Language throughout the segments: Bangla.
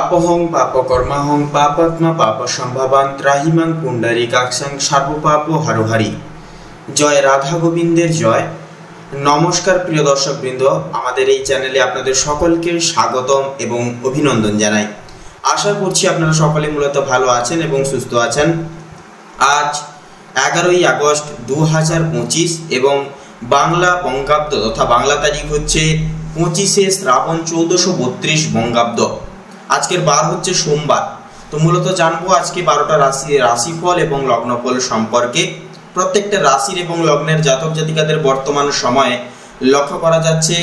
পাপহং পাপকর্মাহং পাপাত্মা পাপসম্ভবান ত্রাহিমাং পুণ্ডরীকাক্ষং সর্বপাপ হরহরি। জয় রাধা গোবিন্দের জয়। নমস্কার প্রিয় দর্শকবৃন্দ, আমাদের এই চ্যানেলে আপনাদের সকলকে স্বাগতম এবং অভিনন্দন জানাই। আশা করছি আপনারা সকলে মূলত ভালো আছেন এবং সুস্থ আছেন। আজ 11ই আগস্ট 2025 এবং বাংলা বঙ্গাব্দ তথা বাংলা তারিখ হচ্ছে 25শে শ্রাবণ 1432 বঙ্গাব্দ। আজকের বার হচ্ছে সোমবার। তো মূলত জানবো আজকে 12টা রাশিফল এবং লগ্নফল সম্পর্কে। প্রত্যেকটা রাশির এবং লগ্নের জাতক জাতিকাদের বর্তমান সময়ে লক্ষ্য করা যাচ্ছে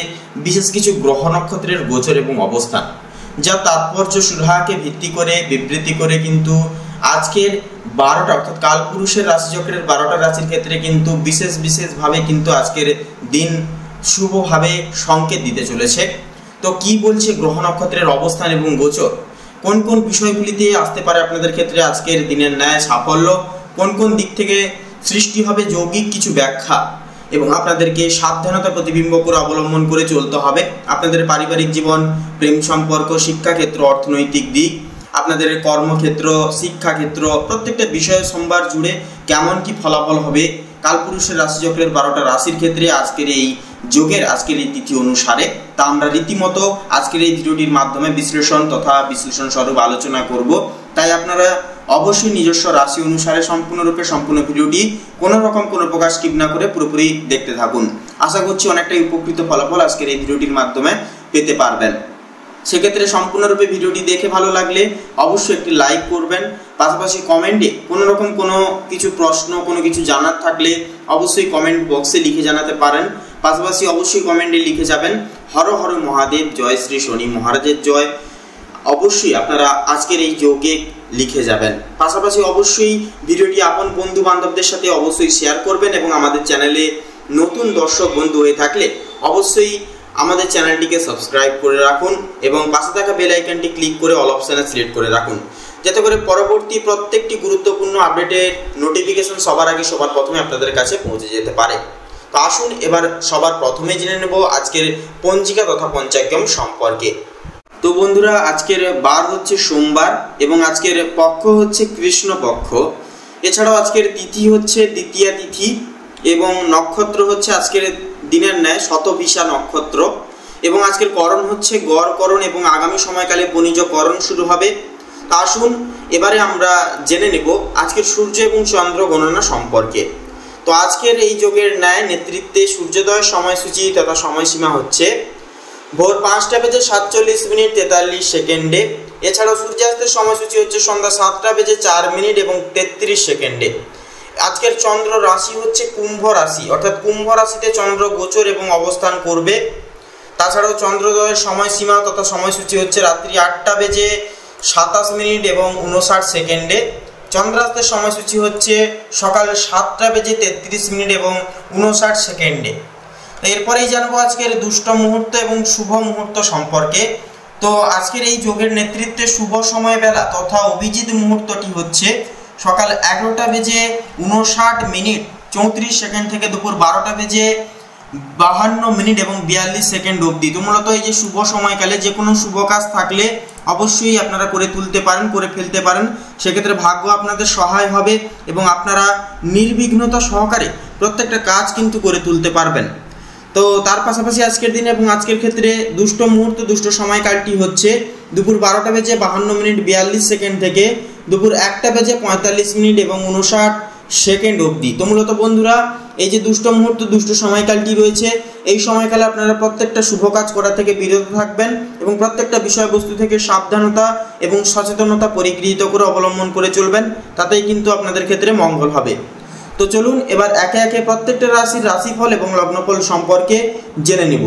বিশেষ কিছু গ্রহ নক্ষত্রের গোচর এবং অবস্থান, যা তাৎপর্য সুরাহাকে ভিত্তি করে বিবৃতি করে কিন্তু আজকের 12টা অর্থাৎ কালপুরুষের রাশিচক্রের 12টা রাশির ক্ষেত্রে কিন্তু বিশেষভাবে কিন্তু আজকের দিন শুভভাবে সংকেত দিতে চলেছে। তো কি বলছে গ্রহ নক্ষত্রের অবস্থান এবং গোচর, কোন কোন বিষয়গুলিতে আসতে পারে আপনাদের ক্ষেত্রে আজকের দিনের ন্যায় সাফল্য, কোন কোন দিক থেকে সৃষ্টি হবে যৌগিক কিছু ব্যাখ্যা, এবং আপনাদেরকে সাবধানতা প্রতিবিম্ব করে অবলম্বন করে চলতে হবে। আপনাদের পারিবারিক জীবন, প্রেম সম্পর্ক, শিক্ষাক্ষেত্র, অর্থনৈতিক দিক, আপনাদের কর্মক্ষেত্র, শিক্ষাক্ষেত্র, প্রত্যেকটা বিষয় সোমবার জুড়ে কেমন কি ফলাফল হবে কালপুরুষের রাশিচক্রের 12টা রাশির ক্ষেত্রে আজকের এই যোগের আজকের এই তিথি অনুসারে, তা আমরা রীতিমতো আজকের এই ভিডিওটির মাধ্যমে বিশ্লেষণ তথা বিশ্লেষণ স্বরূপ আলোচনা করব। তাই আপনারা অবশ্যই নিজস্ব রাশি অনুসারে সম্পূর্ণ ভিডিওটি কোনো রকম কোনো প্রকার স্কিপ না করে পুরোপুরি দেখতে থাকুন। আশা করছি অনেকটাই উপকৃত ফলাফল আজকের এই ভিডিওটির মাধ্যমে পেতে পারবেন। সেক্ষেত্রে সম্পূর্ণরূপে ভিডিওটি দেখে ভালো লাগলে অবশ্যই একটি লাইক করবেন। পাশাপাশি কমেন্টে কোনো রকম কোনো কিছু প্রশ্ন, কোনো কিছু জানার থাকলে অবশ্যই কমেন্ট বক্সে লিখে জানাতে পারেন। পাশাপাশি অবশ্যই কমেন্টে লিখে যাবেন হর হর মহাদেব, জয় শ্রী শনি মহারাজের জয়। অবশ্যই আপনারা আজকের এই যোগে লিখে যাবেন। পাশাপাশি অবশ্যই ভিডিওটি আপন বন্ধু বান্ধবদের সাথে অবশ্যই শেয়ার করবেন এবং আমাদের চ্যানেলে নতুন দর্শক বন্ধু হয়ে থাকলে অবশ্যই আমাদের চ্যানেলটিকে সাবস্ক্রাইব করে রাখুন এবং পাশে থাকা বেল আইকনটি ক্লিক করে অল অপশনে সিলেক্ট করে রাখুন, যাতে করে পরবর্তী প্রত্যেকটি গুরুত্বপূর্ণ আপডেটের নোটিফিকেশন সবার আগে সবার প্রথমে আপনাদের কাছে পৌঁছে যেতে পারে। তো আসুন এবার সবার প্রথমে জেনে নেব আজকের পঞ্জিকা তথা পঞ্চাঙ্গম সম্পর্কে। তো বন্ধুরা, আজকের বার হচ্ছে সোমবার এবং আজকের পক্ষ হচ্ছে কৃষ্ণ পক্ষ। এছাড়াও আজকের তিথি হচ্ছে দ্বিতীয়া তিথি এবং নক্ষত্র হচ্ছে আজকের দিনের ন্যায় শতভিষা নক্ষত্র, এবং আজকের করণ হচ্ছে গড়করণ এবং আগামী সময়কালে বণিজকরণ শুরু হবে। তা আসুন এবারে আমরা জেনে নেব আজকের সূর্য এবং চন্দ্র গণনা সম্পর্কে। তো আজকের এই যোগের ন্যায় নেতৃত্বে সূর্যোদয়ের সময়সূচি তথা সময়সীমা হচ্ছে ভোর 5:47:43 এছাড়াও সূর্যাস্তের সময়সূচি হচ্ছে সন্ধ্যা 7:04 এবং 33 সেকেন্ডে। আজকের চন্দ্র রাশি হচ্ছে কুম্ভ রাশি, অর্থাৎ কুম্ভ রাশিতে চন্দ্র গোচর এবং অবস্থান করবে। তাছাড়াও চন্দ্রোদয়ের সময়সীমা তথা সময়সূচি হচ্ছে রাত্রি 8:27 এবং 59 সেকেন্ডে। চন্দ্রাস্তের সময়সূচি হচ্ছে সকাল 7:33 এবং 59 সেকেন্ডে। এরপরেই জানবো আজকের দুষ্ট মুহূর্ত এবং শুভ মুহূর্ত সম্পর্কে। তো আজকের এই যোগের নেতৃত্বে শুভ সময় বেলা তথা অভিজিৎ মুহূর্তটি হচ্ছে সকাল 11:59:34 থেকে দুপুর 12:52 এবং 42 সেকেন্ড অবধি। তো মূলত এই যে শুভ সময়কালে যে কোনো শুভ কাজ থাকলে অবশ্যই আপনারা করে তুলতে পারেন, করে ফেলতে পারেন। সেক্ষেত্রে ভাগ্য আপনাদের সহায় হবে এবং আপনারা নির্বিঘ্নতা সহকারে প্রত্যেকটা কাজ কিন্তু করে তুলতে পারবেন। তো তার পাশাপাশি আজকের দিনে এবং আজকের ক্ষেত্রে দুষ্ট মুহূর্ত, দুষ্ট সময়কালটি হচ্ছে দুপুর 12:52:42 থেকে দুপুর 1:45 এবং 59 সেকেন্ড অবধি। তো মূলত বন্ধুরা, এই যে দুষ্ট মুহূর্ত, দুষ্ট সময়কালটি রয়েছে, এই সময়কালে আপনারা প্রত্যেকটা শুভ কাজ করা থেকে বিরত থাকবেন এবং প্রত্যেকটা বিষয়বস্তু থেকে সাবধানতা এবং সচেতনতা পরিগৃহীত করে অবলম্বন করে চলবেন, তাতেই কিন্তু আপনাদের ক্ষেত্রে মঙ্গল হবে। তো চলুন এবার একে একে প্রত্যেকটা রাশির রাশিফল এবং লগ্নফল সম্পর্কে জেনে নিব।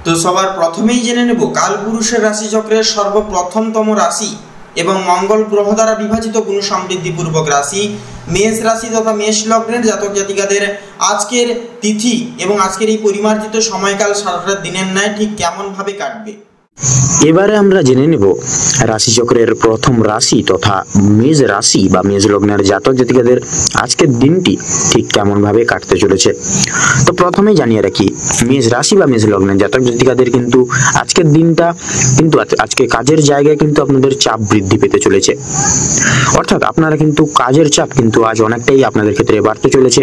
তো সবার প্রথমেই জেনে নেব কালপুরুষের রাশিচক্রের সর্বপ্রথমতম রাশি এবং মঙ্গল গ্রহ দ্বারা বিভাজিত গুণ সমৃদ্ধিপূর্বক রাশি মেষ রাশি তথা মেষ লগ্নের জাতক জাতিকাদের আজকের তিথি এবং আজকের এই পরিমার্জিত সময়কাল সারাটা দিনের ন্যায় ঠিক কেমন ভাবে কাটবে। এবারে আমরা জেনে নেব রাশিচক্রের প্রথম রাশি তথা মেষ রাশি বা মেষ লগ্নের জাতক জাতিকাদের আজকের দিনটি ঠিক কেমন ভাবে কাটতে চলেছে। তো প্রথমেই জানিয়ে রাখি, মেষ রাশি বা মেষ লগ্নের জাতক জাতিকাদের কিন্তু আজকের দিনটা কিন্তু আজকে কাজের জায়গায় কিন্তু আপনাদের চাপ বৃদ্ধি পেতে চলেছে। অর্থাৎ আপনারা কিন্তু কাজের চাপ কিন্তু আজ অনেকটাই আপনাদের ক্ষেত্রে বাড়তে চলেছে।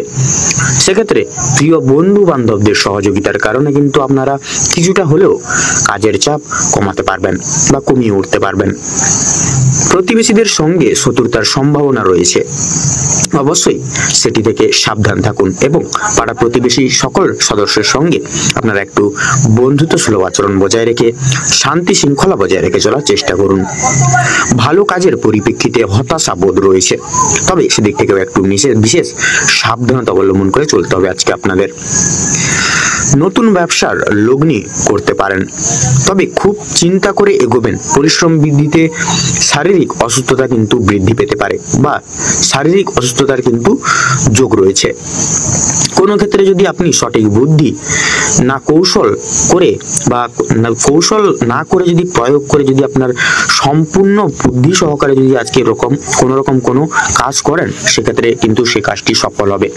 সেক্ষেত্রে প্রিয় বন্ধু বান্ধবদের সহযোগিতার কারণে কিন্তু আপনারা কিছুটা হলেও কাজের চাপ কমাতে পারবেন বা কমিয়ে উঠতে পারবেন। প্রতিবেশীদের সঙ্গে শত্রুতার সম্ভাবনা রয়েছে, অবশ্যই সেটি থেকে সাবধান থাকুন এবং পাড়া প্রতিবেশী সকল সদস্যের সঙ্গে আপনারা একটু বন্ধুত্ব সুলভ আচরণ বজায় রেখে শান্তি শৃঙ্খলা বজায় রেখে চলার চেষ্টা করুন। ভালো কাজের পরিপ্রেক্ষিতে হতাশা বোধ রয়েছে, তবে সেদিক থেকেও একটু বিশেষ সাবধানতা অবলম্বন করে চলতে হবে আজকে আপনাদের। নতুন ব্যবসার লগ্নি করতে পারেন, তবে খুব চিন্তা করে এগোবেন। পরিশ্রম বৃদ্ধিতে শারীরিক অসুস্থতা কিন্তু বৃদ্ধি পেতে পারে বা শারীরিক অসুস্থতার কিন্তু যোগ রয়েছে। কোনো ক্ষেত্রে যদি আপনি সঠিক বুদ্ধি না কৌশল করে বা কৌশল না করে যদি প্রয়োগ করে যদি আপনার সম্পূর্ণ বুদ্ধি সহকারে যদি আজকে কোনো কাজ করেন, সেক্ষেত্রে কিন্তু সে কাজটি সফল হবে।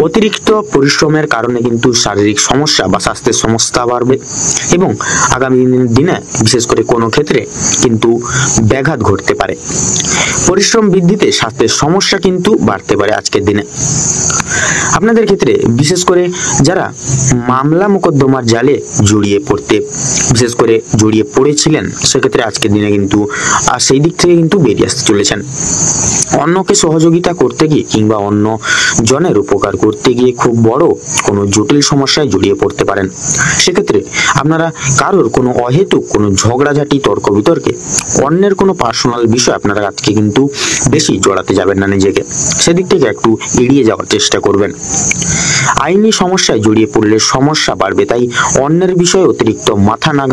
অতিরিক্ত পরিশ্রমের কারণে কিন্তু শারীরিক সমস্যা বা স্বাস্থ্যের সমস্যা বাড়বে এবং আগামী দিনে বিশেষ করে কোনো ক্ষেত্রে কিন্তু ব্যাঘাত ঘটতে পারে। পরিশ্রম বৃদ্ধিতে স্বাস্থ্যের সমস্যা কিন্তু বাড়তে পারে আজকের দিনে। আপনাদের ক্ষেত্রে বিশেষ করে যারা মামলা মোকদ্দমার জালে জড়িয়ে পড়েছিলেন, সেক্ষেত্রে আজকের দিনে কিন্তু সেই দিক থেকে কিন্তু বেরিয়ে আসতে চলেছেন। অন্যকে সহযোগিতা করতে গিয়ে কিংবা অন্য জনের উপকার করতে গিয়ে খুব বড় কোনো জটিল সমস্যায় জড়িয়ে পড়তে পারেন। সেক্ষেত্রে আপনারা কারোর কোনো অহেতুক কোনো ঝগড়াঝাটি তর্ক বিতর্কে অন্যের কোনো পার্সোনাল বিষয় আপনারা আজকে কিন্তু বেশি জড়াতে যাবেন না নিজেকে, সেদিক থেকে একটু এড়িয়ে যাওয়ার চেষ্টা করবেন। আইনি সমস্যায় জড়িয়ে পড়লে সমস্যা বাড়বে, তাই অন্যের বিষয়ে অতিরিক্ত মাথা না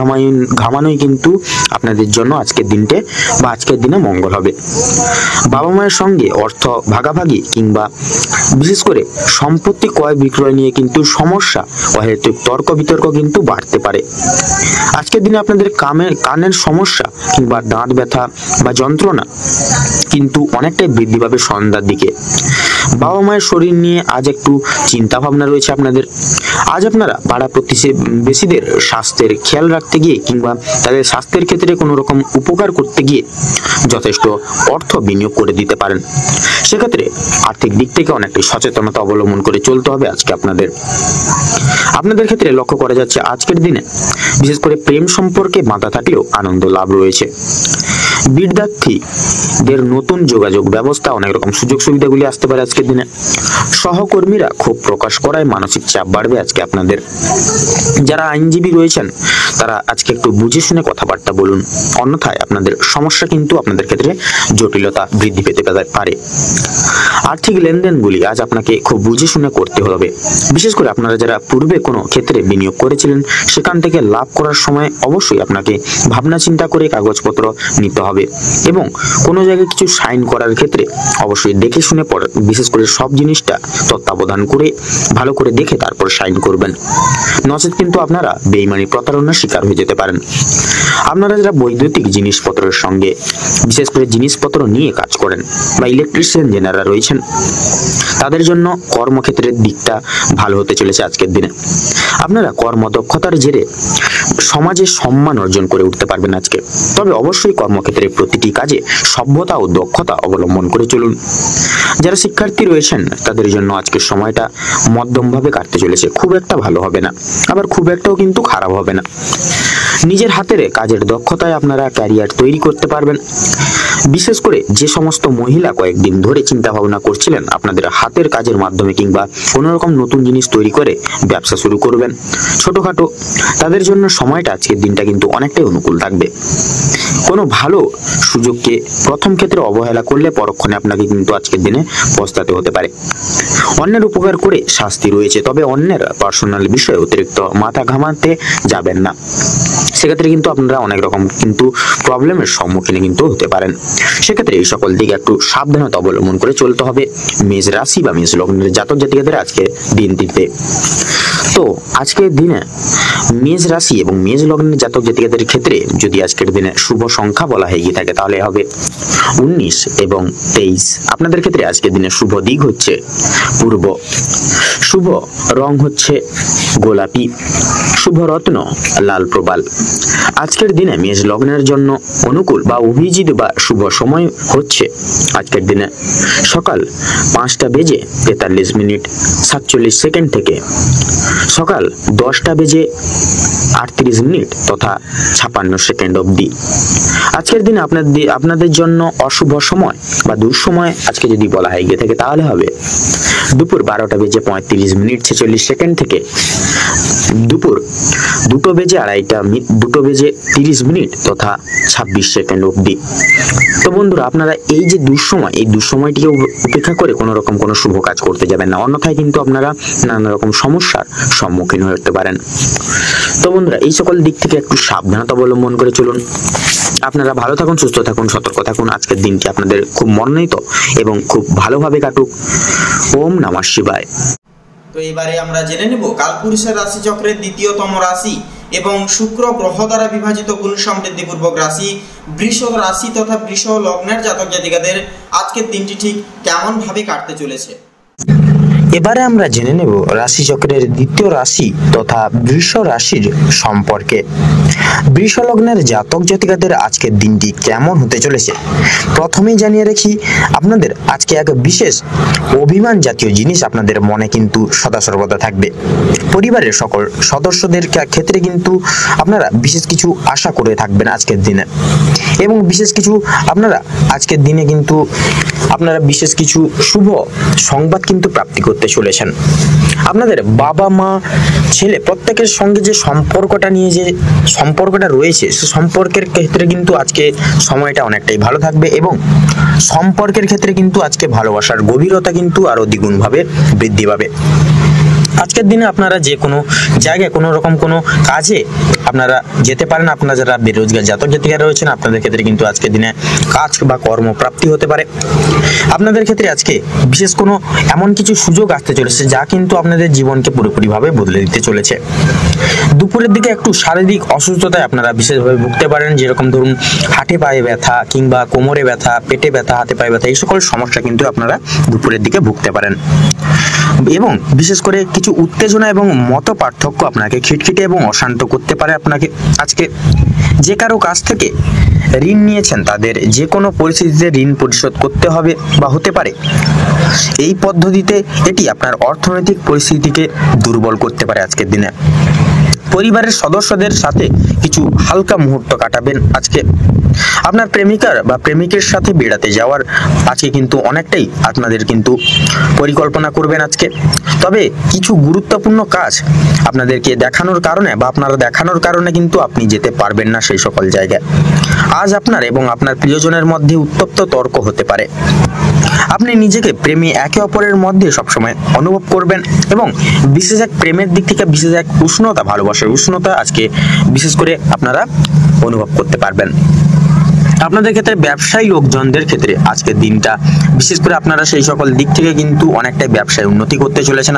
ঘামানোই কিন্তু আপনাদের জন্য আজকের দিনে মঙ্গল হবে। বাবা মায়ের সঙ্গে অর্থ ভাগাভাগি কিংবা বিশেষ করে সম্পত্তি ক্রয় বিক্রয় নিয়ে কিন্তু সমস্যা অহেতুক তর্ক বিতর্ক কিন্তু বাড়তে পারে। আজকের দিনে আপনাদের কানের সমস্যা কিংবা দাঁত ব্যথা বা যন্ত্রণা কিন্তু অনেকটাই বৃদ্ধি পাবে সন্ধ্যার দিকে। বাবা মায়ের শরীর নিয়ে আজ একটু চিন্তা ভাবনা রয়েছে আপনাদের। আজ আপনারা পাড়া প্রতিবেশীদের স্বাস্থ্যের খেয়াল রাখতে গিয়ে কিংবা তাদের স্বাস্থ্যের ক্ষেত্রে কোনো রকম উপকার করতে গিয়ে যথেষ্ট অর্থ বিনিয়োগ করে দিতে পারেন। সেক্ষেত্রে আর্থিক দিক থেকে অনেকটাই সচেতনতা অবলম্বন করে চলতে হবে আজকে আপনাদের ক্ষেত্রে লক্ষ্য করা যাচ্ছে আজকের দিনে বিশেষ করে প্রেম সম্পর্কে বাধা থাকলেও আনন্দ লাভ রয়েছে। বিদ্যার্থীদের নতুন যোগাযোগ ব্যবস্থা অনেক রকম সুযোগ সুবিধাগুলি আসতে পারে আজকের দিনে। সহকর্মীরা খুব প্রকাশ করায় মানসিক চাপ বাড়বে আজকে আপনাদের। যারা আইনজীবী রয়েছেন তারা আজকে একটু বুঝে শুনে কথাবার্তা বলুন, অন্যথায় আপনাদের সমস্যা কিন্তু আপনাদের ক্ষেত্রে জটিলতা বৃদ্ধি পেতে পারে। আর্থিক লেনদেনগুলি আজ আপনাকে খুব বুঝে শুনে করতে হবে। বিশেষ করে আপনারা যারা পূর্বে কোনো ক্ষেত্রে বিনিয়োগ করেছিলেন, সেখান থেকে লাভ করার সময় অবশ্যই আপনাকে ভাবনা চিন্তা করে কাগজপত্র নিতে হবে এবং কোনো জায়গায় কিছু সাইন করার ক্ষেত্রে অবশ্যই দেখে শুনে বিশেষ করে সব জিনিসটা তত্ত্বাবধান করে ভালো করে দেখে তারপর সাইন করবেন, নচেত কিন্তু আপনারা বেইমানি প্রতারণার শিকার হয়ে যেতে পারেন। আপনারা যারা বৈদ্যুতিক জিনিসপত্রের সঙ্গে বিশেষ করে জিনিসপত্র নিয়ে কাজ করেন বা ইলেকট্রিশিয়ান যারা রয়েছেন, তাদের জন্য কর্মক্ষেত্রের দিকটা ভালো হতে চলেছে আজকের দিনে। আপনারা কর্মদক্ষতার জেরে সমাজে সম্মান অর্জন করে উঠতে পারবেন আজকে। তবে অবশ্যই কর্মক্ষেত্রে প্রতিটি কাজে সভ্যতা ও দক্ষতা অবলম্বন করে চলুন। যারা শিক্ষার্থী রয়েছেন তাদের জন্য আজকের সময়টা মধ্যমভাবে কাটতে চলেছে, খুব একটা ভালো হবে না, আবার খুব একটাও কিন্তু খারাপ হবে না। নিজের হাতের কাজের দক্ষতায় আপনারা ক্যারিয়ার তৈরি করতে পারবেন। বিশেষ করে যে সমস্ত মহিলা কয়েকদিন ধরে চিন্তা ভাবনা করছিলেন আপনাদের হাতের কাজের মাধ্যমে কিংবা কোনো রকম নতুন জিনিস তৈরি করে ব্যবসা শুরু করবেন ছোটখাটো, তাদের জন্য সময়টা আজকের দিনটা কিন্তু অনেকটাই অনুকূল থাকবে। কোনো ভালো সুযোগকে প্রথম ক্ষেত্রে অবহেলা করলে পরক্ষণে আপনাকে কিন্তু আজকের দিনে পস্তাতে হতে পারে। অন্যের উপকার করে শাস্তি রয়েছে, তবে অন্যের পার্সোনাল বিষয়ে অতিরিক্ত মাথা ঘামাতে যাবেন না, সেক্ষেত্রে কিন্তু আপনারা অনেক রকম কিন্তু প্রবলেমের সম্মুখীন কিন্তু হতে পারেন। সেক্ষেত্রে এই সকল দিকে একটু সাবধানতা অবলম্বন করে চলতে হবে মেষ রাশি বা মেষ লগ্নের জাতক জাতিকাদের আজকে দিনটিতে। তো আজকের দিনে মেষ রাশি এবং মেষ লগ্নের জাতক জাতিকাদের ক্ষেত্রে যদি আজকের দিনে শুভ সংখ্যা বলা হয়ে গিয়ে থাকে তাহলে হবে 19 এবং 23। আপনাদের ক্ষেত্রে আজকের দিনে শুভ দিক হচ্ছে পূর্ব, শুভ রং হচ্ছে গোলাপি, শুভ রত্ন লাল প্রবাল। আজকের দিনে মেষ লগ্নের জন্য অনুকূল বা অভিজিৎ বা শুভ সময় হচ্ছে আজকের দিনে সকাল 5:43:47 থেকে সকাল 10:38 তথা 56 অবধি। আজকের দিনে আপনাদের জন্য অশুভ সময় বা দুঃসময় আজকে যদি বলা হয় গিয়ে থাকে তাহলে হবে দুপুর 12:35:46 থেকে দুপুর 2:30 তথা 26 অবধি। তো বন্ধুরা, আপনারা এই যে দুঃসময়টিকে উপেক্ষা করে কোনো রকম কোনো শুভ কাজ করতে যাবেন না, অন্যথায় কিন্তু আপনারা নানা রকম সমস্যার সম্মুখীন হতে পারেন। তো বন্ধুরা, এই সকল দিক থেকে একটু সাবধানতা অবলম্বন করে চলুন। আপনারা ভালো থাকুন, সুস্থ থাকুন, সতর্ক থাকুন। আজকের দিনটি আপনাদের খুব মনোনীত এবং খুব ভালোভাবে কাটুক। ওম নমঃ শিবায়। তো এবারে আমরা জেনে নেব কালপুরুষের রাশি চক্রের দ্বিতীয়তম রাশি এবং শুক্র গ্রহ দ্বারা বিভাজিত গুণ সমৃদ্ধিপূর্বক রাশি বৃষ রাশি তথা বৃষ লগ্নের জাতক জাতিকাদের আজকের দিনটি ঠিক কেমন ভাবে কাটতে চলেছে। এবারে আমরা জেনে নেব রাশি চক্রের দ্বিতীয় রাশি তথা বৃষ রাশির সম্পর্কে। বৃষ লগ্নের জাতক জাতিকাদের আজকের দিনটি কেমন হতে চলেছে। প্রথমেই জানিয়ে রাখি, আপনাদের আজকে এক বিশেষ অভিমান জাতীয় জিনিস আপনাদের মনে কিন্তু সদা সর্বদা থাকবে। পরিবারের সকল সদস্যদের ক্ষেত্রে কিন্তু আপনারা বিশেষ কিছু আশা করে থাকবেন আজকের দিনে, এবং বিশেষ কিছু আপনারা আজকের দিনে কিন্তু আপনারা বিশেষ কিছু শুভ সংবাদ কিন্তু প্রাপ্তি করতে চলেছেন। আপনাদের বাবা মা ছেলে প্রত্যেকের সঙ্গে যে সম্পর্কটা রয়েছে সে সম্পর্কের ক্ষেত্রে কিন্তু আজকে সময়টা অনেকটাই ভালো থাকবে, এবং সম্পর্কের ক্ষেত্রে কিন্তু আজকে ভালোবাসার গভীরতা কিন্তু আরো দ্বিগুণ ভাবে বৃদ্ধি পাবে। আজকের দিনে আপনারা যে কোনো জায়গায় কোনো রকম কোনো কাজে আপনারা যেতে পারেন। আপনারা যারা বেরোজগার জাতক জাতিকা রয়েছেন আপনাদের ক্ষেত্রে কিন্তু আজকের দিনে কাজ বা কর্মপ্রাপ্তি হতে পারে। আপনাদের ক্ষেত্রে আজকে বিশেষ কোনো এমন কিছু সুযোগ আসতে চলেছে যা কিন্তু আপনাদের জীবনকে পুরোপুরিভাবে বদলে দিতে চলেছে। দুপুরের দিকে একটু শারীরিক অসুস্থতায় আপনারা বিশেষভাবে ভুগতে পারেন, যেরকম ধরুন হাঁটে পায়ে ব্যথা কিংবা কোমরে ব্যথা, পেটে ব্যথা, হাতে পায়ে ব্যথা, এই সকল সমস্যা কিন্তু আপনারা দুপুরের দিকে ভুগতে পারেন। এবং বিশেষ করে কিছু উত্তেজনা এবং মত পার্থক্য আপনাকে খিটখিটে এবং অশান্ত করতে পারে। আপনাকে আজকে যে কারো কাছ থেকে ঋণ নিয়েছেন তাদের যে কোনো পরিস্থিতিতে ঋণ পরিশোধ করতে হবে বা হতে পারে। এই পদ্ধতিতে এটি আপনার অর্থনৈতিক পরিস্থিতিকে দুর্বল করতে পারে আজকের দিনে। পরিবারের সদস্যদের সাথে কিছু হালকা মুহূর্ত কাটাবেন আজকে। আপনার প্রেমিকার বা প্রেমিকের সাথে বেড়াতে যাওয়ার আজকে কিন্তু অনেকটাই আপনাদের কিন্তু পরিকল্পনা করবেন আজকে। তবে কিছু গুরুত্বপূর্ণ কাজ আপনাদেরকে দেখানোর কারণে বা আপনারা দেখানোর কারণে কিন্তু আপনি যেতে পারবেন না সেই সকল জায়গায়। আজ আপনার এবং আপনার প্রিয়জনের মধ্যে উত্তপ্ত তর্ক হতে পারে। আপনি নিজেকে প্রেমী একে অপরের মধ্যে সবসময় অনুভব করবেন, এবং বিশেষ এক প্রেমের দিক থেকে বিশেষ এক উষ্ণতা, ভালোবাসার উষ্ণতা আজকে বিশেষ করে আপনারা অনুভব করতে পারবেন। আপনাদের ক্ষেত্রে ব্যবসায়ী লোকজনদের ক্ষেত্রে আজকের দিনটা বিশেষ করে আপনারা সেই সকল দিক থেকে কিন্তু অনেকটাই ব্যবসায় উন্নতি করতে চলেছেন।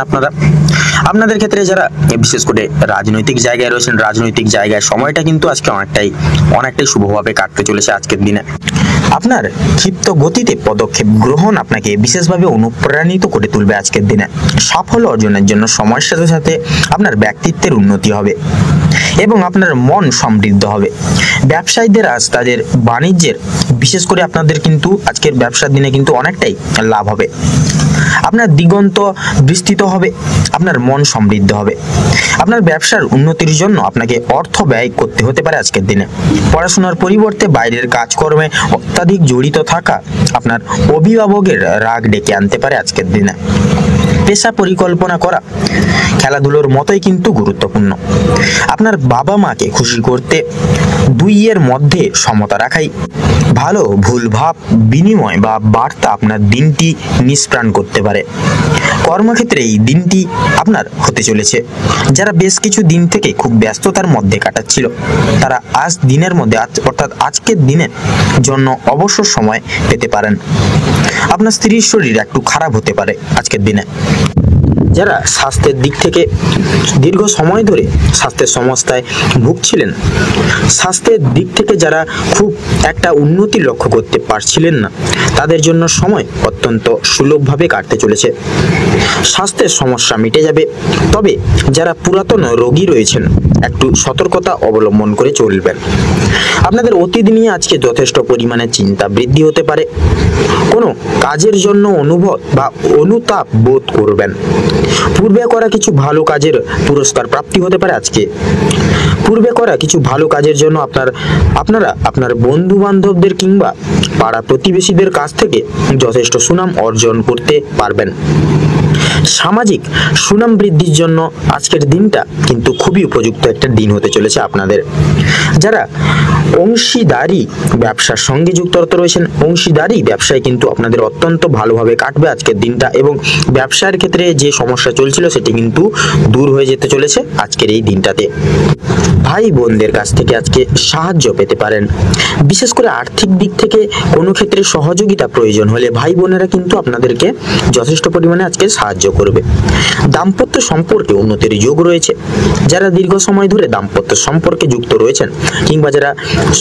আপনাদের ক্ষেত্রে যারা বিশেষ করে রাজনৈতিক জায়গায় রয়েছেন, রাজনৈতিক জায়গায় সময়টা কিন্তু আজকে অনেকটাই শুভভাবে কাটতে চলেছে আজকের দিনে। আপনার ক্ষিপ্ত গতিতে পদক্ষেপ গ্রহণ আপনাকে বিশেষভাবে অনুপ্রাণিত করে তুলবে আজকের দিনে। সাফল্য অর্জনের জন্য সময়ের সাথে সাথে আপনার ব্যক্তিত্বের উন্নতি হবে এবং আপনার মন সমৃদ্ধ হবে। ব্যবসায়ীদের আজ তাদের বাণিজ্যের বিশেষ করে আপনাদের কিন্তু আজকের ব্যবসার দিনে কিন্তু অনেকটাই লাভ হবে। আপনার দিগন্ত বিস্তৃত হবে, আপনার মন সমৃদ্ধ হবে। আপনার ব্যবসার উন্নতির জন্য আপনাকে অর্থ ব্যয় করতে হতে পারে আজকের দিনে। পড়াশোনার পরিবর্তে বাইরের কাজকর্মে অত্যাধিক জড়িত থাকা আপনার অভিভাবকের রাগ ডেকে আনতে পারে আজকের দিনে। পেশা পরিকল্পনা করা খেলাধুলোর মতোই কিন্তু গুরুত্বপূর্ণ। আপনার বাবা মাকে খুশি করতে দুইয়ের মধ্যে সমতা রাখাই ভালো। ভুল ভাব বিনিময় বা বার্তা আপনার দিনটি নিষ্প্রাণ করতে পারে। কর্মক্ষেত্রে এই দিনটি আপনার হতে চলেছে। যারা বেশ কিছু দিন থেকে খুব ব্যস্ততার মধ্যে কাটাচ্ছিল তারা আজ দিনের মধ্যে অর্থাৎ আজকের দিনের জন্য অবসর সময় পেতে পারেন। আপনার স্ত্রীর শরীর একটু খারাপ হতে পারে আজকের দিনে। যারা স্বাস্থ্যের দিক থেকে দীর্ঘ সময় ধরে স্বাস্থ্যের সমস্যায় ভুগছিলেন, স্বাস্থ্যের দিক থেকে যারা খুব একটা উন্নতি লক্ষ্য করতে পারছিলেন না, তাদের জন্য সময় অত্যন্ত সুলভভাবে কাটতে চলেছে। স্বাস্থ্যের সমস্যা মিটে যাবে। তবে যারা পুরাতন রোগী রয়েছেন, একটু সতর্কতা অবলম্বন করে চলবেন। আপনাদের অতীত নিয়ে আজকে যথেষ্ট পরিমাণে চিন্তা বৃদ্ধি হতে পারে। কোনো কাজের জন্য অনুভব বা অনুতাপ বোধ করবেন। পূর্বে করা কিছু ভালো কাজের পুরস্কার প্রাপ্তি হতে পারে আজকে। পূর্বে করা কিছু ভালো কাজের জন্য আপনারা আপনার বন্ধু বান্ধবদের কিংবা পাড়া প্রতিবেশীদের কাছ থেকে যথেষ্ট সুনাম অর্জন করতে পারবেন। সামাজিক সুনাম বৃদ্ধির জন্য আজকের দিনটা কিন্তু খুবই উপযুক্ত একটা দিন হতে চলেছে আপনাদের। যারা অংশীদারি ব্যবসার সঙ্গে যুক্ত রয়েছেন, অংশীদারি ব্যবসায় কিন্তু আপনাদের অত্যন্ত ভালোভাবে কাটবে আজকের দিনটা, এবং ব্যবসার ক্ষেত্রে যে সমস্যা চলছিল সেটি কিন্তু দূর হয়ে যেতে চলেছে আজকের এই দিনটাতে। ভাই বোনদের কাছ থেকে আজকে সাহায্য পেতে পারেন। বিশেষ করে আর্থিক দিক থেকে কোনো ক্ষেত্রে সহযোগিতা প্রয়োজন হলে ভাই বোনেরা কিন্তু আপনাদেরকে যথেষ্ট পরিমাণে আজকে সাহায্য করবে। দাম্পত্য সম্পর্কে উন্নতির যোগ রয়েছে। যারা দীর্ঘ সময় ধরে দাম্পত্য সম্পর্কে যুক্ত রয়েছেন কিংবা যারা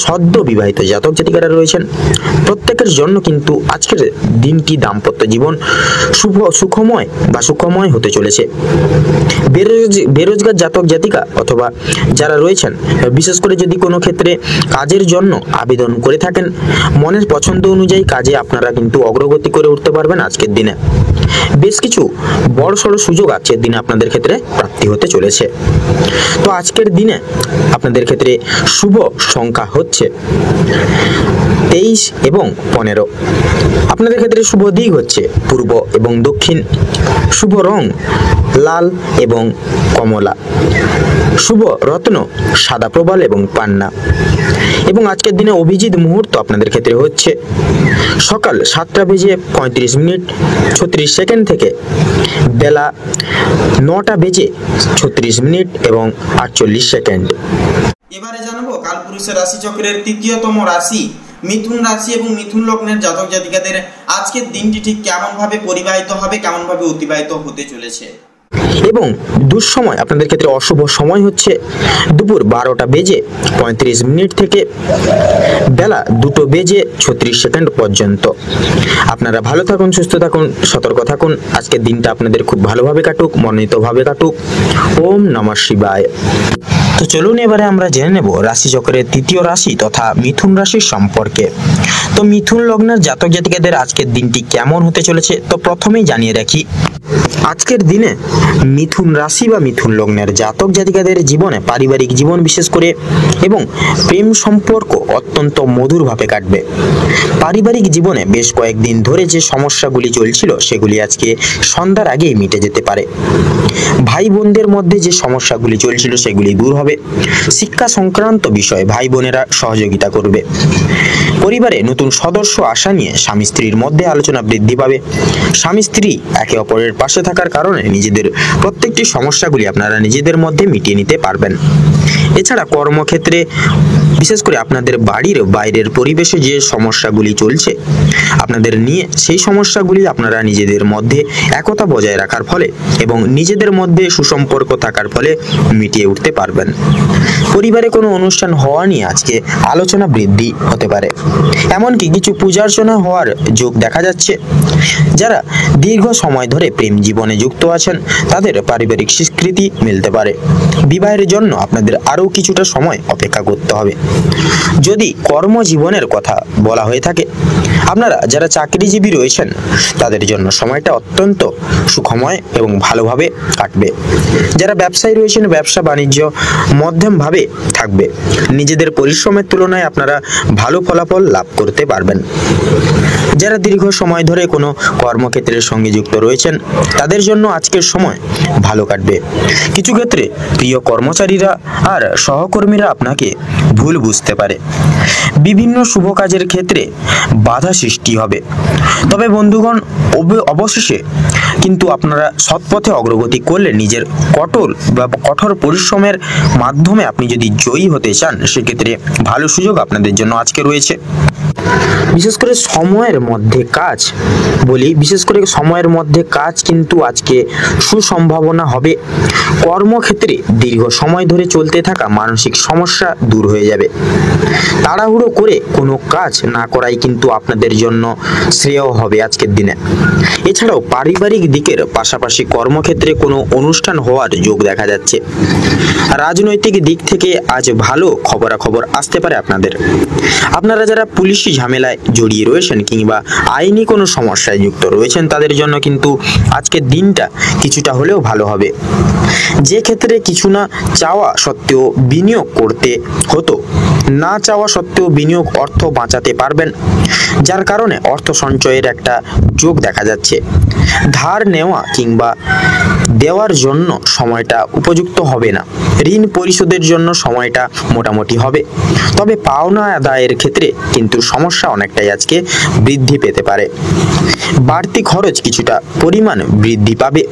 সদ্য বিবাহিত জাতক জাতিকারা রয়েছেন, প্রত্যেকের জন্য কিন্তু আজকের দিনটি দাম্পত্য জীবন সুখময় হতে চলেছে। বেরোজগার জাতক জাতিকা অথবা যারা রয়েছেন, বিশেষ করে যদি কোনো ক্ষেত্রে কাজের জন্য আবেদন করে থাকেন, মনের পছন্দ অনুযায়ী কাজে আপনারা কিন্তু অগ্রগতি করে উঠতে পারবেন আজকের দিনে। বেশ কিছু বড়সড় সুযোগ আজকের দিনে আপনাদের ক্ষেত্রে প্রাপ্তি হতে চলেছে। তো আজকের দিনে আপনাদের ক্ষেত্রে শুভ সংখ্যা হচ্ছে 23 এবং 15। আপনাদের ক্ষেত্রে শুভ দিক হচ্ছে পূর্ব এবং দক্ষিণ। শুভ রং লাল এবং কমলা। শুভ রত্ন সাদা প্রবাল এবং পান্না। এবং আজকের দিনে অভিজিৎ মুহূর্ত আপনাদের ক্ষেত্রে হচ্ছে সকাল 7:35 থেকে বেলা 9:36 এবং 48 এবারে জানাবো কালপুরুষের রাশিচক্রের তৃতীয়তম রাশি মিথুন রাশি এবং মিথুন লগ্নের জাতক জাতিকাদের আজকের দিনটি ঠিক কেমন ভাবে পরিবাহিত হবে, কেমন ভাবে অতিবাহিত হতে চলেছে। এবং দুঃসময় আপনাদের ক্ষেত্রে অশুভ সময় হচ্ছে দুপুর 12:35 থেকে বেলা 2:36 পর্যন্ত। আপনারা ভালো থাকুন, সুস্থ থাকুন, সতর্ক থাকুন। আজকের দিনটা আপনাদের খুব ভালোভাবে কাটুক, মনোনীতভাবে কাটুক। ওম নমঃ শিবায়। তো চলুন এবারে আমরা জেনে নেব রাশিচক্রের তৃতীয় রাশি তথা মিথুন রাশির সম্পর্কে। তো মিথুন লগ্নের জাতক জাতিকাদের আজকের দিনটি কেমন হতে চলেছে, তো প্রথমেই জানিয়ে রাখি আজকের দিনে মিথুন রাশি বা মিথুন লগ্নের জাতক জাতিকাদের জীবনে পারিবারিক জীবন বিশেষ করে এবং প্রেম সম্পর্ক অত্যন্ত মধুরভাবে কাটবে। পারিবারিক জীবনে বেশ কয়েকদিন ধরে যে সমস্যাগুলি চলছিল সেগুলি আজকে সন্ধ্যার আগেই মিটে যেতে পারে। ভাই বোনদের মধ্যে যে সমস্যাগুলি চলছিল সেগুলি দূর হবে। শিক্ষা সংক্রান্ত বিষয়ে ভাই বোনেরা সহযোগিতা করবে। পরিবারে নতুন সদস্য আসা নিয়ে স্বামী স্ত্রীর মধ্যে আলোচনা বৃদ্ধি পাবে। স্বামী স্ত্রী একে অপরের পাশে থাকার কারণে নিজেদের প্রত্যেকটি সমস্যাগুলি আপনারা নিজেদের মধ্যে মিটিয়ে নিতে পারবেন। এছাড়া কর্মক্ষেত্রে বিশেষ করে আপনাদের বাড়ির বাইরের পরিবেশে যে সমস্যাগুলি চলছে আপনাদের নিয়ে, সেই সমস্যাগুলি আপনারা নিজেদের মধ্যে একতা বজায় রাখার ফলে এবং নিজেদের মধ্যে সুসম্পর্ক থাকার ফলে মিটিয়ে উঠতে পারবেন। পরিবারে কোনো অনুষ্ঠান হওয়া নিয়ে আজকে আলোচনা বৃদ্ধি হতে পারে। এমনকি কিছু পূজার্চনা হওয়ার যোগ দেখা যাচ্ছে। যারা দীর্ঘ সময় ধরে প্রেম জীবনে যুক্ত আছেন তাদের পারিবারিক স্বীকৃতি মিলতে পারে। বিবাহের জন্য আপনাদের আরও কিছুটা সময় অপেক্ষা করতে হবে। যদি কর্মজীবনের কথা বলা হয়ে থাকে, আপনারা যারা চাকরিজীবী রয়েছেন তাদের জন্য সময়টা অত্যন্ত সুখময় এবং ভালোভাবে কাটবে। যারা ব্যবসায়ী রয়েছেন ব্যবসা বাণিজ্য মধ্যমভাবে থাকবে। নিজেদের পরিশ্রমের তুলনায় আপনারা ভালো ফলাফল লাভ করতে পারবেন। যারা দীর্ঘ সময় ধরে কোনো কর্মক্ষেত্রের সঙ্গে যুক্ত রয়েছেন তাদের জন্য আজকের সময় ভালো কাটবে। কিছু ক্ষেত্রে প্রিয় কর্মচারীরা আর সহকর্মীরা আপনাকে ভুল বুঝতে পারে। বিভিন্ন শুভ কাজের ক্ষেত্রে বাধা সৃষ্টি হবে। তবে বন্ধুগণ, অবশেষে কিন্তু আপনারা সৎপথে অগ্রগতি করলে নিজের কঠোর পরিশ্রমের মাধ্যমে আপনি যদি জয়ী হতে চান সেক্ষেত্রে ভালো সুযোগ আপনাদের জন্য আজকে রয়েছে। বিশেষ করে সময়ের মধ্যে কাজ কিন্তু আজকে সুসম্ভাবনা হবে। কর্মক্ষেত্রে দীর্ঘ সময় ধরে চলতে থাকা মানসিক সমস্যা দূর হয়ে যাবে। তাড়াহুড়ো করে কোনো কাজ না করাই কিন্তু আপনাদের জন্য শ্রেয় হবে আজকের দিনে। এছাড়াও পারিবারিক দিকের পাশাপাশি কর্মক্ষেত্রে কোনো অনুষ্ঠান হওয়ার যোগ দেখা যাচ্ছে। রাজনৈতিক দিক থেকে আজ ভালো খবরাখবর আসতে পারে আপনারা যারা পুলিশি ঝামেলায় জড়িয়ে রয়েছেন কিংবা আইনি কোনো সমস্যায় যুক্ত রয়েছেন তাদের জন্য কিন্তু আজকের দিনটা কিছুটা হলেও ভালো হবে। যে ক্ষেত্রে কিছু না চাওয়া সত্ত্বেও বিনিয়োগ করতে হতো, না চাওয়া সত্ত্বেও বিনিয়োগ অর্থ বাঁচাতে পারবেন, যার কারণে অর্থ সঞ্চয়ের একটা যোগ দেখা যাচ্ছে। ধার নেওয়া কিংবা দেওয়ার জন্য সময়টা উপযুক্ত হবে না। ঋণ পরিশোধের জন্য সময়টা মোটামুটি হবে, তবে পাওনা আদায়ের ক্ষেত্রে কিন্তু সমস্যা অনেকটাই আজকে বৃদ্ধি পেতে পারে। বাড়তি খরচ কিছুটা পরিমাণ বৃদ্ধি পাবে।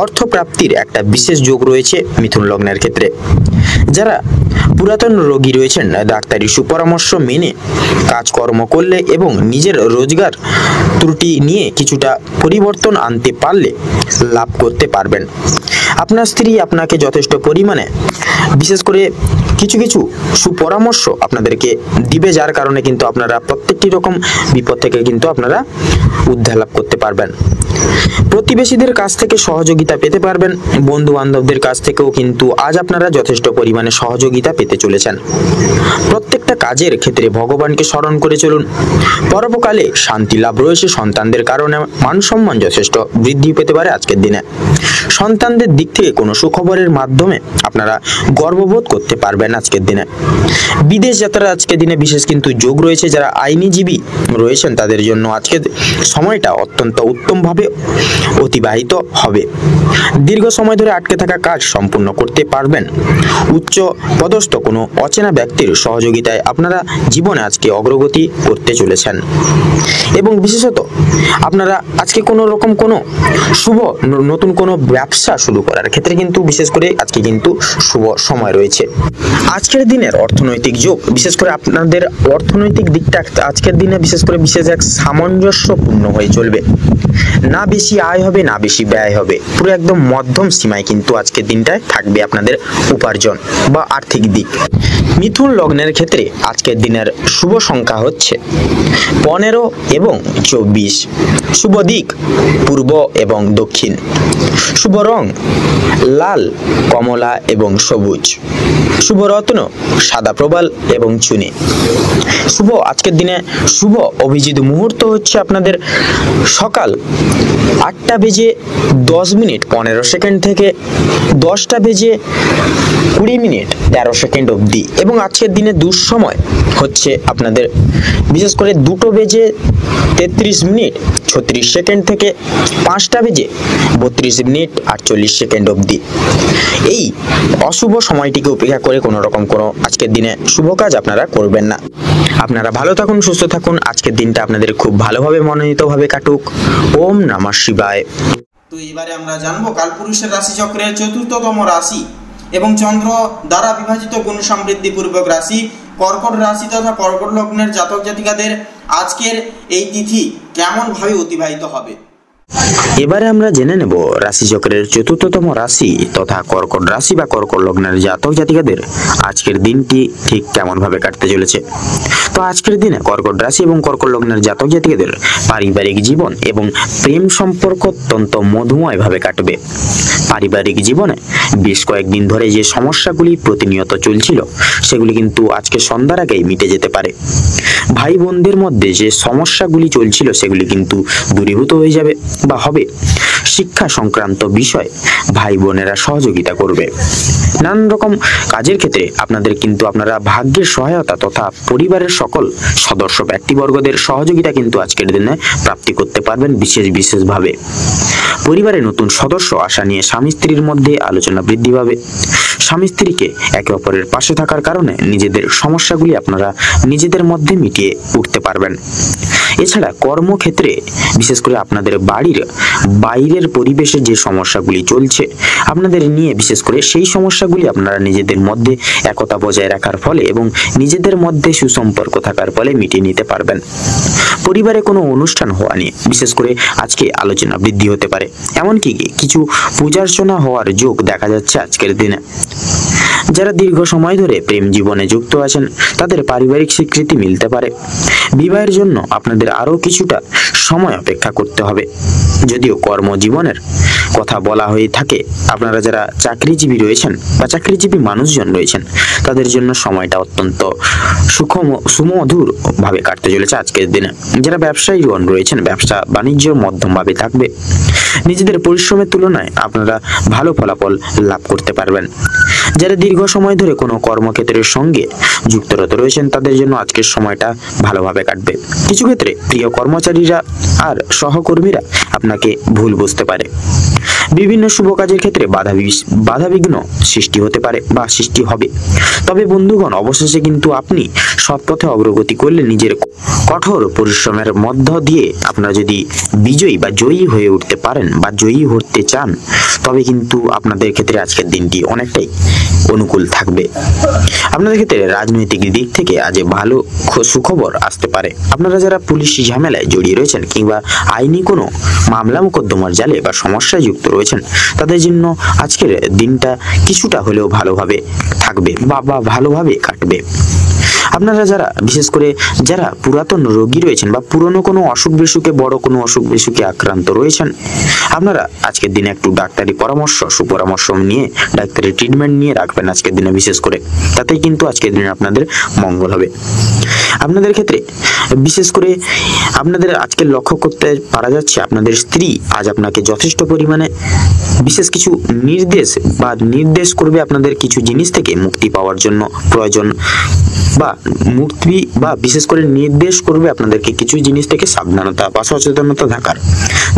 অর্থ প্রাপ্তির একটা বিশেষ যোগ রয়েছে মিথুন লগ্নের ক্ষেত্রে। যারা পুরাতন রোগী রয়েছেন, ডাক্তারি সুপরামর্শ মেনে কাজকর্ম করলে এবং নিজের রোজগার ত্রুটি নিয়ে কিছুটা পরিবর্তন আনতে পারলে লাভ করতে পারবেন। আপনার স্ত্রী আপনাকে যথেষ্ট পরিমাণে বিশেষ করে কিছু কিছু সুপরামর্শ আপনাদেরকে দিবে, যার কারণে কিন্তু আপনারা প্রত্যেকটি রকম বিপদ থেকে কিন্তু আপনারা উদ্ধার লাভ করতে পারবেন। প্রতিবেশীদের কাছ থেকে সহযোগিতা পেতে পারবেন। বন্ধু বান্ধবদের কাছ থেকেও কিন্তু আজ আপনারা যথেষ্ট পরিমাণে সহযোগিতা পেতে চলেছেন। প্রত্যেকটা কাজের ক্ষেত্রে ভগবানকে স্মরণ করে চলুন। পরবর্তীকালে শান্তি লাভ রয়েছে। সন্তানদের কারণে মান সম্মান যথেষ্ট বৃদ্ধি পেতে পারে আজকের দিনে। সন্তানদের দিক থেকে কোনো সুখবরের মাধ্যমে আপনারা গর্ববোধ করতে পারবেন আজকের দিনে। বিদেশ যাত্রার আজকের দিনে বিশেষ কিন্তু যোগ রয়েছে। যারা আইনজীবী রয়েছেন তাদের জন্য আজকের সময়টা অত্যন্ত উত্তমভাবে অতিবাহিত হবে। দীর্ঘ সময় ধরে আটকে থাকা কাজ সম্পূর্ণ করতে পারবেন। উচ্চ পদস্থ কোনো অচেনা ব্যক্তির সহযোগিতায় আপনারা জীবনে আজকে অগ্রগতি করতে চলেছেন। এবং বিশেষত আপনারা আজকে কোনো রকম কোনো শুভ নতুন কোনো ব্যবসা শুরু করার ক্ষেত্রে কিন্তু বিশেষ করে আজকে কিন্তু শুভ সময় রয়েছে। আজকের দিনের অর্থনৈতিক যোগ, বিশেষ করে আপনাদের অর্থনৈতিক দিকটা আজকের দিনে বিশেষ এক সামঞ্জস্যপূর্ণ হয়ে চলবে। না বেশি আয় হবে না বেশি ব্যয় হবে, পুরো একদম মধ্যম সীমায় কিন্তু আজকের দিনটায় থাকবে আপনাদের উপার্জন বা আর্থিক দিক। মিথুন লগ্নের ক্ষেত্রে আজকের দিনের শুভ সংখ্যা হচ্ছে 15 এবং 24। শুভ দিক পূর্ব এবং দক্ষিণ। শুভ রং লাল, কমলা এবং সবুজ। শুভ রত্ন সাদা প্রবাল এবং চুনি। আজকের দিনে শুভ অভিজিৎ মুহূর্ত হচ্ছে আপনাদের সকাল 8টা বেজে 10 মিনিট 15 সেকেন্ড থেকে 10টা বেজে 20 মিনিট 13 সেকেন্ড অবধি। এবং আজকের দিনে দুঃসময় হচ্ছে আপনাদের বিশেষ করে 2টো বেজে 33 মিনিট 36 সেকেন্ড থেকে 5টা বেজে 32 মিনিট 48 সেকেন্ড অবধি। এই অশুভ সময়টিকে উপেক্ষা করে কোনো রকম কোনো আজকের দিনে শুভ কাজ আপনারা করবেন না। আপনারা ভালো থাকুন, সুস্থ থাকুন। আজকের দিনটা আপনাদের খুব ভালোভাবে মনোনীতভাবে কাটুক। ওম নমঃ শিবায়। তো এবারে আমরা জানবো কালপুরুষের রাশি চক্রের ৪র্থতম রাশি এবং চন্দ্র দ্বারা বিভাজিত গুণ সমৃদ্ধি পূর্বক রাশি কর্কট রাশি তথা কর্কট লগ্নের জাতক জাতিকাদের আজকের এই তিথি কেমন ভাবে অতিবাহিত হবে। এবারে আমরা জেনে নেব রাশিচক্রের ৪র্থতম রাশি তথা কর্কট রাশি বা কর্কট লগ্নের জাতক জাতিকাদের আজকের দিনটি ঠিক কেমন ভাবে কাটতে চলেছে। তো আজকের দিনে কর্কট রাশি এবং কর্কট লগ্নের জাতক জাতিকাদের পারিবারিক জীবন এবং প্রেম সম্পর্ক অত্যন্ত মধুময় ভাবে কাটবে। পারিবারিক জীবনে বেশ কয়েকদিন ধরে যে সমস্যাগুলি প্রতিনিয়ত চলছিল সেগুলি কিন্তু আজকে সন্ধ্যার আগেই মিটে যেতে পারে। ভাই বোনদের মধ্যে যে সমস্যাগুলি চলছিল সেগুলি কিন্তু দূরীভূত হয়ে যাবে বা হবে। শিক্ষা সংক্রান্ত বিষয় ভাই বোনেরা সহযোগিতা করবে। নানান রকম কাজের ক্ষেত্রে আপনারা ভাগ্যের সহায়তা তথা পরিবারের সকল সদস্য ব্যক্তিবর্গদের সহযোগিতা কিন্তু আজকের দিনে প্রাপ্তি করতে পারবেন বিশেষভাবে। পরিবারে নতুন সদস্য আসা নিয়ে স্বামী স্ত্রীর মধ্যে আলোচনা বৃদ্ধি পাবে। স্বামী স্ত্রীকে একে অপরের পাশে থাকার কারণে নিজেদের সমস্যাগুলি আপনারা নিজেদের মধ্যে মিটিয়ে উঠতে পারবেন। এছাড়া কর্মক্ষেত্রে বিশেষ করে আপনাদের বাড়ির বাইরের পরিবেশে যে সমস্যাগুলি চলছে আপনাদের নিয়ে, বিশেষ করে সেই সমস্যাগুলি আপনারা নিজেদের মধ্যে একতা বজায় রাখার ফলে এবং নিজেদের মধ্যে সুসম্পর্ক থাকার ফলে মিটিয়ে নিতে পারবেন। পরিবারে কোনো অনুষ্ঠান হওয়া নিয়ে বিশেষ করে আজকে আলোচনা বৃদ্ধি হতে পারে, এমনকি কিছু পূজার্চনা হওয়ার যোগ দেখা যাচ্ছে আজকের দিনে। যারা দীর্ঘ সময় ধরে প্রেম জীবনে যুক্ত আছেন তাদের পারিবারিক স্বীকৃতি মিলতে পারে। বিবাহের জন্য আপনাদের আরো কিছুটা সময় অপেক্ষা করতে হবে। যদিও কর্মজীবনের কথা বলা হয়ে থাকে, আপনারা যারা চাকরিজীবী রয়েছেন বা চাকরিজীবী মানুষজন রয়েছেন তাদের জন্য সময়টা অত্যন্ত সুমধুর ভাবে কাটতে চলেছে আজকের দিনে। যারা ব্যবসায়ীগণ রয়েছেন ব্যবসা বাণিজ্য মধ্যমভাবে থাকবে। নিজেদের পরিশ্রমের তুলনায় আপনারা ভালো ফলাফল লাভ করতে পারবেন। যারা দীর্ঘ সময় ধরে কোনো কর্মক্ষেত্রের সঙ্গে যুক্তরত রয়েছেন তাদের জন্য আজকের সময়টা ভালোভাবে কাটবে। কিছু ক্ষেত্রে প্রিয় কর্মচারীরা আর সহকর্মীরা আপনাকে ভুল বুঝতে পারে। বিভিন্ন শুভ কাজের ক্ষেত্রে বাধাবিঘ্ন সৃষ্টি হতে পারে বা সৃষ্টি হবে। তবে বন্ধুগণ, অবশেষে কিন্তু আপনি সৎ পথে অগ্রগতি করলে নিজের কঠোর পরিশ্রমের মধ্য দিয়ে আপনারা যদি বিজয়ী বা জয়ী হয়ে উঠতে পারেন বা জয়ী হতে চান তবে কিন্তু আপনাদের ক্ষেত্রে আজকের দিনটি অনেকটাই অনুকূল থাকবে। আপনাদের ক্ষেত্রে রাজনৈতিক দিক থেকে আজ ভালো সুখবর আসতে পারে। আপনারা যারা পুলিশ ঝামেলায় জড়িয়ে রয়েছেন কিংবা আইনি কোনো মামলা মোকদ্দমার জালে বা সমস্যায় যুক্ত রয়েছেন তাদের জন্য আজকের দিনটা কিছুটা হলেও ভালোভাবে থাকবে বা ভালোভাবে কাটবে। আপনারা যারা বিশেষ করে যারা পুরাতন রোগী রয়েছেন বা পুরনো কোনো অসুখ বিসুখে বড় কোনো অসুখ বিসুখে আক্রান্ত রয়েছেন আপনারা আজকের দিনে একটু ডাক্তারি পরামর্শ সুপরামর্শ নিয়ে ডাক্তারি ট্রিটমেন্ট নিয়ে রাখবেন আজকের দিনে বিশেষ করে, তাতেই কিন্তু আজকের দিনে আপনাদের মঙ্গল হবে। আপনাদের ক্ষেত্রে বিশেষ করে আপনাদের আজকে লক্ষ্য করতে পারা যাচ্ছে আপনাদের স্ত্রী আজ আপনাকে যথেষ্ট পরিমাণে বিশেষ কিছু নির্দেশ করবে আপনাদের কিছু জিনিস থেকে মুক্তি পাওয়ার জন্য প্রয়োজন বা মুক্তি বা বিশেষ করে নির্দেশ করবে আপনাদেরকে কিছু জিনিস থেকে সাবধানতা বা সচেতনতা থাকার,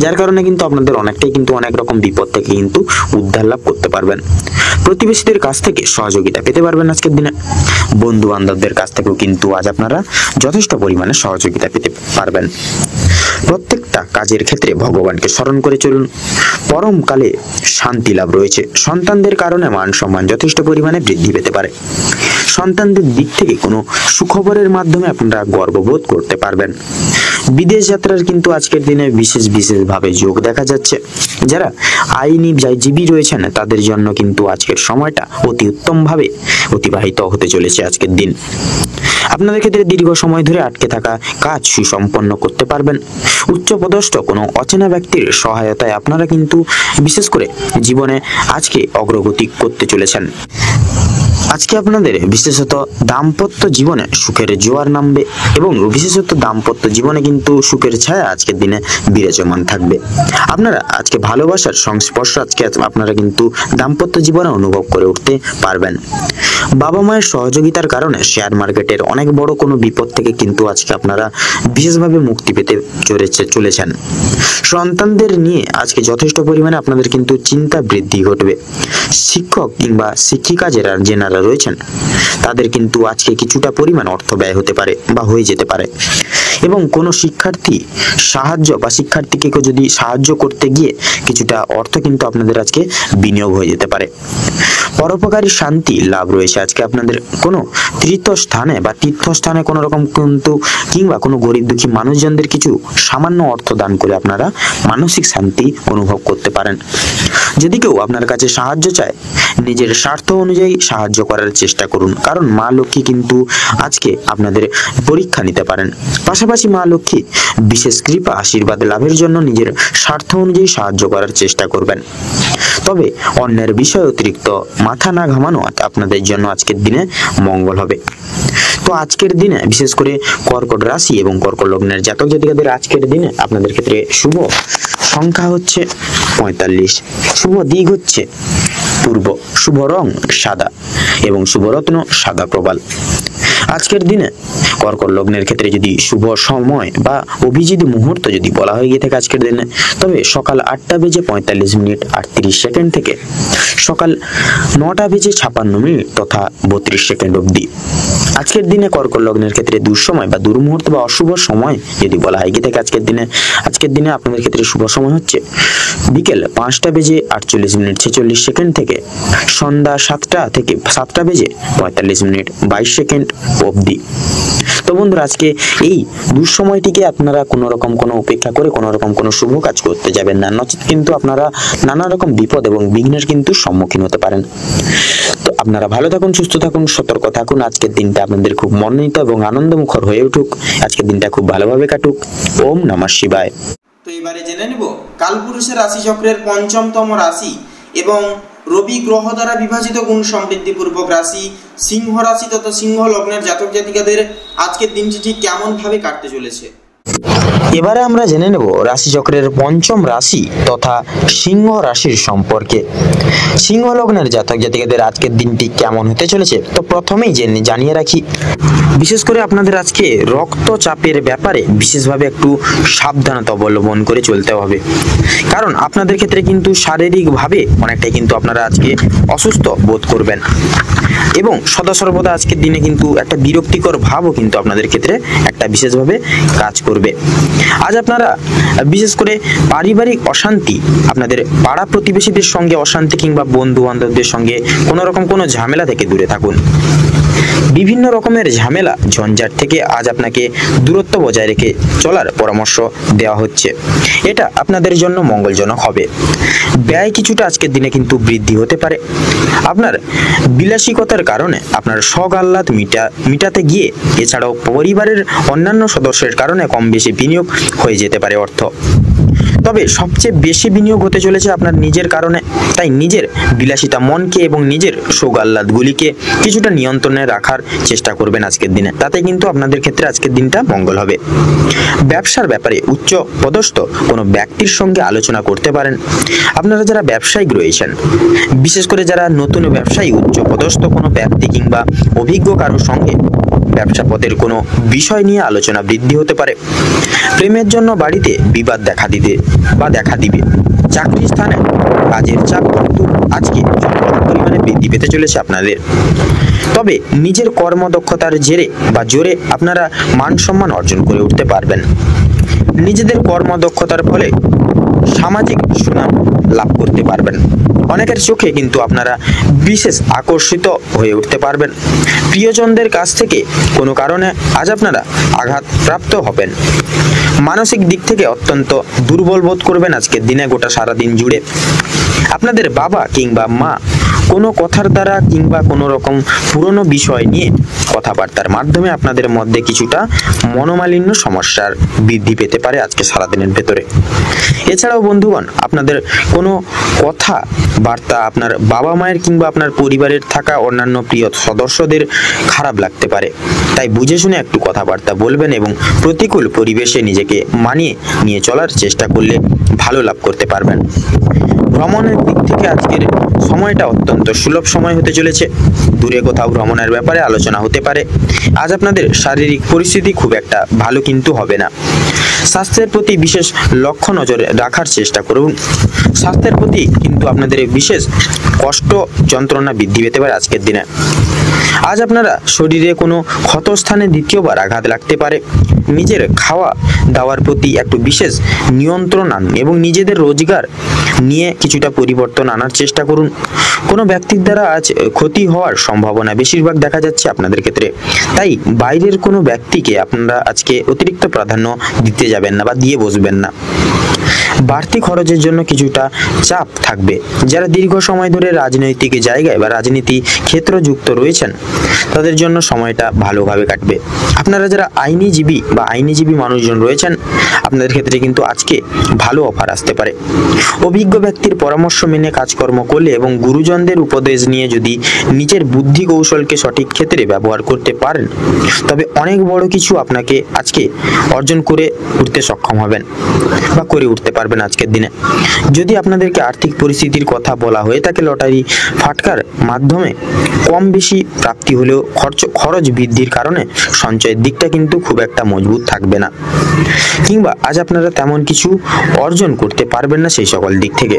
যার কারণে কিন্তু আপনাদের অনেকটাই কিন্তু অনেক রকম বিপদ থেকে কিন্তু উদ্ধার লাভ করতে পারবেন। প্রতিবেশীদের কাছ থেকে সহযোগিতা পেতে পারবেন আজকের দিনে। বন্ধু বান্ধবদের কাছ থেকেও কিন্তু আজ আপনারা যথেষ্ট পরিমাণে সহযোগিতা পেতে পারবেন। প্রত্যেকটা কাজের ক্ষেত্রে ভগবানকে স্মরণ করে চলুন। পরমকালে শান্তি লাভ রয়েছে। সন্তানদের কারণে মান সম্মান যথেষ্ট পরিমাণে বৃদ্ধি পেতে পারে। সন্তানদের দিক থেকে কোনো সুখবরের মাধ্যমে আপনারা গর্ববোধ করতে পারবেন। বিদেশ যাত্রার কিন্তু আজকের দিনে বিশেষভাবে যোগ দেখা যাচ্ছে। যারা আইনজীবী রয়েছেন তাদের জন্য কিন্তু আজকের সময়টা অতি উত্তমভাবে অতিবাহিত হতে চলেছে আজকের দিন। আপনাদের ক্ষেত্রে দীর্ঘ সময় ধরে আটকে থাকা কাজ সুসম্পন্ন করতে পারবেন। উচ্চপদস্থ কোনো অচেনা ব্যক্তির সহায়তায় আপনারা কিন্তু বিশেষ করে জীবনে আজকে অগ্রগতি করতে চলেছেন। আজকে আপনাদের বিশেষত দাম্পত্য জীবনে সুখের জোয়ার নামবে এবং বিশেষত দাম্পত্য জীবনে কিন্তু সুখের ছায়া আজকের দিনে বিরাজমান থাকবে। আপনারা আজকে ভালোবাসার সংস্পর্শ আজকে আপনারা কিন্তু দাম্পত্য জীবনে অনুভব করে উঠতে পারবেন। বাবা মায়ের সহযোগিতার কারণে শেয়ার মার্কেটের অনেক বড় কোনো বিপদ থেকে কিন্তু আজকে আপনারা বিশেষভাবে মুক্তি পেতে চলেছেন। সন্তানদের নিয়ে আজকে যথেষ্ট পরিমাণে আপনাদের কিন্তু চিন্তা বৃদ্ধি ঘটবে। শিক্ষক কিংবা শিক্ষিকা যেনারা রয়েছেন তাদের কিন্তু আজকে কিছুটা পরিমাণ অর্থ ব্যয় হতে পারে বা হয়ে যেতে পারে এবং কোনো শিক্ষার্থীকে যদি সাহায্য করতে গিয়ে কিছুটা অর্থ কিন্তু আপনাদের আজকে বিনিয়োগ হয়ে যেতে পারে। পরোপকারী শান্তি লাভ রয়েছে আজকে আপনাদের কোনো তীর্থস্থানে কোনো রকম কিন্তু কিংবা কোনো গরিব দুঃখী মানুষজনদের কিছু সামান্য অর্থ দান করে আপনারা মানসিক শান্তি অনুভব করতে পারেন। যদি কেউ আপনার কাছে সাহায্য চায় নিজের স্বার্থ অনুযায়ী সাহায্য করার চেষ্টা করুন, কারণ মা লক্ষ্মী কিন্তু আজকে আপনাদের পরীক্ষা নিতে পারেন। পাশাপাশি মা লক্ষ্মী বিশেষ কৃপা আশীর্বাদ লাভের জন্য নিজের স্বার্থ অনুযায়ী সাহায্য করার চেষ্টা করবেন। তবে অন্যের বিষয় অতিরিক্ত মাথা না ঘামানো আপনাদের জন্য আজকের দিনে মঙ্গল হবে। তো আজকের দিনে বিশেষ করে কর্কট রাশি এবং কর্কট লগ্নের জাতক জাতিকাদের আজকের দিনে আপনাদের ক্ষেত্রে শুভ সংখ্যা হচ্ছে 45, শুভ দিক হচ্ছে পূর্ব, শুভ রং সাদা এবং শুভ রত্ন সাদা প্রবাল। আজকের দিনে কর্কট লগ্নের ক্ষেত্রে যদি শুভ সময় বা অভিজিৎ মুহূর্ত যদি বলা হয়ে গিয়ে থাকে আজকের দিনে, তবে সকাল 8:45 থেকে সকাল 9:56 তথা 32 অবধি। আজকের দিনে কর্কট লগ্নের ক্ষেত্রে দুঃসময় বা দুর্মুহূর্ত বা অশুভ সময় যদি বলা হয় গিয়ে থাকে আজকের দিনে আপনাদের ক্ষেত্রে শুভ সময় হচ্ছে বিকেল 5:48 থেকে সন্ধ্যা 7:45 অবধি। তো বন্ধুরা, আজকে এই দুঃসময়টিকে আপনারা কোনো উপেক্ষা করে কোনো শুভ কাজ করতে যাবেন না, নচেত কিন্তু আপনারা নানা রকম বিপদ এবং বিঘ্নের কিন্তু সম্মুখীন হতে পারেন। তো আপনারা ভালো থাকুন, সুস্থ থাকুন, সতর্ক থাকুন। আজকের দিনটা আপনাদের খুব মনোনীত এবং আনন্দমুখর হয়ে উঠুক। আজকের দিনটা খুব ভালোভাবে কাটুক। ওম নমঃ শিবায়। তো এবারে জেনে নেব কালপুরুষের রাশি চক্রের ৫ম রাশি এবং রবি গ্রহ দ্বারা বিভাজিত গুণ সমৃদ্ধিপূর্বক রাশি সিংহ রাশি তথা সিংহ লগ্নের জাতক জাতিকাদের আজকের দিনটি ঠিক কেমন ভাবে কাটতে চলেছে। এবারে আমরা জেনে নেব রাশিচক্রের ৫ম রাশি তথা সিংহ রাশির সম্পর্কে। সিংহ লগ্নের জাতক জাতিকাদের আজকের দিনটি কেমন হতে চলেছে। তো প্রথমেই জানিয়ে রাখি, বিশেষ করে আপনাদের আজকে রক্তচাপের ব্যাপারে বিশেষভাবে একটু সাবধানতা অবলম্বন করে চলতে হবে, কারণ আপনাদের ক্ষেত্রে কিন্তু শারীরিকভাবে অনেকটাই কিন্তু আপনারা আজকে অসুস্থ বোধ করবেন এবং সদা সর্বদা আজকের দিনে কিন্তু একটা বিরক্তিকর ভাবও কিন্তু আপনাদের ক্ষেত্রে একটা বিশেষভাবে কাজ করবে। আজ আপনারা বিশেষ করে পারিবারিক অশান্তি, আপনাদের পাড়া প্রতিবেশীদের সঙ্গে অশান্তি কিংবা বন্ধু বান্ধবদের সঙ্গে কোনো ঝামেলা থেকে দূরে থাকুন। বিভিন্ন রকমের ঝামেলা ঝঞ্ঝাট থেকে আজ আপনাকে দূরত্ব বজায় রেখে চলার পরামর্শ দেওয়া হচ্ছে। এটা আপনাদের জন্য মঙ্গলজনক হবে। ব্যয় কিছুটা আজকের দিনে কিন্তু বৃদ্ধি হতে পারে। আপনার বিলাসিকতার কারণে আপনার শখ আহ্লাদ মিটাতে গিয়ে এছাড়াও পরিবারের অন্যান্য সদস্যের কারণে কম বেশি বিনিয়োগ হয়ে যেতে পারে অর্থ। তবে সবচেয়ে বেশি বিনিয়োগ হতে চলেছে আপনার নিজের কারণে। তাই নিজের বিলাসিতা মনকে এবং নিজের শোক আহ্লাদগুলিকে কিছুটা নিয়ন্ত্রণে রাখার চেষ্টা করবেন আজকের দিনে, তাতে কিন্তু আপনাদের ক্ষেত্রে আজকের দিনটা মঙ্গল হবে। ব্যবসার ব্যাপারে উচ্চ পদস্থ কোনো ব্যক্তির সঙ্গে আলোচনা করতে পারেন। আপনারা যারা ব্যবসায়িক রয়েছেন, বিশেষ করে যারা নতুন ব্যবসায়ী, উচ্চ পদস্থ কোনো ব্যক্তি কিংবা অভিজ্ঞ কারোর সঙ্গে ব্যবসা পথের কোনো বিষয় নিয়ে আলোচনা বৃদ্ধি হতে পারে। প্রেমের জন্য বাড়িতে বিবাদ দেখা দিবে। চাকরির স্থানে কাজের চাপ কিন্তু আজকে পরিমাণে বৃদ্ধি পেতে চলেছে আপনাদের। তবে নিজের কর্মদক্ষতার জোরে আপনারা মান সম্মান অর্জন করে উঠতে পারবেন। নিজেদের কর্মদক্ষতার ফলে সামাজিক সুনাম লাভ করতে পারবেন। অনেকের চোখে কিন্তু আপনারা বিশেষ আকর্ষিত হয়ে উঠতে পারবেন। প্রিয়জনদের কাছ থেকে কোনো কারণে আজ আপনারা আঘাত প্রাপ্ত হবেন। মানসিক দিক থেকে অত্যন্ত দুর্বল বোধ করবেন আজকের দিনে গোটা সারাদিন জুড়ে। আপনাদের বাবা কিংবা মা কোনো কথার দ্বারা কিংবা কোনো রকম পুরনো বিষয় নিয়ে কথাবার্তার মাধ্যমে আপনাদের মধ্যে কিছুটা মনোমালিন্য সমস্যার বৃদ্ধি পেতে পারে আজকে সারাদিনের ভেতরে। এছাড়াও বন্ধুগণ, আপনাদের কোনো কথাবার্তা আপনার বাবা মায়ের কিংবা আপনার পরিবারের থাকা অন্যান্য প্রিয় সদস্যদের খারাপ লাগতে পারে। তাই বুঝে শুনে একটু কথাবার্তা বলবেন এবং প্রতিকূল পরিবেশে নিজেকে মানিয়ে নিয়ে চলার চেষ্টা করলে ভালো লাভ করতে পারবেন। ভ্রমণের দিক থেকে আজকের সময়টা অত্যন্ত সুলভ সময় হতে চলেছে। দূরে কোথাও ভ্রমণের ব্যাপারে আলোচনা হতে পারে। আজ আপনাদের শারীরিক পরিস্থিতি খুব একটা ভালো কিন্তু হবে না। স্বাস্থ্যের প্রতি বিশেষ লক্ষ্য নজরে রাখার চেষ্টা করুন। স্বাস্থ্যের প্রতি কিন্তু আপনাদের বিশেষ কষ্ট যন্ত্রণা বৃদ্ধি পেতে পারে আজকের দিনে। আজ আপনারা শরীরে কোনো ক্ষতস্থানে দ্বিতীয়বার আঘাত লাগতে পারে। নিজের খাওয়া দাওয়ার প্রতি একটু বিশেষ নিয়ন্ত্রণ আনুন এবং নিজেদের রোজগার নিয়ে কিছুটা পরিবর্তন আনার চেষ্টা করুন। কোনো ব্যক্তির দ্বারা আজ ক্ষতি হওয়ার সম্ভাবনা বেশিরভাগ দেখা যাচ্ছে আপনাদের ক্ষেত্রে। তাই বাইরের কোনো ব্যক্তিকে আপনারা আজকে অতিরিক্ত প্রাধান্য দিতে যাবেন না বা দিয়ে বসবেন না। বাড়তি খরচের জন্য কিছুটা চাপ থাকবে। যারা দীর্ঘ সময় ধরে রাজনৈতিক জায়গায় বা রাজনীতি ক্ষেত্র যুক্ত রয়েছেন, তাদের জন্য সময়টা ভালোভাবে কাটবে। আপনারা যারা আইনজীবী মানুষজন রয়েছেন, আপনাদের ক্ষেত্রে কিন্তু আজকে ভালো অফার আসতে পারে। অভিজ্ঞ ব্যক্তির পরামর্শ মেনে কাজকর্ম করলে এবং গুরুজনদের উপদেশ নিয়ে যদি নিজের বুদ্ধি কৌশলকে সঠিক ক্ষেত্রে ব্যবহার করতে পারেন, তবে অনেক বড় কিছু আপনাকে আজকে অর্জন করে উঠতে সক্ষম হবেন বা করে উঠতে করতে পারবেন আজকের দিনে। যদি আপনাদেরকে আর্থিক পরিস্থিতির কথা বলা হয়ে থাকে, লটারি ফাটকার মাধ্যমে কম বেশি প্রাপ্তি হলেও খরচ বৃদ্ধির কারণে সঞ্চয়ের দিকটা কিন্তু খুব একটা মজবুত থাকবে না, কিংবা আজ আপনারা তেমন কিছু অর্জন করতে পারবেন না সেই সকল দিক থেকে।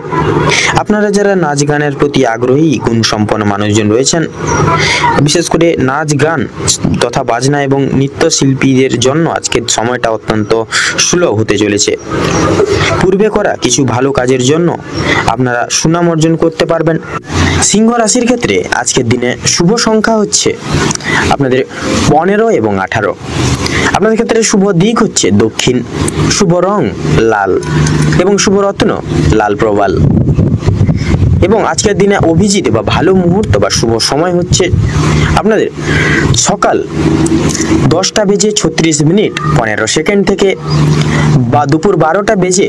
আপনারা যারা নাচ গানের প্রতি আগ্রহী গুণসম্পন্ন মানুষজন রয়েছেন, বিশেষ করে নাচ গান তথা বাজনা এবং নৃত্যশিল্পীদের জন্য আজকের সময়টা অত্যন্ত সুলভ হতে চলেছে। পূর্বে করা কিছু ভালো কাজের জন্য আপনারা সুনাম অর্জন করতে পারবেন। সিংহ রাশির ক্ষেত্রে আজকের দিনে শুভ সংখ্যা হচ্ছে আপনাদের 15 এবং 18। আপনাদের ক্ষেত্রে শুভ দিক হচ্ছে দক্ষিণ, শুভ রং লাল এবং শুভ রত্ন লাল প্রবাল। এবং আজকের দিনে অভিজিৎ বা ভালো মুহূর্ত বা শুভ সময় হচ্ছে আপনাদের সকাল 10টা বেজে 36 মিনিট 15 সেকেন্ড থেকে বা দুপুর 12টা বেজে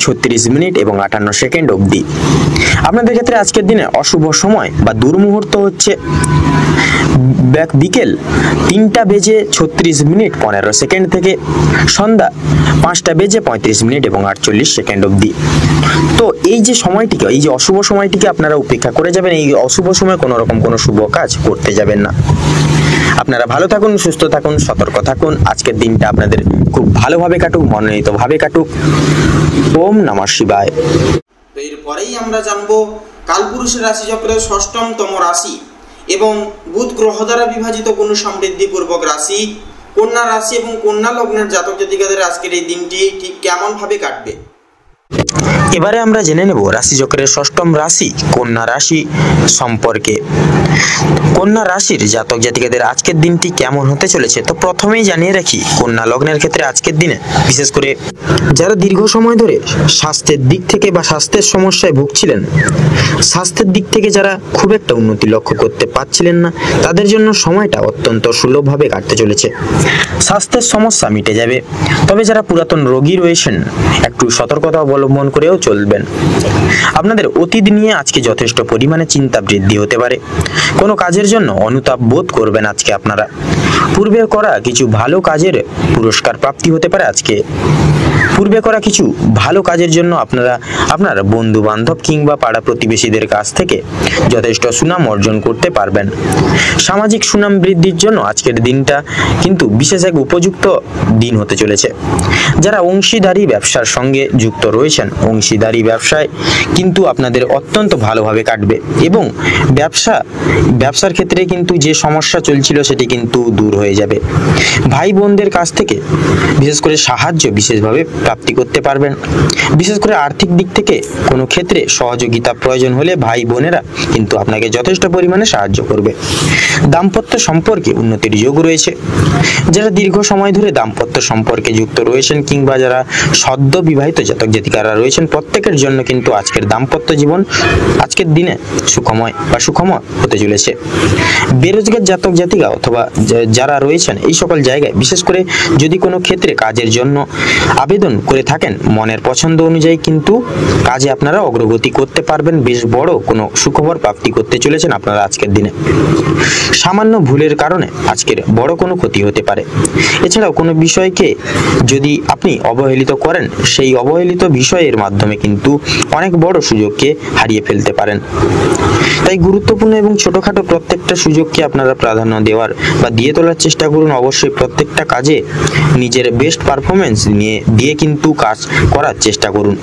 36 মিনিট এবং 58 সেকেন্ড অবধি। আপনাদের ক্ষেত্রে আজকের দিনে অশুভ সময় বা দুর্মুহূর্ত হচ্ছে বিকেল 3টা বেজে 36 মিনিট 15 সেকেন্ড থেকে সন্ধ্যা 5টা বেজে 35 মিনিট এবং 48 সেকেন্ড অবধি। তো এই যে সময়টিকে, এই যে অশুভ সময়টিকে আপনারা উপেক্ষা করে যাবেন। এই অশুভ সময় কোনো রকম কোনো শুভ কাজ করতে যাবেন না। আপনারা ভালো থাকুন, সুস্থ থাকুন, সতর্ক থাকুন। আজকের দিনটা আপনাদের খুব ভালোভাবে কাটুক, মনোনীতভাবে কাটুক। ওম নমঃ শিবায়। তো এরপরেই আমরা জানবো কালপুরুষের রাশিচক্রের 6ম রাশি এবং বুধ গ্রহ দ্বারা বিভাজিত কোন সমৃদ্ধিপূর্বক রাশি কন্যা রাশি এবং কন্যা লগ্নের জাতক জাতিকাদের আজকের এই দিনটি ঠিক কেমন ভাবে কাটবে। এবারে আমরা জেনে নেব রাশিচক্রের 6ম রাশি কন্যা রাশি সম্পর্কে। কন্যা রাশির জাতক জাতিকাদের আজকের দিনটি কেমন হতে চলেছে। তো প্রথমেই জানিয়ে রাখি, কন্যা লগ্নের ক্ষেত্রে আজকের দিনে বিশেষ করে যারা দীর্ঘ সময় ধরে স্বাস্থ্যের দিক থেকে বা স্বাস্থ্যের সমস্যায় ভুগছিলেন, স্বাস্থ্যের দিক থেকে যারা খুব একটা উন্নতি লক্ষ্য করতে পারছিলেন না, তাদের জন্য সময়টা অত্যন্ত সুলভভাবে কাটতে চলেছে। স্বাস্থ্যের সমস্যা মিটে যাবে। তবে যারা পুরাতন রোগী রয়েছেন, একটু সতর্কতা অবলম্বন করেও চলবেন। আপনাদের অতীত নিয়ে আজকে যথেষ্ট পরিমাণে চিন্তা বৃদ্ধি হতে পারে। কোনো কাজের জন্য অনুতাপ বোধ করবেন আজকে আপনারা। পূর্বে করা কিছু ভালো কাজের পুরস্কার প্রাপ্তি হতে পারে আজকে। পূর্বে করা কিছু ভালো কাজের জন্য আপনার বন্ধু বান্ধব কিংবা পাড়া প্রতিবেশীদের কাছ থেকে যথেষ্ট সুনাম অর্জন করতে পারবেন। সামাজিক সুনাম বৃদ্ধির জন্য আজকের দিনটা কিন্তু বিশেষ এক উপযুক্ত দিন হতে চলেছে। যারা অংশীদারি ব্যবসার সঙ্গে যুক্ত রয়েছেন, অংশীদারি ব্যবসায় কিন্তু আপনাদের অত্যন্ত ভালোভাবে কাটবে এবং ব্যবসার ক্ষেত্রে কিন্তু যে সমস্যা চলছিল সেটি কিন্তু দূর হয়ে যাবে। ভাই বোনদের কাছ থেকে বিশেষ করে সাহায্য বিশেষভাবে প্রাপ্তি করতে পারবেন। বিশেষ করে আর্থিক দিক থেকে কোনো ক্ষেত্রে সহযোগিতা প্রয়োজন হলে ভাই বোনেরা কিন্তু আপনাকে যথেষ্ট পরিমাণে সাহায্য করবে। দাম্পত্য সম্পর্কে উন্নতির যোগ রয়েছে। যারা দীর্ঘ সময় ধরে দাম্পত্য সম্পর্কে যুক্ত রয়েছেন কিংবা যারা সদ্য বিবাহিত জাতক জাতিকারা রয়েছেন, প্রত্যেকের জন্য কিন্তু আজকের দাম্পত্য জীবন আজকের দিনে সুখময় হতে চলেছে। বেরোজগার জাতক জাতিকা অথবা যারা রয়েছেন এই সকল জায়গায়, বিশেষ করে যদি কোনো ক্ষেত্রে কাজের জন্য আবেদন করে থাকেন, মনের পছন্দ অনুযায়ী কিন্তু কাজে আপনারা অগ্রগতি করতে পারবেন। বেশ বড় কোনো সুখবর প্রাপ্তি করতে চলেছেন আপনারা আজকের দিনে। সামান্য ভুলের কারণে আজকের বড় কোনো ক্ষতি হতে পারে। এছাড়াও কোনো বিষয়কে যদি আপনি অবহেলিত করেন, সেই অবহেলিত বিষয়ের মাধ্যমে কিন্তু অনেক বড় সুযোগকে হারিয়ে ফেলতে পারেন। তাই গুরুত্বপূর্ণ এবং ছোটখাটো প্রত্যেকটা সুযোগকে আপনারা প্রাধান্য দেওয়ার বা দিয়ে তোলার চেষ্টা করুন। অবশ্যই প্রত্যেকটা কাজে নিজের বেস্ট পারফরমেন্স দিয়ে কিন্তু কাজ করার চেষ্টা করুন।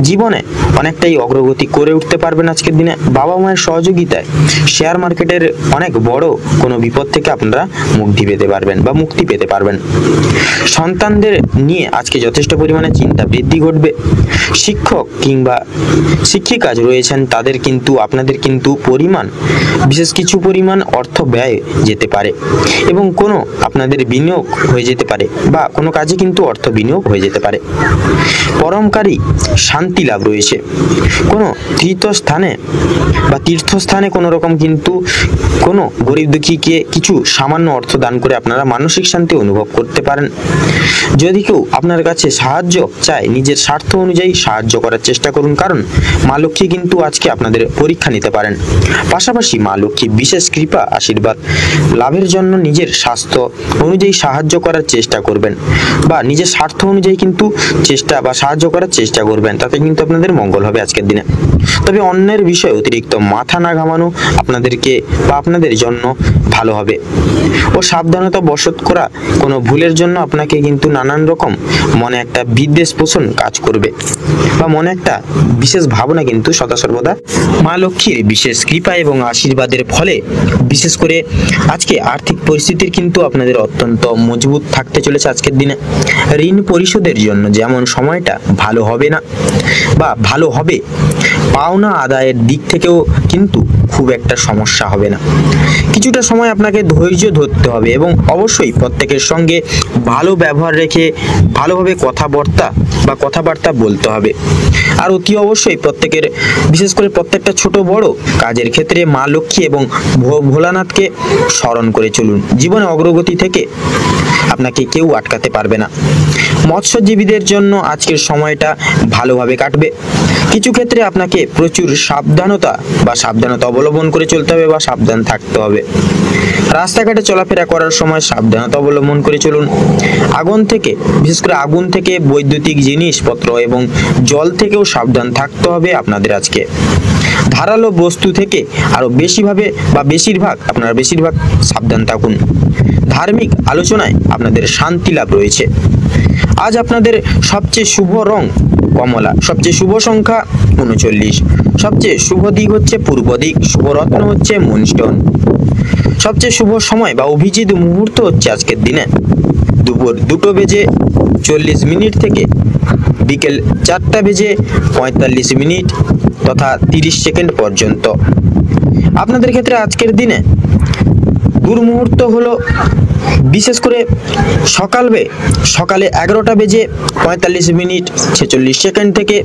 জীবনে অনেকটাই অগ্রগতি করে উঠতে পারবেন আজকের দিনে। বাবা মায়ের সহযোগিতায় শেয়ার মার্কেটের অনেক বড় কোনো বিপদ থেকে আপনারা মুক্তি পেতে পারবেন। সন্তানদের নিয়ে আজকে যথেষ্ট পরিমাণে চিন্তা বৃদ্ধি ঘটবে। শিক্ষক কিংবা শিক্ষিকা রয়েছেন, আপনাদের কিন্তু বিশেষ কিছু পরিমাণ অর্থ ব্যয় যেতে পারে এবং কোনো আপনাদের বিনিয়োগ হয়ে যেতে পারে বা কোনো কাজে কিন্তু অর্থ বিনিয়োগ হয়ে যেতে পারে। পরমকারী শান্তি লাভ রয়েছে। কোনো তীর্থস্থানে কোনো রকম কিন্তু কোনো গরিব দুঃখীকে কিছু সামান্য অর্থ দান করে আপনারা মানসিক শান্তি অনুভব করতে পারেন। যদি কেউ আপনার কাছে সাহায্য চায়, নিজের স্বার্থ অনুযায়ী সাহায্য করার চেষ্টা করুন, কারণ মা লক্ষ্মী কিন্তু আজকে আপনাদের পরীক্ষা নিতে পারেন। পাশাপাশি মা লক্ষ্মী বিশেষ কৃপা আশীর্বাদ লাভের জন্য নিজের স্বাস্থ্য অনুযায়ী সাহায্য করার চেষ্টা করবেন, বা নিজের স্বার্থ অনুযায়ী কিন্তু সাহায্য করার চেষ্টা করবেন, তাতে কিন্তু আপনাদের মঙ্গল হবে আজকের দিনে। তবে অন্যের বিষয়ে অতিরিক্ত মাথা না ঘামানো আপনাদেরকে বা আপনাদের জন্য ভালো হবে। ও সাবধানতা বশত করা কোনো ভুলের জন্য আপনাকে কিন্তু নানান রকম মনে একটা বিদ্বেষ পোষণ কাজ করবে, বা মনে একটা বিশেষ ভাবনা কিন্তু সদা সর্বদা মা লক্ষ্মীর বিশেষ কৃপা এবং আশীর্বাদের ফলে বিশেষ করে আজকে আর্থিক পরিস্থিতির কিন্তু আপনাদের অত্যন্ত মজবুত থাকতে চলেছে আজকের দিনে। ঋণ পরিশোধের জন্য যেমন সময়টা ভালো হবে না বা ভালো হবে, পাওনা আদায়ের দিক থেকেও কিন্তু খুব একটা সমস্যা হবে না। কিছুটা সময় আপনাকে ধৈর্য ধরতে হবে এবং অবশ্যই প্রত্যেকের সঙ্গে ভালো ব্যবহার রেখে ভালোভাবে কথাবার্তা বলতে হবে। আর অতি অবশ্যই বিশেষ করে প্রত্যেকটা ছোট বড় কাজের ক্ষেত্রে মা লক্ষ্মী এবং ভোলানাথকে স্মরণ করে চলুন। জীবনে অগ্রগতি থেকে আপনাকে কেউ আটকাতে পারবে না। মৎস্যজীবীদের জন্য আজকের সময়টা ভালোভাবে কাটবে। কিছু ক্ষেত্রে আপনাকে প্রচুর সাবধানতা অবলম্বন করে চলতে হবে বা সাবধান থাকতে হবে। রাস্তাঘাটে চলাফেরা করার সময় সাবধানতা অবলম্বন করে চলুন। বিশেষ করে আগুন থেকে, বৈদ্যুতিক জিনিসপত্র এবং জল থেকেও সাবধান থাকতে হবে আপনাদের আজকে। ধারালো বস্তু থেকে আরো বেশিরভাগ সাবধান থাকুন। ধার্মিক আলোচনায় আপনাদের শান্তি লাভ রয়েছে। আজ আপনাদের সবচেয়ে শুভ রং কমলা, সবচেয়ে শুভ সংখ্যা 39, সবচেয়ে শুভ দিক হচ্ছে পূর্ব দিক, শুভ রত্ন হচ্ছে মুনস্টোন। সবচেয়ে শুভ সময় বা অভিজিৎ মুহূর্ত হচ্ছে আজকের দিনে দুপুর 2:40 থেকে বিকেল 4:45 তথা 30 সেকেন্ড পর্যন্ত। আপনাদের ক্ষেত্রে আজকের দিনে দুর্মুহূর্ত হলো বিশেষ করে সকালে 11:45 থেকে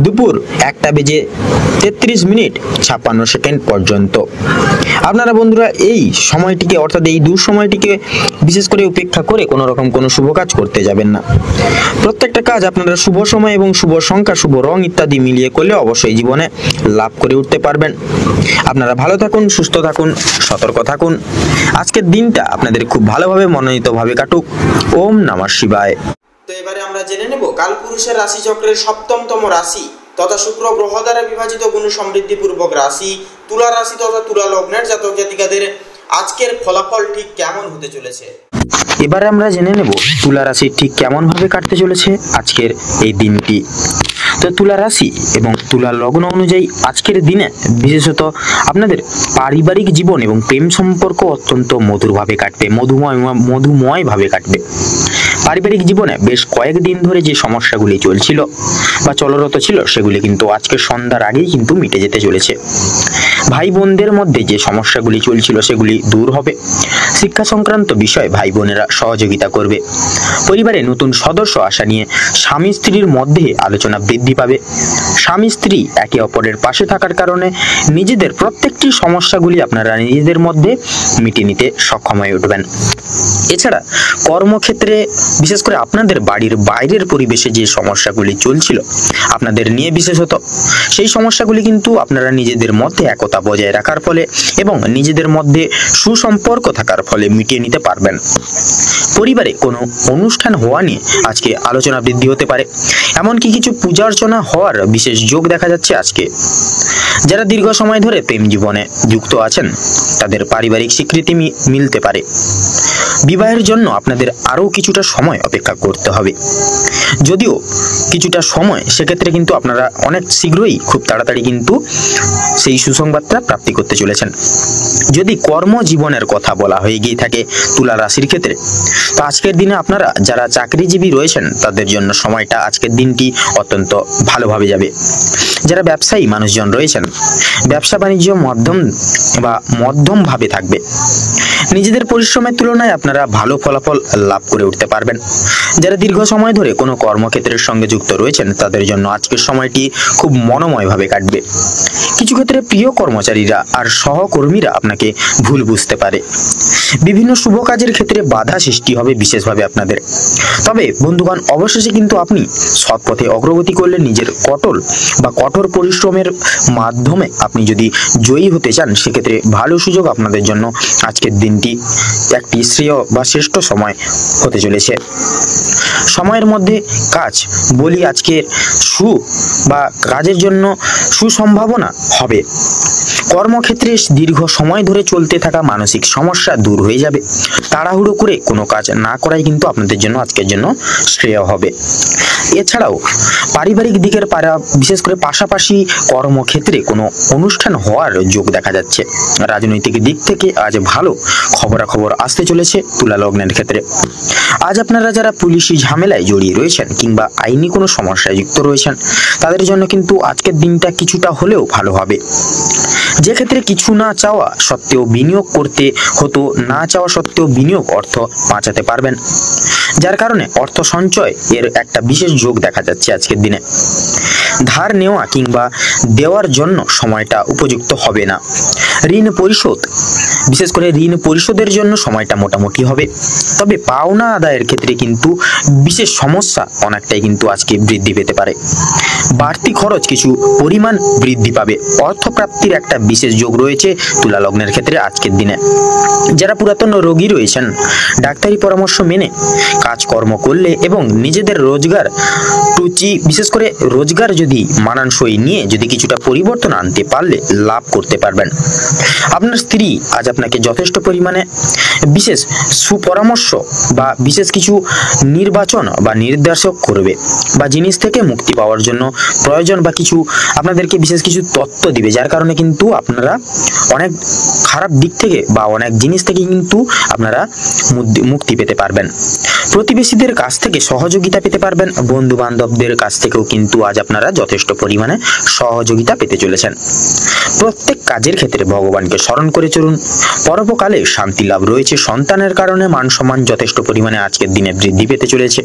দুপুর 1:33 পর্যন্ত। আপনারা বন্ধুরা এই সময়টিকে অর্থাৎ এই সময়টিকে বিশেষ করে উপেক্ষা করে কোনো শুভ কাজ করতে যাবেন না। প্রত্যেকটা কাজ আপনারা শুভ সময় এবং শুভ সংখ্যা, শুভ রং ইত্যাদি মিলিয়ে করলে অবশ্যই জীবনে লাভ করে উঠতে পারবেন। আপনারা ভালো থাকুন, সুস্থ থাকুন, সতর্ক থাকুন। আজকের দিনটা আপনাদের খুব ভালোভাবে মনোনীতভাবে কাটুক। ওম নমঃ শিবায়। তো এবারে আমরা জেনে নেব কালপুরুষের রাশি চক্রের ৭ম রাশি তথা শুক্র গ্রহ দ্বারা বিভাজিত গুণ সমৃদ্ধিপূর্বক রাশি তুলা রাশি তথা তুলা লগ্নের জাতক জাতিকাদের আজকের ফলাফল ঠিক কেমন হতে চলেছে। এবারে আমরা জেনে নেব তুলা রাশি ঠিক কেমন ভাবে কাটতে চলেছে আজকের এই দিনটি। তো তুলা রাশি এবং তুলা লগ্ন অনুযায়ী আজকের দিনে বিশেষত আপনাদের পারিবারিক জীবন এবং প্রেম সম্পর্ক অত্যন্ত মধুরভাবে কাটবে, মধুময়ভাবে কাটবে। পারিবারিক জীবনে বেশ কয়েকদিন ধরে যে সমস্যাগুলি চলছিল বা চলরত ছিল সেগুলি কিন্তু আজকে সন্ধ্যার আগেই কিন্তু মিটে যেতে চলেছে। ভাই বোনদের মধ্যে যে সমস্যাগুলি চলছিল সেগুলি দূর হবে। শিক্ষা সংক্রান্ত বিষয়ে ভাই বোনেরা সহযোগিতা করবে। পরিবারে নতুন সদস্য আসা নিয়ে স্বামী স্ত্রীর মধ্যে আলোচনা বৃদ্ধি পাবে। স্বামী স্ত্রী একে অপরের পাশে থাকার কারণে নিজেদের প্রত্যেকটি সমস্যাগুলি আপনারা নিজেদের মধ্যে মিটিয়ে নিতে সক্ষম হয়ে উঠবেন। এছাড়া কর্মক্ষেত্রে বিশেষ করে আপনাদের বাড়ির বাইরের পরিবেশে যে সমস্যাগুলি চলছিল আপনাদের নিয়ে বিশেষত, সেই সমস্যাগুলি কিন্তু আপনারা নিজেদের মধ্যে একতা বজায় রাখার ফলে এবং নিজেদের মধ্যে সুসম্পর্ক থাকার ফলে মিটিয়ে নিতে পারবেন। পরিবারে কোনো অনুষ্ঠান হওয়া নিয়ে আজকে আলোচনা বৃদ্ধি হতে পারে। এমনকি কিছু পূজা অর্চনা হওয়ার বিশেষ যোগ দেখা যাচ্ছে আজকে। যারা দীর্ঘ সময় ধরে প্রেম জীবনে যুক্ত আছেন তাদের পারিবারিক স্বীকৃতি মিলতে পারে। বিবাহের জন্য আপনাদের আরও কিছুটা সময় অপেক্ষা করতে হবে। যদিও কিছুটা সময়, সেক্ষেত্রে কিন্তু আপনারা অনেক শীঘ্রই খুব তাড়াতাড়ি কিন্তু সেই সুসংবাদটা প্রাপ্তি করতে চলেছেন। যদি কর্মজীবনের কথা বলা হয়ে গিয়ে থাকে তুলা রাশির ক্ষেত্রে, তো আজকের দিনে আপনারা যারা চাকরিজীবী রয়েছেন তাদের জন্য সময়টা আজকের দিনটি অত্যন্ত ভালোভাবে যাবে। যারা ব্যবসায়ী মানুষজন রয়েছেন ব্যবসা বাণিজ্য মধ্যমভাবে থাকবে। নিজেদের পরিশ্রমের তুলনায় আপনারা ভালো ফলাফল লাভ করে উঠতে পারবেন। যারা দীর্ঘ সময় ধরে কোনো কর্মক্ষেত্রের সঙ্গে যুক্ত রয়েছেন তাদের জন্য আজকের সময়টি খুব মনোময়ভাবে কাটবে। কিছু ক্ষেত্রে প্রিয় কর্মচারীরা আর সহকর্মীরা আপনাকে ভুল বুঝতে পারে। বিভিন্ন শুভ কাজের ক্ষেত্রে বাধা সৃষ্টি হবে বিশেষভাবে আপনাদের। তবে বন্ধুগণ, অবশেষে কিন্তু আপনি সৎ পথে অগ্রগতি করলে নিজের কঠোর পরিশ্রমের মাধ্যমে আপনি যদি জয়ী হতে চান, সেক্ষেত্রে ভালো সুযোগ আপনাদের জন্য আজকের দিনটি একটি শ্রেয় বা শ্রেষ্ঠ সময় হতে চলেছে। সময়ের মধ্যে কাজ বলি আজকের কাজের জন্য সুসম্ভাবনা হবে। কর্মক্ষেত্রে দীর্ঘ সময় ধরে চলতে থাকা মানসিক সমস্যা দূর হয়ে যাবে। তাড়াহুড়ো করে কোনো কাজ না করাই কিন্তু আপনাদের জন্য আজকের জন্য শ্রেয় হবে। এছাড়াও পারিবারিক দিকের বিশেষ করে পাশাপাশি কর্মক্ষেত্রে কোনো অনুষ্ঠান হওয়ার যোগ দেখা যাচ্ছে। রাজনৈতিক দিক থেকে আজ ভালো খবরাখবর আসতে চলেছে তুলা লগ্নের ক্ষেত্রে। আজ আপনারা যারা পুলিশি ঝামেলায় জড়িয়ে রয়েছেন কিংবা আইনি কোনো সমস্যায় যুক্ত রয়েছেন, তাদের জন্য কিন্তু আজকের দিনটা কিছুটা হলেও ভালো হবে। যে ক্ষেত্রে কিছু না চাওয়া সত্ত্বেও বিনিয়োগ করতে হতো, না চাওয়া সত্ত্বেও বিনিয়োগ অর্থ বাঁচাতে পারবেন, যার কারণে অর্থ সঞ্চয় এর একটা বিশেষ যোগ দেখা যাচ্ছে আজকের দিনে। ধার নেওয়া কিংবা দেওয়ার জন্য সময়টা উপযুক্ত হবে না। ঋণ পরিশোধ, বিশেষ করে ঋণ পরিশোধের জন্য সময়টা মোটামুটি হবে। তবে পাওনা আদায়ের ক্ষেত্রে কিন্তু বিশেষ সমস্যা অনেকটাই কিন্তু আজকে বৃদ্ধি পেতে পারে। বাড়তি খরচ কিছু পরিমাণ বৃদ্ধি পাবে। অর্থপ্রাপ্তির একটা বিশেষ যোগ রয়েছে তুলা লগ্নের ক্ষেত্রে আজকের দিনে। যারা পুরাতন রোগী রয়েছেন, ডাক্তারি পরামর্শ মেনে কাজকর্ম করলে এবং নিজেদের বিশেষ করে রোজগার যদি মানানসই নিয়ে যদি কিছুটা পরিবর্তন আনতে পারলে লাভ করতে পারবেন। আপনার স্ত্রী আজ আপনাকে যথেষ্ট পরিমাণে বিশেষ সুপরামর্শ বা বিশেষ কিছু নির্বাচন বা নির্দেশক করবে, বা জিনিস থেকে মুক্তি পাওয়ার জন্য প্রয়োজন বা কিছু আপনাদেরকে বিশেষ কিছু তথ্য দিবে, যার কারণে কিন্তু আপনারা অনেক খারাপ দিক থেকে বা অনেক জিনিস থেকে কিন্তু আপনারা মুক্তি পেতে পারবেন। প্রতিবেশীদের কাছ থেকে সহযোগিতা পেতে পারবেন। বন্ধু বান্ধবদের কাছ থেকেও কিন্তু আজ আপনারা যথেষ্ট পরিমাণে সহযোগিতা পেতে চলেছেন। প্রত্যেক কাজের ক্ষেত্রে ভগবানকে স্মরণ করে চলুন। পরোপকালে শান্তি লাভ রয়েছে। সন্তানের কারণে মান সম্মান যথেষ্ট পরিমাণে আজকের দিনে বৃদ্ধি পেতে চলেছে।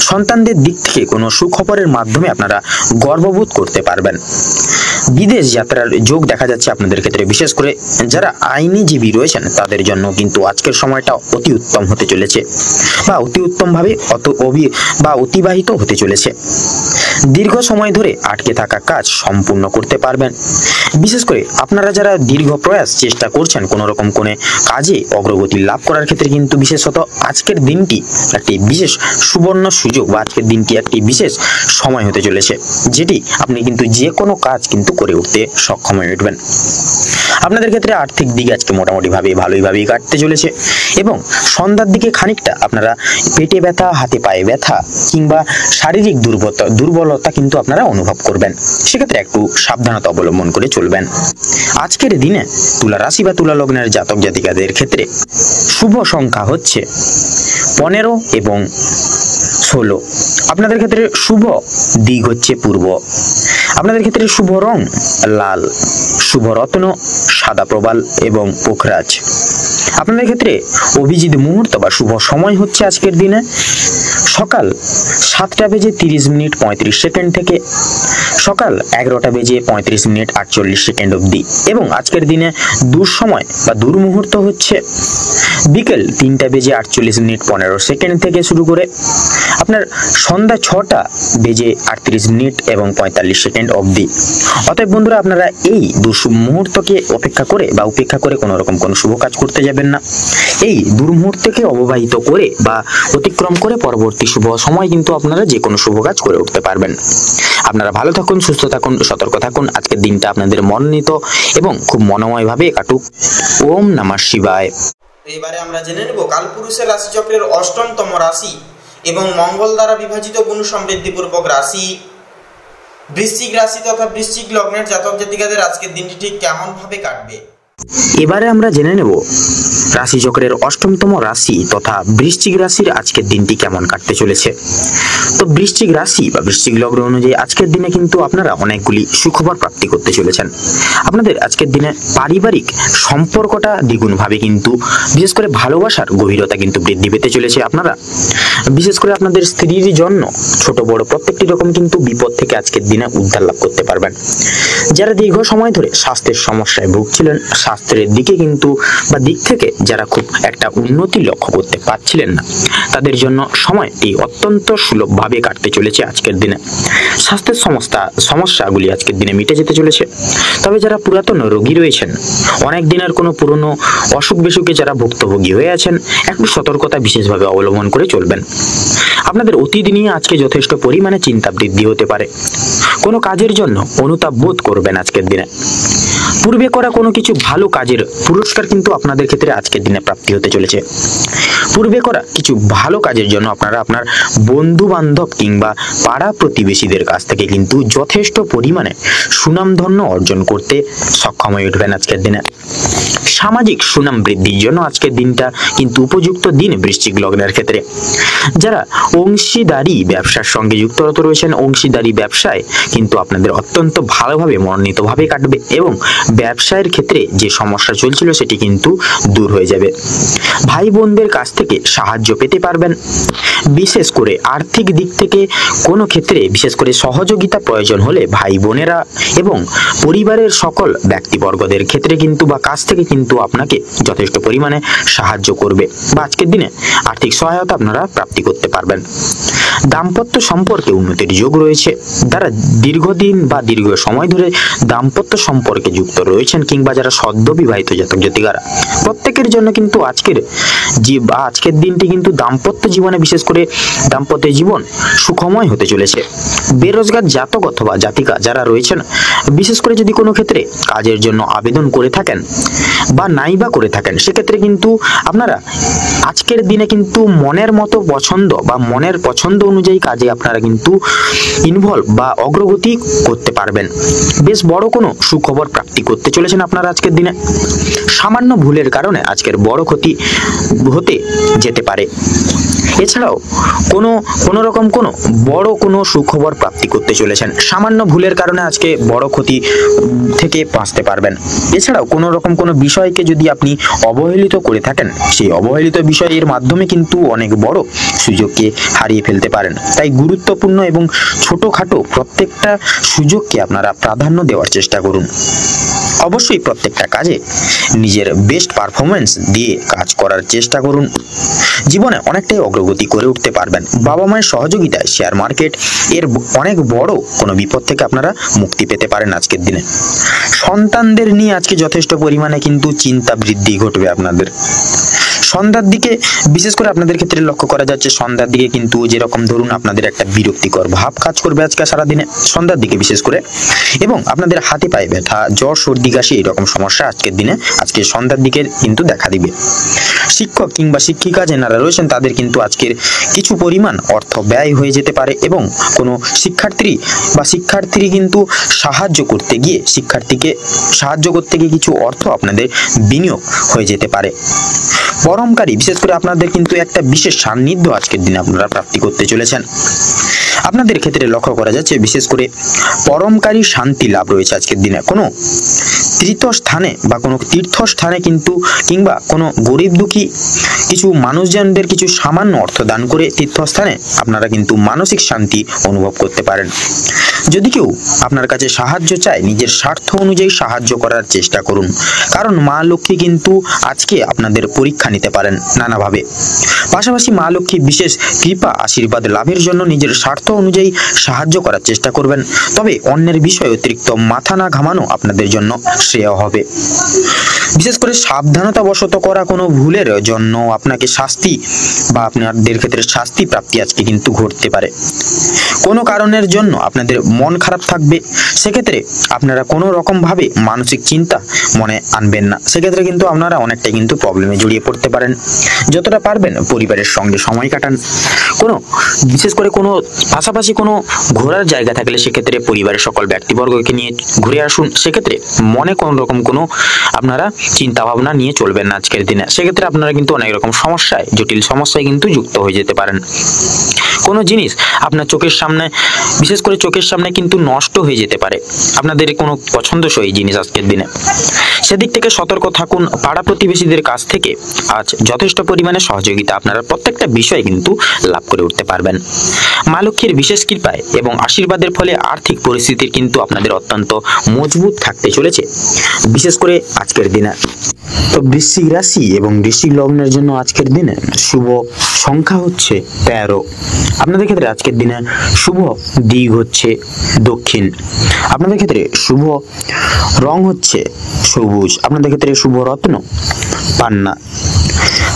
সন্তানদের দিক থেকে কোনো সুখবরের মাধ্যমে আপনারা গর্ববোধ করতে পারবেন। বিদেশ যাত্রার যোগ দেখা যাচ্ছে আপনাদের ক্ষেত্রে। বিশেষ করে যারা আইনজীবী রয়েছেন তাদের জন্য কিন্তু আজকের সময়টা অতি উত্তম হতে চলেছে, বা অতি উত্তমভাবে অতিবাহিত হতে চলেছে। দীর্ঘ সময় ধরে আটকে থাকা কাজ সম্পূর্ণ করতে পারবেন। বিশেষ করে আপনারা যারা দীর্ঘ প্রয়াস চেষ্টা করছেন কোনো রকম কোনো কাজে অগ্রগতি লাভ করার ক্ষেত্রে কিন্তু বিশেষত আজকের দিনটি একটি বিশেষ সুবর্ণ সুযোগ, বা আজকের দিনটি একটি বিশেষ সময় হতে চলেছে, যেটি আপনি কিন্তু যে কোনো কাজ কিন্তু করে উঠতে সক্ষম হয়ে উঠবেন। আপনাদের ক্ষেত্রে আর্থিক দিক আজকে মোটামুটিভাবে ভালোইভাবেই কাটতে চলেছে, এবং সন্ধ্যার দিকে খানিকটা আপনারা পেটে ব্যথা, হাতে পায়ে ব্যথা কিংবা শারীরিক দুর্বলতা কিন্তু আপনারা অনুভব করবেন। সেক্ষেত্রে একটু সাবধানতা অবলম্বন করে চলবেন। আজকের দিনে তুলা রাশি বা তুলা লগ্নের জাতক জাতিকাদের ক্ষেত্রে শুভ সংখ্যা হচ্ছে 15 এবং 16। আপনাদের ক্ষেত্রে শুভ দিক হচ্ছে পূর্ব। আপনাদের ক্ষেত্রে শুভ রং লাল, শুভ রত্ন সাদা প্রবাল এবং পোখরাজ। আপনাদের ক্ষেত্রে অভিজিৎ মুহূর্ত বা শুভ সময় হচ্ছে আজকের দিনে সকাল 7:30 থেকে সকাল 11:35 অবধি, এবং আজকের দিনে দুঃসময় বা দুর্মুহূর্ত হচ্ছে বিকেল 3:48 থেকে শুরু করে আপনার সন্ধ্যা 6:38 এবং 45 অবধি। অতএব বন্ধুরা, আপনারা এই দুর্মুহূর্তকে উপেক্ষা করে কোনো রকম কোনো শুভ কাজ করতে যাবেন না। এই দুর্মুহূর্তকে অববাহিত করে বা অতিক্রম করে পরবর্তী শুভ সময় কিন্তু আপনারা যে কোনো শুভ কাজ করে উঠতে পারবেন। আপনারা ভালো থাকুন, সুস্থ থাকুন, সতর্ক থাকুন। আজকের দিনটা আপনাদের মনোনীত এবং খুব মনোময়ভাবে কাটুক। ওম নমঃ শিবায়। এবারে আমরা জেনে নেব কালপুরুষের রাশিচক্রের অষ্টমতম রাশি এবং মঙ্গল দ্বারা বিভাজিত গুণ সমৃদ্ধিপূর্বক রাশি বৃশ্চিক রাশি তথা বৃশ্চিক লগ্নের জাতক জাতিকাদের আজকের দিনটি ঠিক কেমন ভাবে কাটবে। এবারে আমরা জেনে নেব রাশিচক্রের অষ্টমতম রাশি তথা বৃশ্চিক রাশির আজকের দিনটি কেমন কাটতে চলেছে। তো বৃশ্চিক রাশি বা বৃশ্চিক লগ্ন অনুযায়ী আজকের দিনে কিন্তু আপনারা অনেকগুলি সুখবর প্রাপ্তি করতে চলেছেন। আপনাদের আজকের দিনে পারিবারিক সম্পর্কটা দ্বিগুণভাবে কিন্তু বিশেষ করে ভালোবাসার গভীরতা কিন্তু বৃদ্ধি পেতে চলেছে। আপনারা বিশেষ করে আপনাদের স্ত্রীর জন্য ছোট বড় প্রত্যেকটি রকম কিন্তু বিপদ থেকে আজকের দিনে উদ্ধার লাভ করতে পারবেন। যারা দীর্ঘ সময় ধরে স্বাস্থ্যের সমস্যায় ভুগছিলেন, স্বাস্থ্যের দিকে কিন্তু বা দিক থেকে যারা খুব একটা উন্নতি লক্ষ্য করতে পারছিলেন না, তাদের জন্য সময়টি অত্যন্ত সুলভভাবে কাটতে চলেছে আজকের দিনে। স্বাস্থ্যের সমস্যাগুলি আজকের দিনে মিটে যেতে চলেছে। তবে যারা পুরাতন রোগী রয়েছেন, অনেক দিনের কোনো পুরনো অসুখ বিসুখে যারা ভুক্তভোগী হয়ে আছেন, একটু সতর্কতা বিশেষভাবে অবলম্বন করে চলবেন। আপনাদের অতীত নিয়ে আজকে যথেষ্ট পরিমাণে চিন্তা বৃদ্ধি হতে পারে। কোনো কাজের জন্য অনুতাপ বোধ করবেন আজকের দিনে। পূর্বে করা কোনো কিছু ভালো কাজের পুরস্কার কিন্তু আপনাদের ক্ষেত্রে আজকের দিনে প্রাপ্তি হতে চলেছে। পূর্বে করা কিছু ভালো কাজের জন্য আপনারা আপনার বন্ধু বান্ধব কিংবা পাড়া প্রতিবেশীদের কাছ থেকে কিন্তু যথেষ্ট পরিমাণে সুনামধন্য অর্জন করতে সক্ষম হয়ে উঠবেন আজকের দিনে। সামাজিক সুনাম বৃদ্ধির জন্য আজকের দিনটা কিন্তু উপযুক্ত দিন বৃশ্চিক লগ্নের ক্ষেত্রে। যারা অংশীদারি ব্যবসার সঙ্গে যুক্তরত রয়েছেন, অংশীদারি ব্যবসায় কিন্তু আপনাদের অত্যন্ত ভালোভাবে মনোনীতভাবে কাটবে এবং ব্যবসায়ের ক্ষেত্রে যে সমস্যা চলছিল সেটি কিন্তু দূর হয়ে যাবে। ভাই বোনদের কাছ থেকে সাহায্য পেতে পারবেন। বিশেষ করে আর্থিক দিক থেকে কোনো ক্ষেত্রে বিশেষ করে সহযোগিতা প্রয়োজন হলে ভাই বোনেরা এবং পরিবারের সকল ব্যক্তিবর্গদের ক্ষেত্রে কিন্তু বা কাছ থেকে কিন্তু আপনাকে যথেষ্ট পরিমাণে সাহায্য করবে বা আজকের দিনে আর্থিক সহায়তা আপনারা প্রাপ্তি করতে পারবেন। দাম্পত্য সম্পর্কে উন্নতির যোগ রয়েছে। যারা দীর্ঘদিন বা দীর্ঘ সময় ধরে দাম্পত্য সম্পর্কে যুক্ত রয়েছেন কিংবা যারা সদ্য বিবাহিত জাতক জাতিকারা, প্রত্যেকের জন্য কিন্তু আজকের দিনটি কিন্তু দাম্পত্য জীবনে বিশেষ করে দাম্পত্য জীবন সুখময় হতে চলেছে। বেরোজগার জাতক অথবা জাতিকা যারা রয়েছেন, বিশেষ করে যদি কোনো ক্ষেত্রে কাজের জন্য আবেদন করে থাকেন বা নাই বা করে থাকেন, সেক্ষেত্রে কিন্তু আপনারা আজকের দিনে কিন্তু মনের মতো পছন্দ বা মনের পছন্দ অনুযায়ী কাজে আপনারা কিন্তু ইনভলভ বা অগ্রগতি করতে পারবেন। বেশ বড় কোনো সুখবর প্রাপ্তি করতে চলেছেন আপনারা আজকের দিনে। সামান্য ভুলের কারণে আজকের বড় ক্ষতি হতে যেতে পারে। এছাড়াও কোনো রকম কোনো বড় কোনো সুখবর প্রাপ্তি করতে চলেছেন। সামান্য ভুলের কারণে আজকে বড় ক্ষতি থেকে বাঁচতে পারবেন। এছাড়াও কোনো রকম কোনো বিষয়কে যদি আপনি অবহেলিত করে থাকেন, সেই অবহেলিত বিষয়ের মাধ্যমে কিন্তু অনেক বড় সুযোগকে হারিয়ে ফেলতে পারেন। তাই গুরুত্বপূর্ণ এবং ছোটখাটো প্রত্যেকটা সুযোগকে আপনারা প্রাধান্য দেওয়ার চেষ্টা করুন। অবশ্যই প্রত্যেকটা কাজে নিজের বেস্ট পারফরমেন্স দিয়ে কাজ করার চেষ্টা করুন। জীবনে অনেকটাই অগ্রগতি করে উঠতে পারবেন। বাবা মায়ের সহযোগিতায় শেয়ার মার্কেট এর অনেক বড় কোনো বিপদ থেকে আপনারা মুক্তি পেতে পারেন আজকের দিনে। সন্তানদের নিয়ে আজকে যথেষ্ট পরিমাণে কিন্তু চিন্তা বৃদ্ধি ঘটবে আপনাদের। সন্ধ্যার দিকে বিশেষ করে আপনাদের ক্ষেত্রে লক্ষ্য করা যাচ্ছে, সন্ধ্যার দিকে কিন্তু যেরকম ধরুন আপনাদের একটা বিরক্তিকর ভাব কাজ করবে আজকে সারাদিনে সন্ধ্যার দিকে বিশেষ করে, এবং আপনাদের হাতে পায়ে ব্যথা, জ্বর, সর্দি, কাশি এরকম সমস্যা আজকের দিনে আজকে সন্ধ্যার দিকে কিন্তু দেখা দিবে। শিক্ষক কিংবা শিক্ষিকা যারা রয়েছেন তাদের কিন্তু আজকের কিছু পরিমাণ অর্থ ব্যয় হয়ে যেতে পারে এবং কোনো শিক্ষার্থী কিন্তু শিক্ষার্থীকে সাহায্য করতে গিয়ে কিছু অর্থ আপনাদের বিনিয়োগ হয়ে যেতে পারে। পরমকারী বিশেষ করে আপনাদের কিন্তু একটা বিশেষ সান্নিধ্য আজকের দিনে আপনারা প্রাপ্তি করতে চলেছেন। আপনাদের ক্ষেত্রে লক্ষ্য করা যাচ্ছে বিশেষ করে পরমকারী শান্তি লাভ রয়েছে আজকের দিনে। কোনো তীর্থস্থানে বা কোনো তীর্থস্থানে কিন্তু কিংবা কোনো গরিব দুঃখী কিছু মানুষজনদের কিছু সামান্য অর্থ দান করে তীর্থস্থানে আপনারা কিন্তু মানসিক শান্তি অনুভব করতে পারেন। যদি কেউ আপনার কাছে সাহায্য চায়, নিজের স্বার্থ অনুযায়ী সাহায্য করার চেষ্টা করুন, কারণ মা লক্ষ্মী কিন্তু আজকে আপনাদের পরীক্ষা নিতে পারেন নানাভাবে। পাশাপাশি মা লক্ষ্মী বিশেষ কৃপা আশীর্বাদ লাভের জন্য নিজের স্বার্থ অনুযায়ী সাহায্য করার চেষ্টা করবেন। তবে অন্যের বিষয়ে অতিরিক্ত মাথা না ঘামানো আপনাদের জন্য শ্রেয় হবে। বিশেষ করে সাবধানতা বশত করা কোনো ভুলের জন্য আপনাকে শাস্তি বা আপনাদের ক্ষেত্রে শাস্তি প্রাপ্তি আজকে কিন্তু ঘটতে পারে। কোনো কারণের জন্য আপনাদের মন খারাপ থাকবে, সেক্ষেত্রে আপনারা কোনো রকমভাবে মানসিক চিন্তা মনে আনবেন না। সেক্ষেত্রে কিন্তু আপনারা অনেকটাই কিন্তু প্রবলেমে জড়িয়ে পড়তে পারেন। যতটা পারবেন পরিবারের সঙ্গে সময় কাটান। কোনো বিশেষ করে কোনো পাশাপাশি কোনো ঘোরার জায়গা থাকলে সেক্ষেত্রে পরিবারের সকল ব্যক্তিবর্গকে নিয়ে ঘুরে আসুন। সেক্ষেত্রে মনে কোনো রকম কোনো আপনারা চিন্তা ভাবনা নিয়ে চলবেন না আজকের দিনে। সেক্ষেত্রে আপনারা কিন্তু অনেক রকম সমস্যায়, জটিল সমস্যায় কিন্তু যুক্ত হয়ে যেতে পারেন। কোনো জিনিস আপনার চোখের সামনে, বিশেষ করে চোখের সামনে কিন্তু নষ্ট হয়ে যেতে পারে আপনাদের কোনো পছন্দসই জিনিস আজকের দিনে। সেদিক থেকে সতর্ক থাকুন। পাড়া প্রতিবেশীদের কাছ থেকে আজ যথেষ্ট পরিমাণে সহযোগিতা আপনারা প্রত্যেকটা বিষয়ে কিন্তু লাভ করে উঠতে পারবেন। মা লক্ষ্মীর বিশেষ কৃপায় এবং আশীর্বাদের ফলে আর্থিক পরিস্থিতির কিন্তু আপনাদের অত্যন্ত মজবুত থাকতে চলেছে বিশেষ করে আজকের দিনে। তো বৃশ্চিক রাশি এবং বৃশ্চিক লগ্নের জন্য আজকের দিনে শুভ সংখ্যা হচ্ছে 13। আপনাদের ক্ষেত্রে আজকের দিনে শুভ দিক হচ্ছে দক্ষিণ। আপনাদের ক্ষেত্রে শুভ রং হচ্ছে সবুজ। আপনাদের ক্ষেত্রে শুভ রত্ন পান্না।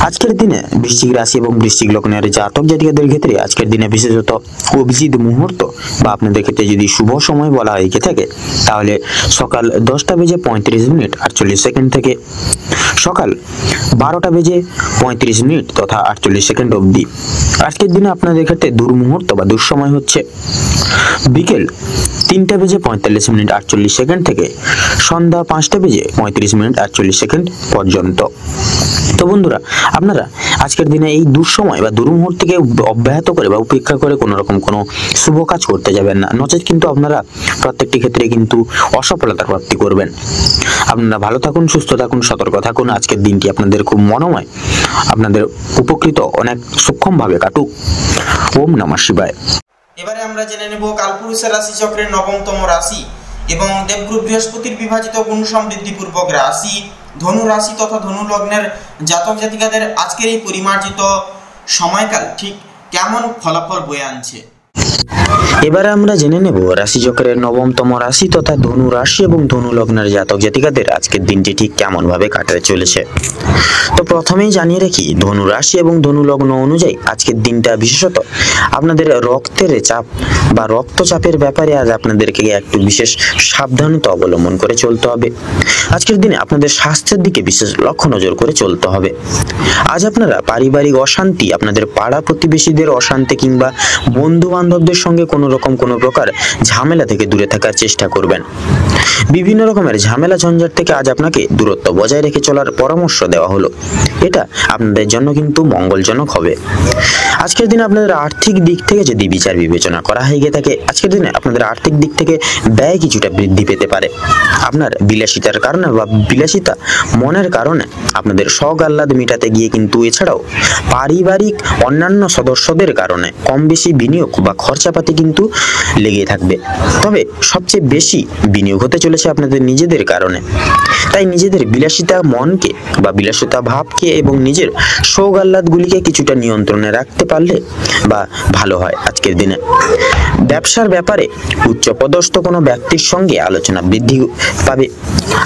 আজকের দিনে বৃশ্চিক রাশি এবং বৃশ্চিক লগ্নের জাতক জাতিকাদের ক্ষেত্রে আজকের দিনে বিশেষত অভিজিৎ মুহূর্ত বা আপনাদের ক্ষেত্রে যদি শুভ সময় বলা হয়ে থাকে তাহলে সকাল 10:35 থেকে সকাল 12:35 তথা 48 অবধি। আজকের দিনে আপনাদের ক্ষেত্রে দুর্মুহূর্ত বা দুঃসময় হচ্ছে বিকেল 3:45 থেকে সন্ধ্যা 5:35 পর্যন্ত। তো বন্ধুরা, আপনারা আজকের দিনে এই দুঃসময় বা দুর্মুহূর্তকে অব্যাহত করে বা উপেক্ষা করে কোনো রকম কোনো শুভ কাজ করতে যাবেন না, নচেত কিন্তু আপনারা প্রত্যেকটি ক্ষেত্রে কিন্তু অসফলতার প্রাপ্তি করবেন। আপনারা ভালো থাকুন, সুস্থ থাকুন, সতর্ক থাকুন। আজকের দিনটি আপনাদের খুব মনোময়, আপনাদের উপকৃত অনেক সূক্ষ্মভাবে কাটুক। ওম নমঃ শিবায়। এবারে আমরা জেনে নেব কালপুরুষের রাশি চক্রের 9তম রাশি এবং দেবগুরু বৃহস্পতির বিভাজিত গুণ সমৃদ্ধিপূর্বক রাশি ধনু রাশি তথা ধনু লগ্নের জাতক জাতিকাদের আজকের এই পরিমার্জিত সময়কাল ঠিক কেমন ফলাফল বয়ে আনছে। এবারে আমরা জেনে নেব রাশিচক্রের 9তম রাশি তথা ধনু রাশি এবং ধনু লগ্নের জাতক জাতিকাদের আজকের দিনটি ঠিক কেমন ভাবে কাটতে চলেছে। তো প্রথমেই জানিয়ে রাখি, ধনু রাশি এবং ধনু লগ্ন অনুযায়ী আজকের দিনটা বিশেষত আপনাদের রক্তের চাপ বা রক্তচাপের ব্যাপারে আজ আপনাদেরকে একটু বিশেষ সাবধানতা অবলম্বন করে চলতে হবে। আজকের দিনে আপনাদের স্বাস্থ্যের দিকে বিশেষ লক্ষ্য নজর করে চলতে হবে। আজ আপনারা পারিবারিক অশান্তি, আপনাদের পাড়া প্রতিবেশীদের অশান্তি কিংবা বন্ধু বান্ধবদের সঙ্গে কোনো প্রকার ঝামেলা থেকে দূরে থাকার চেষ্টা করবেন। বিভিন্ন রকমের ঝামেলা ঝঞ্ঝাট থেকে আজ আপনাকে দূরত্ব বজায় রেখে চলার পরামর্শ দেওয়া হলো। এটা আপনাদের জন্য কিন্তু মঙ্গলজনক হবে। আজকের দিনে আপনাদের আর্থিক দিক থেকে যদি বিচার বিবেচনা করা হয়ে গিয়ে থাকে, আজকের দিনে আপনাদের আর্থিক দিক থেকে ব্যয় কিছুটা বৃদ্ধি পেতে পারে। আপনার বিলাসিতার কারণে বা বিলাসিতা মনের কারণে আপনাদের শখ আহ্লাদ মেটাতে গিয়ে কিন্তু এছাড়াও পারিবারিক অন্যান্য সদস্যদের কারণে কম বেশি বিনিয়োগ বা খরচাপাতি কিন্তু লেগে থাকবে। তবে সবচেয়ে বেশি বিনিয়োগ হতে চলেছে আপনাদের নিজেদের কারণে। তাই নিজেদের বিলাসিতা মনকে বা বিলাসিতা ভাবকে এবং নিজের শোক আহ্লাদগুলিকে কিছুটা নিয়ন্ত্রণে রাখতে পারলে বা ভালো হয় আজকের দিনে। ব্যবসার ব্যাপারে উচ্চপদস্থ কোনো ব্যক্তির সঙ্গে আলোচনা বৃদ্ধি পাবে।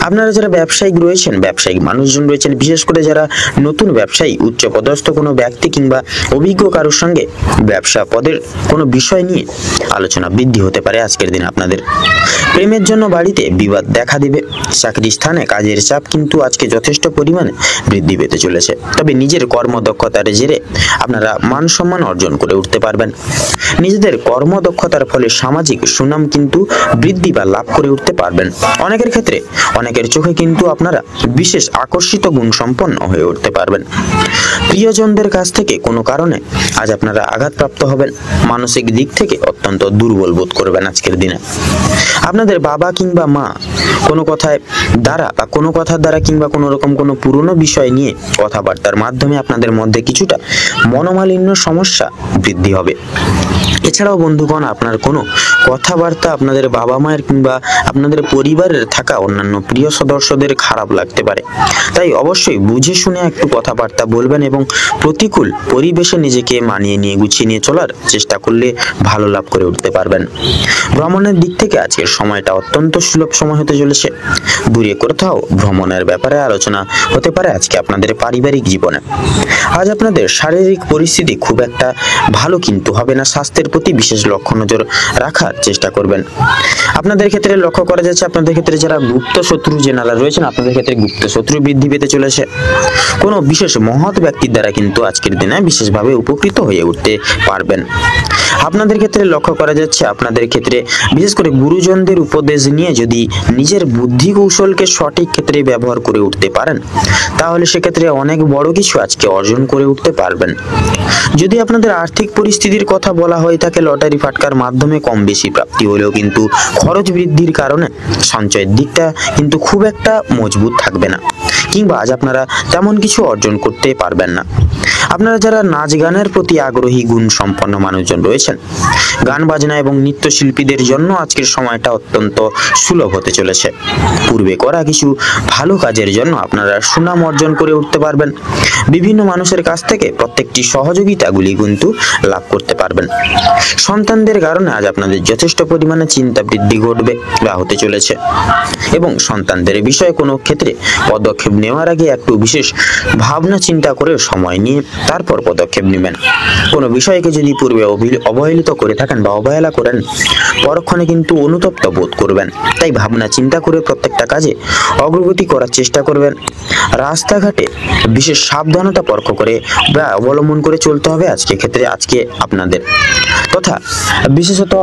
আপনারা যারা ব্যবসায়িক রয়েছেন, ব্যবসায়িক মানুষজন রয়েছেন, বিশেষ করে যারা নতুন ব্যবসায়ী, উচ্চপদস্থ কোনো ব্যক্তি কিংবা অভিজ্ঞ কারোর সঙ্গে ব্যবসা পদের কোনো বিষয় নিয়ে আলোচনা বৃদ্ধি হতে পারে আজকের দিনে আপনাদের। প্রেমের জন্য বাড়িতে বিবাদ দেখা দিবে। চাকরি স্থানে কাজের চাপ কিন্তু আজকে যথেষ্ট পরিমাণে বৃদ্ধি পেতে চলেছে। তবে নিজের কর্মদক্ষতার জেরে আপনারা মান সম্মান অর্জন করে উঠতে পারবেন। নিজেদের কর্মদক্ষতার ফলে সামাজিক সুনাম কিন্তু বৃদ্ধি বা লাভ করে উঠতে পারবেন। অনেকের ক্ষেত্রে অনেকের চোখে কিন্তু আপনারা বিশেষ আকর্ষিত গুণ সম্পন্ন হয়ে উঠতে পারবেন। প্রিয়জনদের কাছ থেকে কোনো কারণে আজ আপনারা আঘাতপ্রাপ্ত হবেন। মানসিক দিক থেকে অত্যন্ত দুর্বল বোধ করবেন আজকের দিনে। আপনাদের বাবা কিংবা মা কোনো কথার দ্বারা কিংবা কোনো রকম কোনো পুরনো বিষয় নিয়ে কথাবার্তার মাধ্যমে আপনাদের মধ্যে কিছুটা মনোমালিন্য সমস্যা বৃদ্ধি হবে। এছাড়াও বন্ধুগণ, আপনার কোনো কথাবার্তা আপনাদের বাবা মায়ের কিংবা আপনাদের পরিবারের থাকা অন্যান্য প্রিয় সদস্যদের খারাপ লাগতে পারে। তাই অবশ্যই বুঝে শুনে একটু কথাবার্তা বলবেন এবং প্রতিকূল পরিবেশে নিজেকে মানিয়ে নিয়ে গুছিয়ে নিয়ে চলার চেষ্টা চেষ্টা করলে ভালো লাভ করে উঠতে পারবেন। ভ্রমণের দিক থেকে আজকের সময়টা অত্যন্ত সুলভ সময় হতে চলেছে। দূরে কোথাও ভ্রমণের ব্যাপারে আলোচনা হতে পারে আজকে আপনাদের পারিবারিক জীবনে। আজ আপনাদের শারীরিক পরিস্থিতি খুব একটা ভালো কিন্তু হবে না, স্বাস্থ্যের প্রতি বিশেষ লক্ষ্য নজর রাখার চেষ্টা করবেন। আপনাদের ক্ষেত্রে লক্ষ্য করা যাচ্ছে আপনাদের ক্ষেত্রে যারা গুপ্ত শত্রু জেনারা রয়েছেন, আপনাদের ক্ষেত্রে গুপ্ত শত্রু বৃদ্ধি পেতে চলেছে। কোনো বিশেষ মহৎ ব্যক্তির দ্বারা কিন্তু আজকের দিনে বিশেষভাবে উপকৃত হয়ে উঠতে পারবেন। আপনাদের ক্ষেত্রে লক্ষ্য করা যাচ্ছে আপনাদের ক্ষেত্রে বিশেষ করে গুরুজনদের উপদেশ নিয়ে যদি নিজের বুদ্ধি কৌশলকে সঠিক ক্ষেত্রে ব্যবহার করে উঠতে পারেন, তাহলে সেক্ষেত্রে অনেক বড় কিছু আজকে অর্জন করে উঠতে পারবেন। যদি আপনাদের আর্থিক পরিস্থিতির কথা বলা হয়ে থাকে, লটারি ফাটকার মাধ্যমে কম বেশি প্রাপ্তি হলেও কিন্তু খরচ বৃদ্ধির কারণে সঞ্চয়ের দিকটা কিন্তু খুব একটা মজবুত থাকবে না, কিংবা আজ আপনারা তেমন কিছু অর্জন করতে পারবেন না। আপনারা যারা নাচ গানের প্রতি আগ্রহী গুণ সম্পন্ন মানুষজন রয়েছেন, গান বাজনা এবং নৃত্যশিল্পীদের জন্য আজকের সময়টা অত্যন্ত সুলভ হতে চলেছে। পূর্বে করা কিছু ভালো কাজের জন্য আপনারা সুনাম অর্জন করে উঠতে পারবেন। বিভিন্ন মানুষের কাছ থেকে প্রত্যেকটি সহযোগিতাগুলি কিন্তু লাভ করতে পারবেন। সন্তানদের কারণে আজ আপনাদের যথেষ্ট পরিমাণে চিন্তা বৃদ্ধি ঘটবে বা হতে চলেছে, এবং সন্তানদের বিষয়ে কোনো ক্ষেত্রে পদক্ষেপ নেওয়ার আগে একটু বিশেষ ভাবনা চিন্তা করে সময় নিয়ে তারপর পদক্ষেপ নেবেন। কোনো বিষয়কে যদি পূর্বে অবহেলিত করে থাকেন বা অবহেলা করেন, পরক্ষণে কিন্তু অনুতপ্ত বোধ করবেন। তাই ভাবনা চিন্তা করে প্রত্যেকটা কাজে অগ্রগতি করার চেষ্টা করবেন। রাস্তাঘাটে বিশেষ সাবধানতা পরখ করে বা অবলম্বন করে চলতে হবে আজকে ক্ষেত্রে আজকে আপনাদের। তথা বিশেষত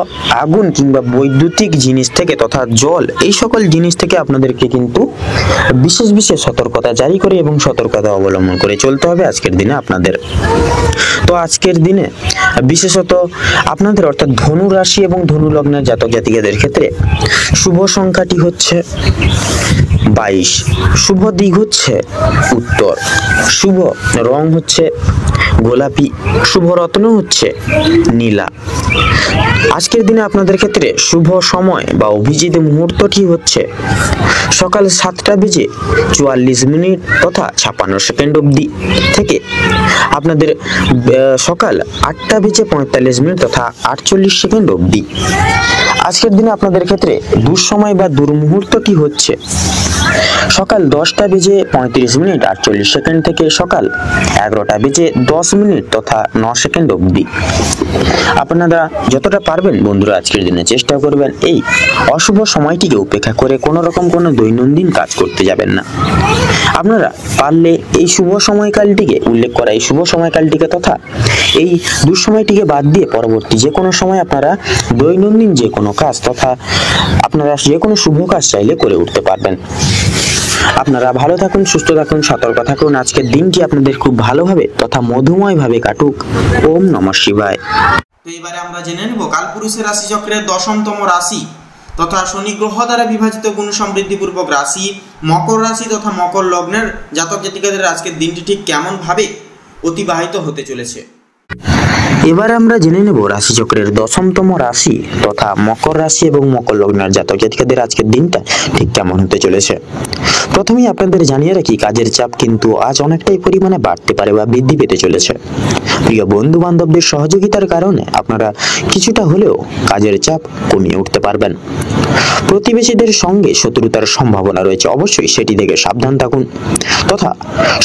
আগুন কিংবা বৈদ্যুতিক জিনিস থেকে তথা জল, এই সকল জিনিস থেকে আপনাদেরকে কিন্তু বিশেষ বিশেষ সতর্কতা জারি করে এবং সতর্কতা অবলম্বন করে চলতে হবে আজকের দিনে আপনাদের। তো আজকের দিনে বিশেষত আপনাদের অর্থাৎ ধনু রাশি এবং ধনু লগ্নের জাতক জাতিকাদের ক্ষেত্রে শুভ সংখ্যাটি হচ্ছে 22, শুভ দিক হচ্ছে উত্তর, শুভ রং হচ্ছে গোলাপি, শুভ রত্ন হচ্ছে নীলা। আজকের দিনে আপনাদের ক্ষেত্রে শুভ সময় বা অভিজিৎ মুহূর্তটি হচ্ছে সকাল 7:44 তথা 56 সেকেন্ড অবধি থেকে আপনাদের সকাল 8:45 তথা 48 সেকেন্ড অবধি। আজকের দিনে আপনাদের ক্ষেত্রে দুঃসময় বা দুর্মুহূর্তটি হচ্ছে সকাল 10:35 48 সেকেন্ড থেকে সকাল 11:10 তথা 9 সেকেন্ড অবধি। আপনারা যতটা পারবেন বন্ধুরা আজকের দিনে চেষ্টা করবেন এই অশুভ সময়টিকে উপেক্ষা করে কোনো রকম কোনো দৈনন্দিন কাজ করতে যাবেন না। আপনারা পারলে এই শুভ সময়কালটিকে উল্লেখ করা এই শুভ সময়কালটিকে তথা এই দুঃসময়টিকে বাদ দিয়ে পরবর্তী যে কোনো সময় আপনারা দৈনন্দিন যে কোনো কাজ তথা আপনারা যে কোনো শুভ কাজ চাইলে করে উঠতে পারবেন। আপনারা ভালো থাকুন, সুস্থ থাকুন, সতর্ক থাকুন। আজকের দিনটি আপনাদের খুব ভালোভাবে তথা মধুময় ভাবে কাটুক। ওম নমঃ শিবায়। তো এবারে আমরা জেনে নেব কালপুরুষের রাশি চক্রের 10তম রাশি তথা শনি গ্রহ দ্বারা বিভাজিত গুণ সমৃদ্ধিপূর্বক রাশি মকর রাশি তথা মকর লগ্নের জাতক জাতিকাদের আজকের দিনটি ঠিক কেমন ভাবে অতিবাহিত হতে চলেছে। এবার আমরা জেনে নেব রাশিচক্রের 10তম রাশি তথা মকর রাশি এবং মকর লগ্নের জাতক জাতিকাদের আজকের দিনটা ঠিক কেমন হতে চলেছে। প্রথমেই আপনাদের জানিয়ে রাখি, কাজের চাপ কিন্তু আজ অনেকটাই পরিমাণে বাড়তে পারে বা বৃদ্ধি পেতে চলেছে। প্রিয় বন্ধু বান্ধবদের সহযোগিতার কারণে আপনারা কিছুটা হলেও কাজের চাপ কমিয়ে উঠতে পারবেন। প্রতিবেশীদের সঙ্গে শত্রুতার সম্ভাবনা রয়েছে, অবশ্যই সেটি থেকে সাবধান থাকুন তথা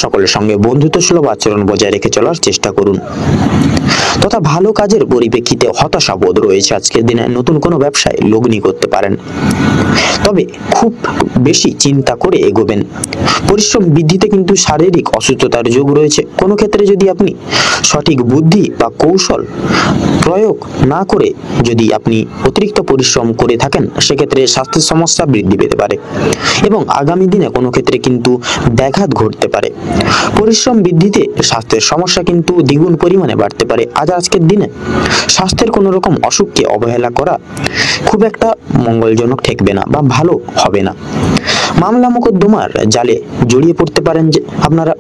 সকলের সঙ্গে বন্ধুত্বসুলভ আচরণ বজায় রেখে চলার চেষ্টা করুন। তথা ভালো কাজের পরিপ্রেক্ষিতে হতাশা বোধ রয়েছে আজকের দিনে নতুন কোনো ব্যবসায় লগ্নি করতে পারেন, তবে খুব বেশি চিন্তা করে এগোবেন। পরিশ্রম বৃদ্ধিতে কিন্তু শারীরিক অসুস্থতার যোগ রয়েছে। কোনো ক্ষেত্রে যদি আপনি সঠিক বুদ্ধি বা কৌশল প্রয়োগ না করে যদি আপনি অতিরিক্ত পরিশ্রম করে থাকেন, সেক্ষেত্রে স্বাস্থ্যের সমস্যা বৃদ্ধি পেতে পারে এবং আগামী দিনে কোনো ক্ষেত্রে কিন্তু ব্যাঘাত ঘটতে পারে। পরিশ্রম বৃদ্ধিতে স্বাস্থ্যের সমস্যা কিন্তু দ্বিগুণ পরিমাণে বাড়তে পারে। আজকের দিনে স্বাস্থ্যের কোনো রকম অসুখকে অবহেলা করা খুব একটা মঙ্গলজনক ঠেকবে না বা ভালো হবে না। মামলা মোকদ্দমার জালে জড়িয়ে পড়তে পারেন যে আপনারা।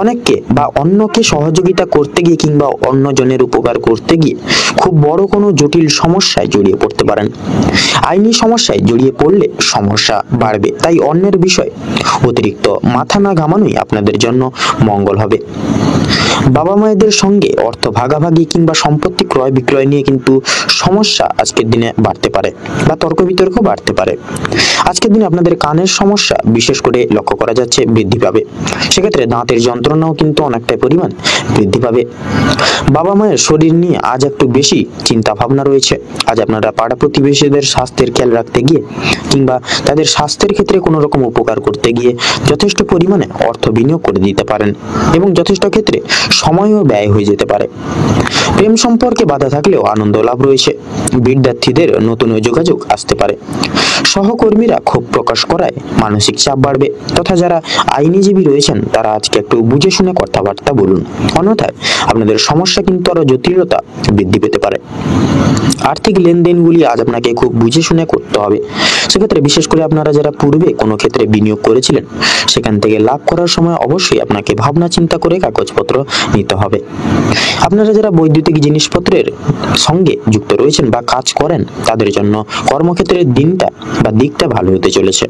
অনেককে বা অন্যকে সহযোগিতা করতে গিয়ে কিংবা অন্যজনের উপকার করতে গিয়ে খুব বড় কোনো জটিল সমস্যায় জড়িয়ে পড়তে পারেন। আইনি সমস্যায় জড়িয়ে পড়লে সমস্যা বাড়বে, তাই অন্যের বিষয় অতিরিক্ত মাথা না ঘামানোই আপনাদের জন্য মঙ্গল হবে। বাবা মায়েদের সঙ্গে অর্থ ভাগাভাগি কিংবা সম্পত্তি ক্রয় বিক্রয় নিয়ে কিন্তু সমস্যা আজকের দিনে বাড়তে পারে বা তর্ক বিতর্ক বাড়তে পারে। আজকের দিনে আপনাদের কানের সমস্যা বিশেষ করে লক্ষ্য করা যাচ্ছে বৃদ্ধি পাবে, সেক্ষেত্রে দাঁতের যন্ত্রণাও কিন্তু অনেকটাই পরিমাণ বৃদ্ধি পাবে। বাবা মায়ের শরীর নিয়ে আজ একটু বেশি চিন্তা ভাবনা রয়েছে। আজ আপনারা পাড়া প্রতিবেশীদের স্বাস্থ্যের খেয়াল রাখতে গিয়ে কিংবা তাদের স্বাস্থ্যের ক্ষেত্রে কোনো রকম উপকার করতে গিয়ে যথেষ্ট পরিমাণে অর্থ বিনিয়োগ করে দিতে পারেন এবং যথেষ্ট ক্ষেত্রে সময়ও ব্যয় হয়ে যেতে পারে। প্রেম সম্পর্কে বাধা থাকলেও আনন্দ লাভ রয়েছে। বিদ্যার্থীদের নতুন যোগাযোগ আসতে পারে। সহকর্মীরা ক্ষোভ প্রকাশ করায় মানসিক চাপ বাড়বে, তথা যারা আইনজীবী রয়েছেন তারা আজকে একটু বুঝে শুনে কথাবার্তা বলুন, অন্যথায় আপনাদের সমস্যা কিন্তু আরো জটিলতা বৃদ্ধি পেতে পারে। আর্থিক লেনদেনগুলি আজ আপনাকে খুব বুঝে শুনে করতে হবে। সেক্ষেত্রে বিশেষ করে আপনারা যারা পূর্বে কোনো ক্ষেত্রে বিনিয়োগ করেছিলেন সেখান থেকে লাভ করার সময় অবশ্যই আপনাকে ভাবনা চিন্তা করে কাগজপত্র নিতে হবে। আপনারা যারা বৈদ্যুতিক জিনিসপত্রের সঙ্গে যুক্ত রয়েছেন বা কাজ করেন তাদের জন্য কর্মক্ষেত্রের দিনটা বা দিকটা ভালো হতে চলেছে।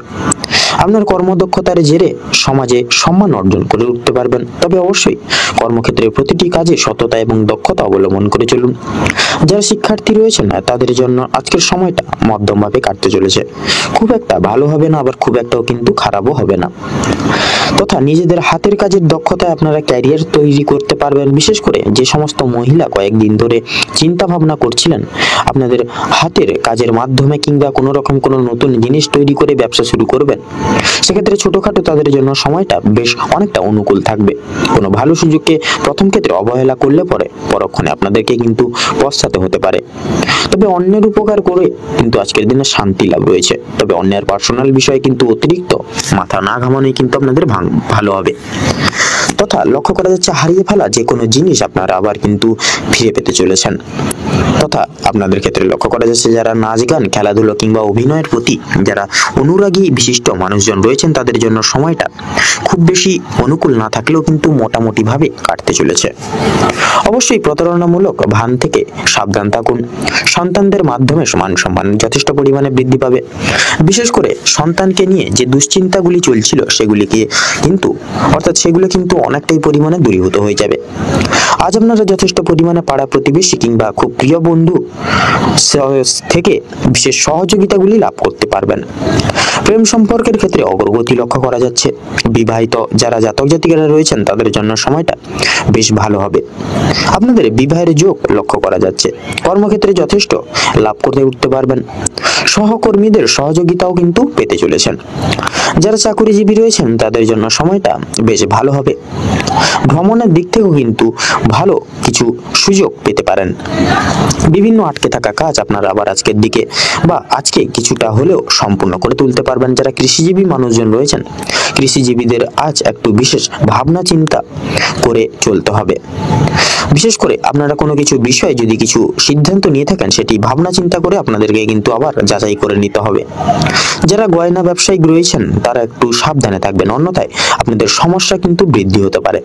আপনার কর্মদক্ষতার জেরে সমাজে সম্মান অর্জন করে উঠতে পারবেন, তবে অবশ্যই কর্মক্ষেত্রে প্রতিটি কাজে সততা এবং দক্ষতা অবলম্বন করে চলুন। যারা শিক্ষার্থী রয়েছেন তাদের জন্য আজকের সময়টা মধ্যমভাবে কাটতে চলেছে। খুব একটা ভালো হবে না, আবার খুব একটাও কিন্তু খারাপও হবে না। তথা নিজেদের হাতের কাজের দক্ষতায় আপনারা ক্যারিয়ার তৈরি করতে পারবেন। বিশেষ করে যে সমস্ত মহিলা কয়েকদিন ধরে চিন্তা ভাবনা করছিলেন আপনাদের হাতের কাজের মাধ্যমে কিংবা কোনো রকম কোনো নতুন জিনিস তৈরি করে ব্যবসা শুরু করবেন, সেক্ষেত্রে ছোটখাটো তাদের জন্য সময়টা বেশ অনেকটা অনুকূল থাকবে। কোনো ভালো সুযোগকে প্রথম ক্ষেত্রে অবহেলা করলে পরে পরক্ষণে আপনাদেরকে কিন্তু পশ্চাতে হতে পারে। তবে অন্যের উপকার করে কিন্তু আজকের দিনে শান্তি লাভ রয়েছে। তবে অন্যের পার্সোনাল বিষয়ে কিন্তু অতিরিক্ত মাথা না ঘামানোই কিন্তু আপনাদের ভালো হবে। তথা লক্ষ্য করা যাচ্ছে হারিয়ে ফেলা যে কোনো জিনিস আপনারা আবার কিন্তু ফিরে পেতে চলেছেন। তথা আপনাদের ক্ষেত্রে লক্ষ্য করা যাচ্ছে যারা নাচ গান খেলাধুলো কিংবা অভিনয়ের প্রতি যারা অনুরাগী বিশিষ্ট মানুষজন রয়েছেন তাদের জন্য সময়টা খুব বেশি অনুকূল না থাকলেও কিন্তু মোটামুটি ভাবে কাটতে চলেছে। অবশ্যই প্রতারণামূলক ভান থেকে সাবধান থাকুন। সন্তানদের মাধ্যমে মান সম্মান যথেষ্ট পরিমাণে বৃদ্ধি পাবে। বিশেষ করে সন্তানকে নিয়ে যে দুশ্চিন্তাগুলি চলছিল সেগুলিকে কিন্তু সেগুলো কিন্তু অনেকটাই পরিমাণে দূরীভূত হয়ে যাবে। আজ আপনারা যথেষ্ট পরিমাণে পাড়া প্রতিবেশী কিংবা খুব প্রিয় বন্ধু থেকে বিশেষ সহযোগিতাগুলি লাভ করতে পারবেন। প্রেম সম্পর্কের ক্ষেত্রে অগ্রগতি লক্ষ্য করা যাচ্ছে। বিবাহিত যারা জাতক জাতিকারা রয়েছেন তাদের জন্য সময়টা বেশ ভালো হবে। আপনাদের বিবাহের যোগ লক্ষ্য করা যাচ্ছে। কর্মক্ষেত্রে যথেষ্ট লাভ করতে উঠতে পারবেন। সহকর্মীদের সহযোগিতাও কিন্তু পেতে চলেছেন। যারা চাকরিজীবী রয়েছেন তাদের জন্য সময়টা বেশ ভালো হবে। ভ্রমণের দিক থেকেও কিন্তু ভালো কিছু সুযোগ পেতে পারেন। বিভিন্ন আটকে থাকা কাজ আপনারা আবার আজকের দিকে বা আজকে কিছুটা হলেও সম্পূর্ণ করে তুলতে পারবেন। যারা কৃষিজীবী মানুষজন রয়েছেন কৃষিজীবীদের আজ একটু বিশেষ ভাবনা চিন্তা করে চলতে হবে। বিশেষ করে আপনারা কোনো কিছু বিষয়ে যদি কিছু সিদ্ধান্ত নিয়ে থাকেন সেটি ভাবনা চিন্তা করে আপনাদেরকে কিন্তু আবার যাচাই করে নিতে হবে। যারা গয়না ব্যবসায়িক রয়েছেন তারা একটু সাবধানে থাকবেন, অন্যথায় আপনাদের সমস্যা কিন্তু বৃদ্ধি হতে পারে।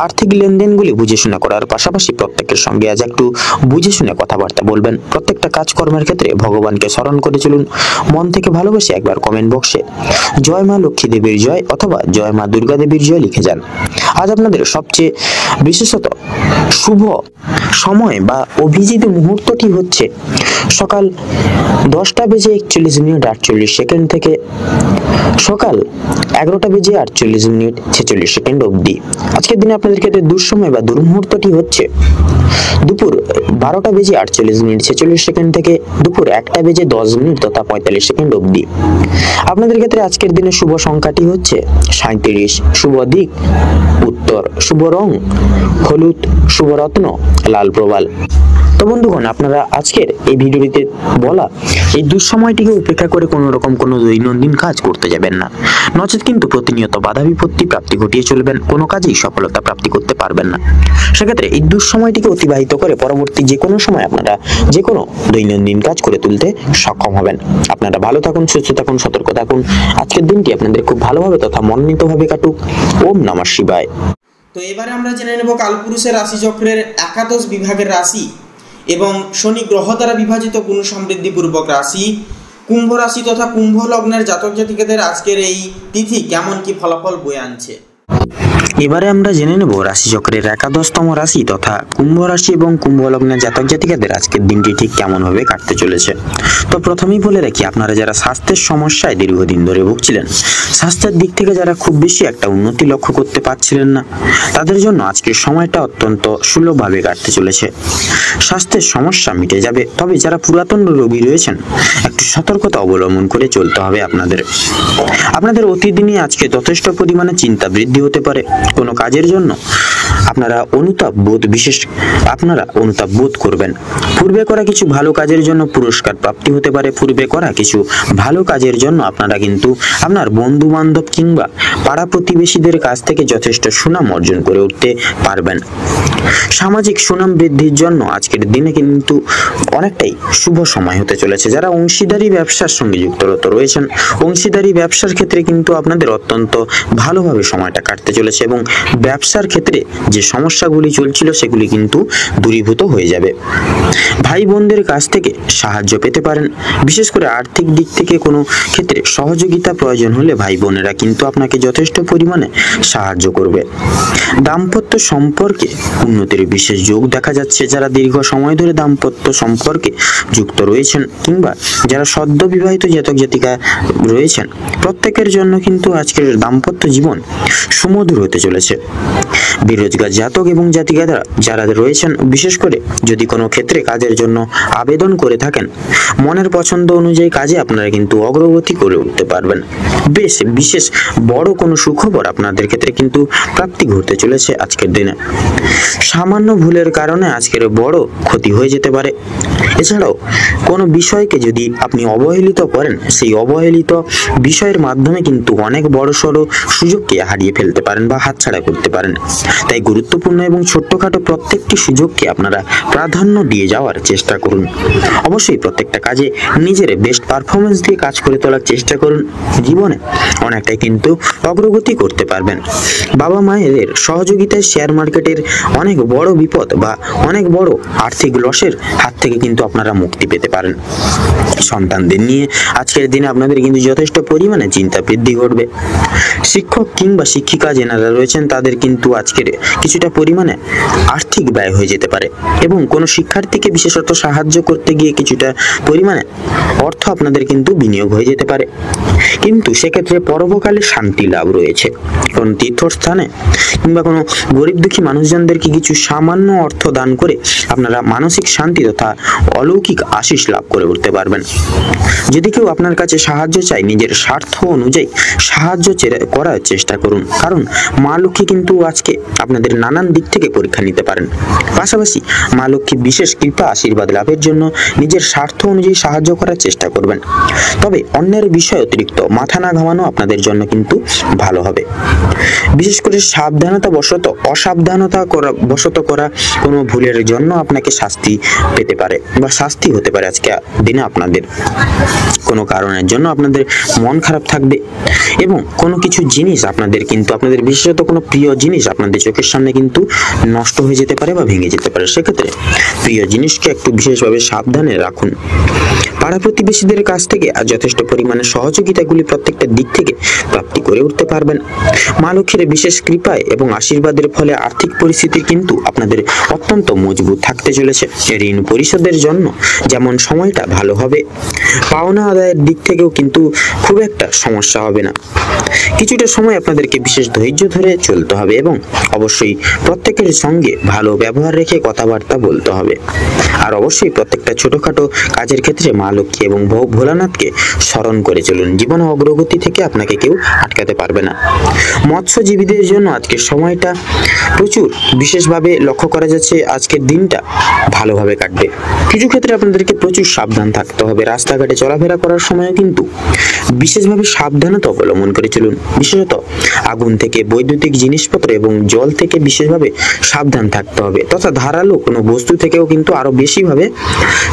আর্থিক লেনদেনগুলি বুঝে শুনে করার পাশাপাশি প্রত্যেকের সঙ্গে আজ একটু বুঝে শুনে কথাবার্তা বলবেন। প্রত্যেকটা কাজকর্মের ক্ষেত্রে ভগবানকে স্মরণ করে চলুন। মন থেকে ভালোবেসে একবার কমেন্ট বক্সে জয় মা লক্ষ্মী দেবীর জয় অথবা জয় মা দুর্গা দেবীর জয় লিখে যান। আজ আপনাদের সবচেয়ে বিশেষত শুভ সময় বা অভিজিৎ মুহূর্তটি হচ্ছে সকাল 10:41 থেকে সকাল 11:48 অবধি। আজকের দিনে আপনাদের ক্ষেত্রে দুঃসময় বা দুর্মুহূর্তটি হচ্ছে দুপুর 12:48 থেকে দুপুর 1:10 তথা 45 অবধি। আপনাদের ক্ষেত্রে আজকের দিনে শুভ সংখ্যাটি হচ্ছে 37, শুভ দিক উত্তর, শুভ রং হলুদ, শুভ রত্ন লাল প্রবাল। তো বন্ধুগণ, আপনারা আজকের এই ভিডিওটিতে বলা এই দুঃসময়টিকে উপেক্ষা করে কোনো রকম কোনো দৈনন্দিন কাজ করতে যাবেন না, নচেত কিন্তু প্রতিনিয়ত বাধা বিপত্তি প্রাপ্তি ঘটিয়ে চলবেন, কোনো কাজেই সফলতা প্রাপ্তি করতে পারবেন না। সেক্ষেত্রে এই দুঃসময়টিকে অতিবাহিত করে পরবর্তী যে কোনো সময় আপনারা যে কোনো দৈনন্দিন কাজ করে তুলতে সক্ষম হবেন। আপনারা ভালো থাকুন, সুস্থ থাকুন, সতর্ক থাকুন। আজকের দিনটি আপনাদের খুব ভালোভাবে তথা মনোনীতভাবে কাটুক। ওম নমঃ শিবায়। তো এবারে আমরা জেনে নেব কালপুরুষের রাশিচক্রের একাদশ বিভাগের রাশি এবং শনি গ্রহ দ্বারা বিভাজিত গুণ সমৃদ্ধিপূর্বক রাশি কুম্ভ রাশি তথা কুম্ভ লগ্নের জাতক জাতিকাদের আজকের এই তিথি কেমন কি ফলাফল বয়ে আনছে। এবারে আমরা জেনে নেব রাশিচক্রের একাদশতম রাশি তথা কুম্ভ রাশি এবং কুম্ভ লগ্নের জাতক জাতিকাদের আজকের দিনটি ঠিক কেমন ভাবে কাটতে চলেছে। তো প্রথমেই বলে রাখি, আপনারা যারা স্বাস্থ্যের সমস্যায় দীর্ঘদিন ধরে ভুগছিলেন, স্বাস্থ্যের দিক থেকে যারা খুব বেশি একটা উন্নতি লক্ষ্য করতে পারছিলেন না, তাদের জন্য আজকের সময়টা অত্যন্ত সুলভভাবে কাটতে চলেছে। স্বাস্থ্যের সমস্যা মিটে যাবে, তবে যারা পুরাতন রোগী রয়েছেন একটু সতর্কতা অবলম্বন করে চলতে হবে আপনাদের অতিদিনে আজকে যথেষ্ট পরিমাণে চিন্তা বৃদ্ধি হতে পারে। কোনো কাজের জন্য আপনারা অনুতাপ বোধ করবেন। পূর্বে করা কিছু ভালো কাজের জন্য পুরস্কার প্রাপ্তি হতে পারে। পূর্বে করা কিছু ভালো কাজের জন্য আপনারা কিন্তু আপনার বন্ধু বান্ধব কিংবা পাড়া প্রতিবেশীদের কাছ থেকে যথেষ্ট সুনাম অর্জন করে উঠতে পারবেন। সামাজিক সুনাম বৃদ্ধির জন্য আজকের দিনে কিন্তু অনেকটাই শুভ সময় হতে চলেছে। যারা অংশীদারি ব্যবসার সঙ্গে যুক্ত রয়েছেন, অংশীদারি ব্যবসার ক্ষেত্রে কিন্তু আপনাদের অত্যন্ত ভালোভাবে সময়টা কাটতে চলেছে এবং ব্যবসার ক্ষেত্রে যে সমস্যাগুলি চলছিল সেগুলি কিন্তু দূরীভূত হয়ে যাবে। ভাই বোনদের কাছ থেকে সাহায্য পেতে পারেন। বিশেষ করে আর্থিক দিক থেকে কোনো ক্ষেত্রে সহযোগিতা প্রয়োজন হলে ভাই বোনেরা কিন্তু আপনাকে যথেষ্ট পরিমাণে সাহায্য করবে। দাম্পত্য সম্পর্কে উন্নতির বিশেষ যোগ দেখা যাচ্ছে। যারা দীর্ঘ সময় ধরে দাম্পত্য সম্পর্কে যুক্ত রয়েছেন কিংবা যারা সদ্য বিবাহিত জাতক জাতিকা রয়েছেন, প্রত্যেকের জন্য কিন্তু আজকের দাম্পত্য জীবন সুমধুর হতে চলেছে। বেরোজগার জাতক এবং জাতিকারা যারা রয়েছেন, বিশেষ করে যদি কোনো ক্ষেত্রে কাজের জন্য আবেদন করে থাকেন, মনের পছন্দ অনুযায়ী কাজে আপনারা কিন্তু অগ্রগতি করে উঠতে পারবেন। বিশেষ বড় কোনো সুখবর আপনাদের ক্ষেত্রে কিন্তু প্রাপ্তি ঘটতে চলেছে আজকের দিনে। সামান্য ভুলের কারণে আজকের বড় ক্ষতি হয়ে যেতে পারে। এছাড়াও কোনো বিষয়কে যদি আপনি অবহেলিত করেন, সেই অবহেলিত বিষয়ের মাধ্যমে কিন্তু অনেক বড় সড়ো সুযোগকে হারিয়ে ফেলতে পারেন বা হাতছাড়া করতে পারেন। তাই গুরুত্বপূর্ণ এবং ছোট্টখাটো প্রত্যেকটি সুযোগকে আপনারা প্রাধান্য দিয়ে যাওয়ার চেষ্টা করুন। অবশ্যই প্রত্যেকটা কাজে নিজের বেস্ট পারফরমেন্স দিয়ে কাজ করে তোলার চেষ্টা করুন। জীবনে অনেকটাই কিন্তু অগ্রগতি করতে পারবেন। বাবা মায়ের সহযোগিতায় শেয়ার মার্কেটের অনেক বড় বিপদ বা অনেক বড় আর্থিক লসের হাত থেকে কিন্তু আপনারা মুক্তি পেতে পারেন। সন্তানদের নিয়ে আজকের দিনে আপনাদের কিন্তু যথেষ্ট পরিমাণে চিন্তা বৃদ্ধি ঘটবে। শিক্ষক কিংবা শিক্ষিকা যারা রয়েছেন তাদের কিন্তু আজকের কিছুটা পরিমাণে আর্থিক ব্যয় হয়ে যেতে পারে এবং কোনো শিক্ষার্থীকে বিশেষত সাহায্য করতে গিয়ে কিছুটা পরিমাণে অর্থ আপনাদের কিন্তু বিনিয়োগ হয়ে যেতে পারে। কিন্তু সেক্ষেত্রে পরবর্তীকালে শান্তি লাভ রয়েছে। কোনো তীর্থস্থানে কিংবা কোনো গরিব দুঃখী মানুষজনদেরকে কিছু সামান্য অর্থ দান করে আপনারা মানসিক শান্তি তথা অলৌকিক আশিস লাভ করে উঠতে পারবেন। যদি কেউ আপনার কাছে সাহায্য চায়, নিজের স্বার্থ অনুযায়ী সাহায্য করার চেষ্টা করুন, কারণ মা লক্ষ্মী কিন্তু আজকে আপনাদের নানান দিক থেকে পরীক্ষা নিতে পারেন। পাশাপাশি মা লক্ষ্মী বিশেষ কৃপা আশীর্বাদ লাভের জন্য নিজের স্বার্থ অনুযায়ী সাহায্য করার চেষ্টা করবেন। তবে অন্যের বিষয় অতিরিক্ত মাথা না ঘামানো আপনাদের জন্য কিন্তু ভালো হবে। বিশেষ করে অসাবধানতা বশত করা কোনো ভুলের জন্য আপনাকে শাস্তি পেতে পারে বা শাস্তি হতে পারে আজকে দিনে। আপনাদের কোনো কারণের জন্য আপনাদের মন খারাপ থাকবে এবং কোনো কিছু জিনিস আপনাদের কিন্তু আপনাদের বিশেষত কোনো প্রিয় জিনিস আপনাদের চোখের সামনে কিন্তু নষ্ট হয়ে যেতে পারে বা ভেঙে যেতে পারে। সেক্ষেত্রে প্রিয় জিনিসকে একটু বিশেষভাবে সাবধানে রাখুন। পাড়া প্রতিবেশীদের কাছ থেকে আর যথেষ্ট পরিমাণে সহযোগিতাগুলি প্রত্যেকটা দিক থেকে প্রাপ্তি করে উঠতে পারবেন। মা লক্ষ্মীর বিশেষ কৃপায় এবং আশীর্বাদের ফলে আর্থিক পরিস্থিতি কিন্তু আপনাদের অত্যন্ত মজবুত থাকতে চলেছে। ঋণ পরিশোধের জন্য যেমন সময়টা ভালো হবে, পাওনা আদায়ের দিক থেকেও কিন্তু খুব একটা সমস্যা হবে না। কিছুটা সময় আপনাদেরকে বিশেষ ধৈর্য ধরে চলতে হবে এবং অবশ্যই প্রত্যেকের সঙ্গে ভালো ব্যবহার রেখে কথাবার্তা বলতে হবে। আর অবশ্যই প্রত্যেকটা ছোটখাটো কাজের ক্ষেত্রে মা লক্ষ্মী এবং ভোলানাথকে স্মরণ করে চলুন। জীবনে অগ্রগতি থেকে আপনাকে কেউ আটকাতে পারবে না। মৎস্যজীবীদের জন্য আজকের সময়টা প্রচুর বিশেষভাবে লক্ষ্য করা যাচ্ছে, আজকের দিনটা ভালোভাবে কাটবে। কিছু ক্ষেত্রে আপনাদেরকে প্রচুর সাবধান থাকতে হবে। রাস্তাঘাটে চলাফেরা করার সময় কিন্তু বিশেষভাবে সাবধানতা অবলম্বন করে চলুন। বিশেষত আগুন থেকে, বৈদ্যুতিক জিনিসপত্র এবং জল থেকে বিশেষভাবে সাবধান থাকতে হবে, তথা ধারালো কোনো বস্তু থেকেও কিন্তু আরো বেশিভাবে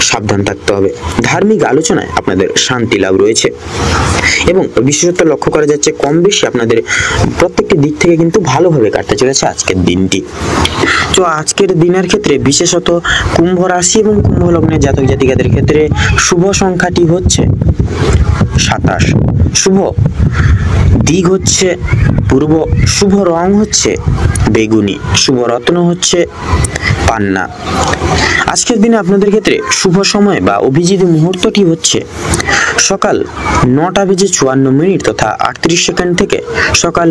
সাবধান থাকতে হবে। ধার্মিক আলোচনায় আপনাদের শান্তি লাভ রয়েছে এবং বিশেষত লক্ষ্য করা যাচ্ছে কম বেশি আপনাদের প্রত্যেকটি দিক থেকে কিন্তু ভালোভাবে কাটতে চলেছে আজকের দিনটি। তো আজকের দিনের ক্ষেত্রে বিশেষত কুম্ভ রাশি এবং কুম্ভ লগ্নের জাতক জাতিকাদের ক্ষেত্রে শুভ সংখ্যাটি হচ্ছে 27, শুভ দিক হচ্ছে পূর্ব, শুভ রং হচ্ছে বেগুনি, শুভ রত্ন হচ্ছে পান্না। আজকের দিনে আপনাদের ক্ষেত্রে শুভ সময় বা অভিজিৎ মুহূর্তটি হচ্ছে সকাল 9:54 তথা 38 সেকেন্ড থেকে সকাল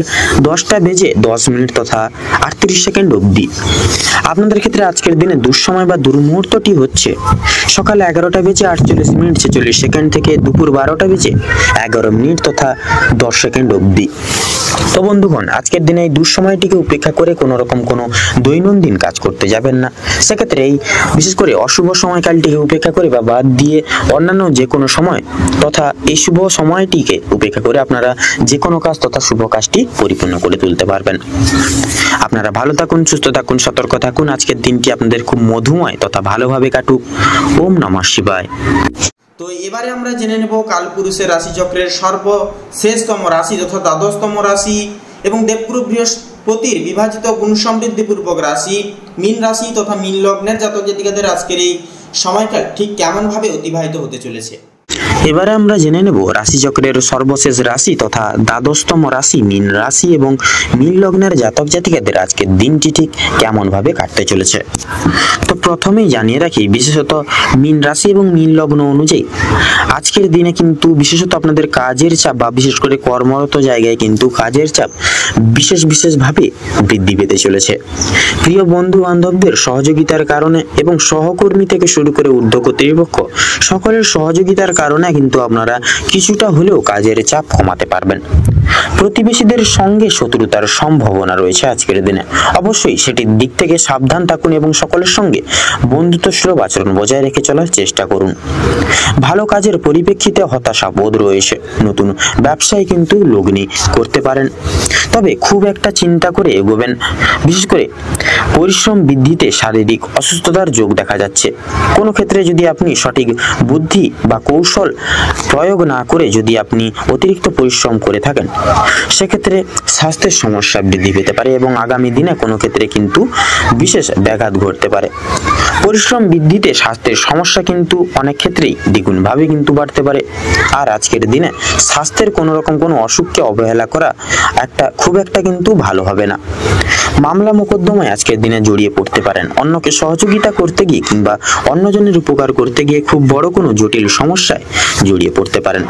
10:10 তথা 38 সেকেন্ড অবধি। আপনাদের ক্ষেত্রে আজকের দিনে দুঃসময় বা দুর্মুহূর্তটি হচ্ছে সকাল 11:48 46 সেকেন্ড থেকে দুপুর 12:11 তথা 10 সেকেন্ড অবধি। তো বন্ধুগণ, আজকের দিনে এই দুঃসময়টিকে উপেক্ষা করে কোনো রকম কোনো দৈনন্দিন কাজ করতে যাবেন না। সেক্ষেত্রে এই বিশেষ করে অশুভ সময়কালটিকে উপেক্ষা করে বা বাদ দিয়ে অন্যান্য যে কোনো সময় তথা এই শুভ সময়টিকে উপেক্ষা করে আপনারা যে কোনো কাজ তথা শুভ কাজটি পরিপূর্ণ করে তুলতে পারবেন। আপনারা ভালো থাকুন, সুস্থ থাকুন, সতর্ক থাকুন। আজকের দিনটি আপনাদের খুব মধুময় তথা ভালোভাবে কাটুক। ওম নমঃ শিবায়। তো এবারে আমরা জেনে নেব কালপুরুষের রাশিচক্রের সর্বশেষতম রাশি তথা দ্বাদশতম রাশি এবং দেবগুরু বৃহস্পতির বিভাজিত গুণ সমৃদ্ধিপূর্বক রাশি মীন রাশি তথা মীন লগ্নের জাতক জাতিকাদের আজকের এই সময়কাল ঠিক কেমন ভাবে অতিবাহিত হতে চলেছে। এবারে আমরা জেনে নেব রাশিচক্রের সর্বশেষ রাশি তথা দ্বাদশতম রাশি মীন রাশি এবং মীন লগ্নের জাতক জাতিকাদের আজকের দিনটি ঠিক কেমন ভাবে কাটতে চলেছে। তো প্রথমেই জানিয়ে রাখি, বিশেষত মীন রাশি এবং মীন লগ্ন অনুযায়ী আজকের দিনে কিন্তু বিশেষত আপনাদের কাজের চাপ বা বিশেষ করে কর্মরত জায়গায় কিন্তু কাজের চাপ বিশেষভাবে বৃদ্ধি পেতে চলেছে। প্রিয় বন্ধু বান্ধবদের সহযোগিতার কারণে এবং সহকর্মী থেকে শুরু করে ঊর্ধ্ব কর্তৃপক্ষ সকলের সহযোগিতার কারণে কিন্তু আপনারা কিছুটা হলেও কাজের চাপ কমাতে পারবেন। প্রতিবেশীদের সঙ্গে শত্রুতার সম্ভাবনা রয়েছে আজকের দিনে। অবশ্যই সেটির দিক থেকে সাবধান থাকুন এবং সকলের সঙ্গে বন্ধুত্বসুলভ আচরণ বজায় রেখে চলার চেষ্টা করুন। ভালো কাজের পরিপ্রেক্ষিতে হতাশা বোধ রয়েছে। নতুন ব্যবসায় কিন্তু লগ্নি করতে পারেন, তবে খুব একটা চিন্তা করে এগোবেন। বিশেষ করে পরিশ্রম বৃদ্ধিতে শারীরিক অসুস্থতার যোগ দেখা যাচ্ছে। কোনো ক্ষেত্রে যদি আপনি সঠিক বুদ্ধি বা কৌশল প্রয়োগ না করে যদি আপনি অতিরিক্ত পরিশ্রম করে থাকেন, সেক্ষেত্রে স্বাস্থ্যের সমস্যা বৃদ্ধি পেতে পারে এবং আগামী দিনে কোনো ক্ষেত্রে কিন্তু বিশেষ ব্যাঘাত ঘটতে পারে। পরিশ্রম বৃদ্ধিতে স্বাস্থ্যের সমস্যা কিন্তু অনেক ক্ষেত্রেই দ্বিগুণভাবে কিন্তু বাড়তে পারে। আর আজকের দিনে স্বাস্থ্যের কোনো রকম কোনো অসুখকে অবহেলা করা খুব একটা কিন্তু ভালো হবে না। মামলা মোকদ্দমায় আজকের দিনে জড়িয়ে পড়তে পারেন। অন্যকে সহযোগিতা করতে গিয়ে কিংবা অন্যজনের উপকার করতে গিয়ে খুব বড় কোনো জটিল সমস্যায় জড়িয়ে পড়তে পারেন।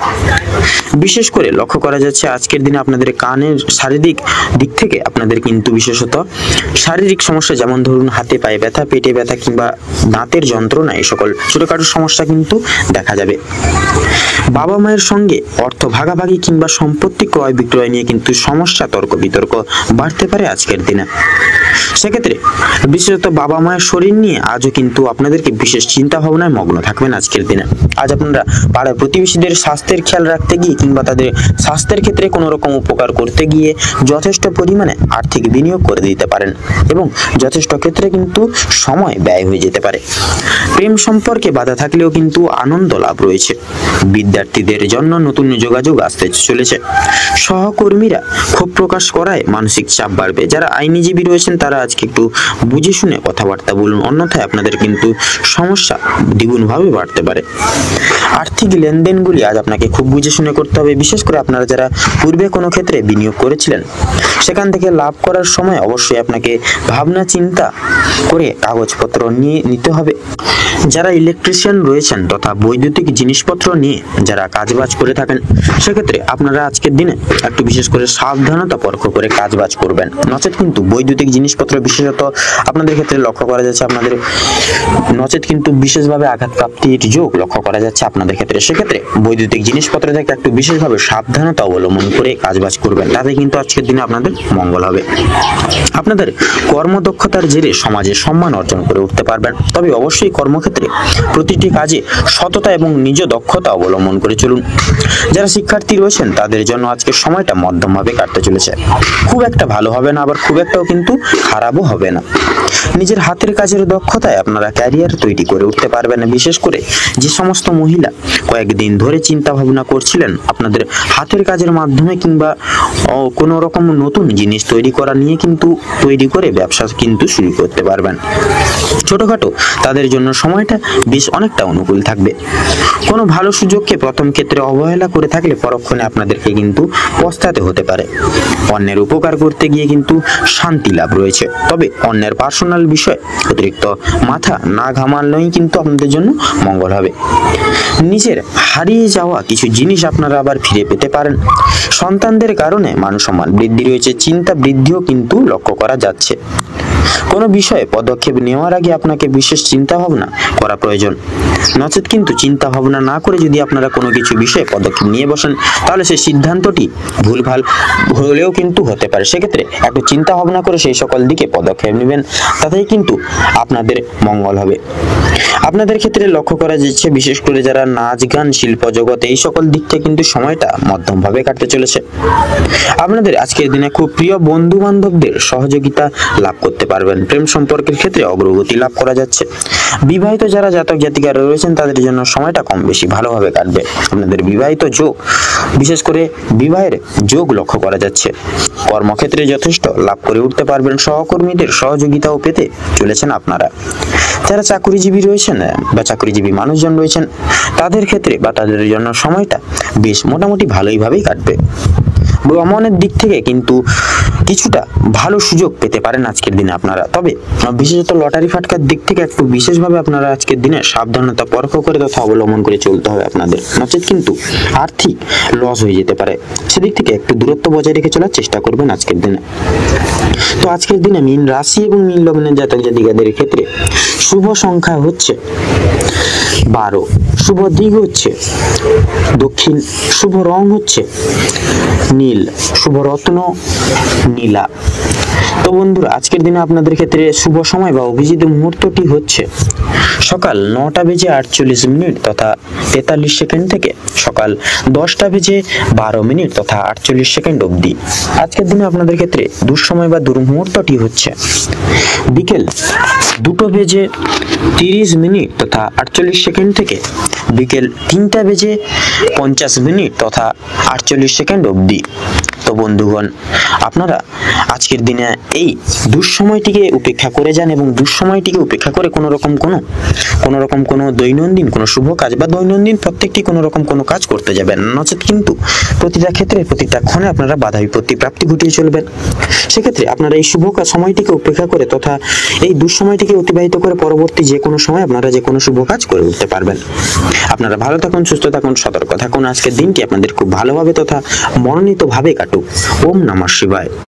বিশেষ করে লক্ষ্য করা যাচ্ছে আজকের দিনে আপনাদের কানের শারীরিক দিক থেকে আপনাদের কিন্তু বিশেষত শারীরিক সমস্যা, যেমন ধরুন হাতে পায়ে ব্যথা, পেটে ব্যথা কিংবা দাঁতের যন্ত্রণা, এই সকল ছোটখাটো সমস্যা কিন্তু দেখা যাবে। বাবা মায়ের সঙ্গে অর্থ ভাগাভাগি কিংবা সম্পত্তি ক্রয় বিক্রয় নিয়ে কিন্তু সমস্যা, তর্ক বিতর্ক বাড়তে পারে আজকের দিনে। সেক্ষেত্রে বিশেষত বাবা মায়ের শরীর নিয়ে আজও কিন্তু আপনাদেরকে বিশেষ চিন্তা ভাবনায় মগ্ন থাকবেন আজকের দিনে। আজ আপনারা পাড়ার প্রতিবেশীদের স্বাস্থ্যের খেয়াল রাখতে গিয়ে কিংবা তাদের স্বাস্থ্যের ক্ষেত্রে কোনো রকম উপকার করতে গিয়ে যথেষ্ট পরিমাণে আর্থিক বিনিয়োগ করে দিতে পারেন এবং যথেষ্ট ক্ষেত্রে কিন্তু সময় ব্যয় হয়ে যেতে পারে। প্রেম সম্পর্কে বাধা থাকলেও কিন্তু আনন্দ লাভ রয়েছে। বিদ্যার্থীদের জন্য নতুন যোগাযোগ আসতে চলেছে। সহকর্মীরা ক্ষোভ প্রকাশ করায় মানসিক চাপ বাড়বে। যারা আইনজীবী রয়েছেন তারা আজকে একটু বুঝে শুনে কথাবার্তা বলুন, অন্যথায় আপনাদের কিন্তু সমস্যা দ্বিগুণভাবে বাড়তে পারে। আর্থিক লেনদেনগুলি আজ আপনাকে খুব বুঝে শুনে করতে হবে। বিশেষ করে আপনারা যারা পূর্বে কোনো ক্ষেত্রে বিনিয়োগ করেছিলেন, সেখান থেকে লাভ করার সময় অবশ্যই আপনাকে ভাবনা চিন্তা করে কাগজপত্র নিয়ে নিতে হবে। যারা ইলেকট্রিশিয়ান রয়েছেন তথা বৈদ্যুতিক জিনিসপত্র নিয়ে যারা কাজবাজ করে থাকেন, সেক্ষেত্রে আপনারা আজকের দিনে একটু বিশেষ করে সাবধানতা পরখ করে কাজবাজ করবেন। নচেত কিন্তু বৈদ্যুতিক জিনিসপত্র বিশেষত আপনাদের ক্ষেত্রে লক্ষ্য করা যাচ্ছে নচেত কিন্তু বিশেষভাবে আঘাতপ্রাপ্তির যোগ লক্ষ্য করা যাচ্ছে আপনাদের ক্ষেত্রে। সেক্ষেত্রে বৈদ্যুতিক জিনিসপত্র থেকে একটু বিশেষভাবে সাবধানতা অবলম্বন করে কাজবাজ করবেন, তাতে কিন্তু আজকের দিনে আপনাদের মঙ্গল হবে। আপনাদের কর্মদক্ষতার জেরে সমাজে সম্মান অর্জন করে উঠতে পারবেন। তবে অবশ্যই কর্মক্ষেত্রে প্রতিটি কাজে সততা এবং নিজ দক্ষতা অবলম্বন করে চলুন। যারা শিক্ষার্থী রয়েছেন তাদের জন্য আজকের সময়টা মধ্যমভাবে কাটতে চলেছে। খুব একটা ভালো হবে না, আবার খুব একটাও কিন্তু খারাপও হবে না। নিজের হাতের কাজের দক্ষতায় আপনারা ক্যারিয়ার তৈরি করে উঠতে পারবেন। বিশেষ করে যে সমস্ত মহিলা কয়েকদিন ধরে চিন্তা ভাবনা করছিলেন আপনাদের হাতের কাজের মাধ্যমে কিংবা কোনো রকম নতুন জিনিস তৈরি করা নিয়ে কিন্তু তৈরি করে ব্যবসা কিন্তু শুরু করতে পারবেন। ছোটখাটো তাদের জন্য সময়টা বেশ অনেকটা অনুকূল থাকবে। কোনো ভালো সুযোগকে প্রথম ক্ষেত্রে অবহেলা করে থাকলে পরক্ষণে আপনাদেরকে কিন্তু পস্তাতে হতে পারে। অন্যের উপকার করতে গিয়ে কিন্তু শান্তি লাভ রয়েছে। তবে অন্যের পার্সোনাল বিষয় অতিরিক্ত মাথা না ঘামানোই কিন্তু আপনাদের জন্য মঙ্গল হবে। নিজের হারিয়ে যাওয়া কিছু জিনিস আপনারা আবার ফিরে পেতে পারেন। সন্তানদের কারণে মান সম্মান বৃদ্ধি রয়েছে, চিন্তা বৃদ্ধিও কিন্তু লক্ষ্য করা যাচ্ছে। কোনো বিষয়ে পদক্ষেপ নেওয়ার আগে আপনাকে বিশেষ চিন্তা ভাবনা করা প্রয়োজন। নচেত কিন্তু চিন্তা ভাবনা না করে যদি আপনারা কোনো কিছু বিষয়ে পদক্ষেপ নিয়ে বসেন, তাহলে সেই সিদ্ধান্তটি ভুলভাল হলেও কিন্তু হতে পারে। সেক্ষেত্রে একটু চিন্তা ভাবনা করে সেই সকল দিকে পদক্ষেপ নেবেন, তাতেই কিন্তু আপনাদের মঙ্গল হবে। আপনাদের ক্ষেত্রে লক্ষ্য করা যাচ্ছে বিশেষ করে যারা নাচ গান শিল্প জগতে এই সকল দিক থেকে কিন্তু সময়টা মধ্যমভাবে কাটতে চলেছে। আপনাদের আজকের দিনে খুব প্রিয় বন্ধু বান্ধবদের সহযোগিতা লাভ করতে পারবেন। প্রেম সম্পর্কের ক্ষেত্রে অগ্রগতি লাভ করা যাচ্ছে। বিবাহিত যারা জাতক জাতিকারা রয়েছেন তাদের জন্য সময়টা কম বেশি ভালোভাবে কাটবে। আপনাদের বিবাহিত যোগ, বিশেষ করে বিবাহের যোগ লক্ষ্য করা যাচ্ছে। কর্মক্ষেত্রে যথেষ্ট লাভ করে উঠতে পারবেন। সহকর্মীদের সহযোগিতাও পেতে চলেছেন আপনারা। যারা চাকরিজীবী রয়েছেন বা চাকরিজীবী মানুষজন রয়েছেন তাদের ক্ষেত্রে বা তাদের জন্য সময়টা বেশ মোটামুটি ভালোইভাবেই কাটবে। ভ্রমণের দিক থেকে কিন্তু কিছুটা ভালো সুযোগ পেতে পারেন আজকের দিনে আপনারা। তবে বিশেষত লটারি ফাটকার দিক থেকে একটু বিশেষভাবে আপনারা আজকের দিনে সাবধানতা পরখ করে তথা অবলম্বন করে চলতে হবে আপনাদের। নচেত কিন্তু আর্থিক লস হয়ে যেতে পারে। সেদিক থেকে একটু দূরত্ব বজায় রেখে চলার চেষ্টা করবেন আজকের দিনে। তো আজকের দিনে মীন রাশি এবং মীন লগ্নের জাতক জাতিকাদের ক্ষেত্রে শুভ সংখ্যা হচ্ছে 12, শুভ দিক হচ্ছে দক্ষিণ, শুভ রং হচ্ছে নীল, শুভ রত্ন নীলা। তো বন্ধুরা আজকের দিনে আপনাদের ক্ষেত্রে শুভ সময় বা অভিজিৎ মুহূর্তটি হচ্ছে সকাল 9টা বেজে 48 মিনিট তথা 43 সেকেন্ড থেকে সকাল 10টা বেজে 12 মিনিট তথা 48 সেকেন্ড অবধি। আজকের দিনে আপনাদের ক্ষেত্রে দুঃসময় বা দুর্মুহূর্তটি হচ্ছে বিকেল 2টো বেজে 30 মিনিট তথা 48 সেকেন্ড থেকে বিকেল 3টা বেজে 50 মিনিট তথা 48 সেকেন্ড অবধি। তো বন্ধুগণ আপনারা আজকের দিনে এই দুঃসময়টিকে উপেক্ষা করে যান এবং দুঃসময়টিকে উপেক্ষা করে কোনো রকম কোনো দৈনন্দিন কোনো শুভ কাজ বা দৈনন্দিন প্রত্যেকটি কোনো রকম কোনো কাজ করতে যাবেন। নচেত কিন্তু প্রতিটা ক্ষেত্রে প্রতিটা ক্ষণে আপনারা বাধা বিপত্তি প্রাপ্তি ঘটিয়ে চলবেন। সেক্ষেত্রে আপনারা এই শুভ সময়টিকে উপেক্ষা করে তথা এই দুঃসময়টিকে অতিবাহিত করে পরবর্তী যে কোনো সময় আপনারা যে কোনো শুভ কাজ করে উঠতে পারবেন। আপনারা ভালো থাকুন, সুস্থ থাকুন, সতর্ক থাকুন। আজকের দিনটি আপনাদের খুব ভালোভাবে তথা মনোনীতভাবে কাটুক। ওম নমঃ শিবায়।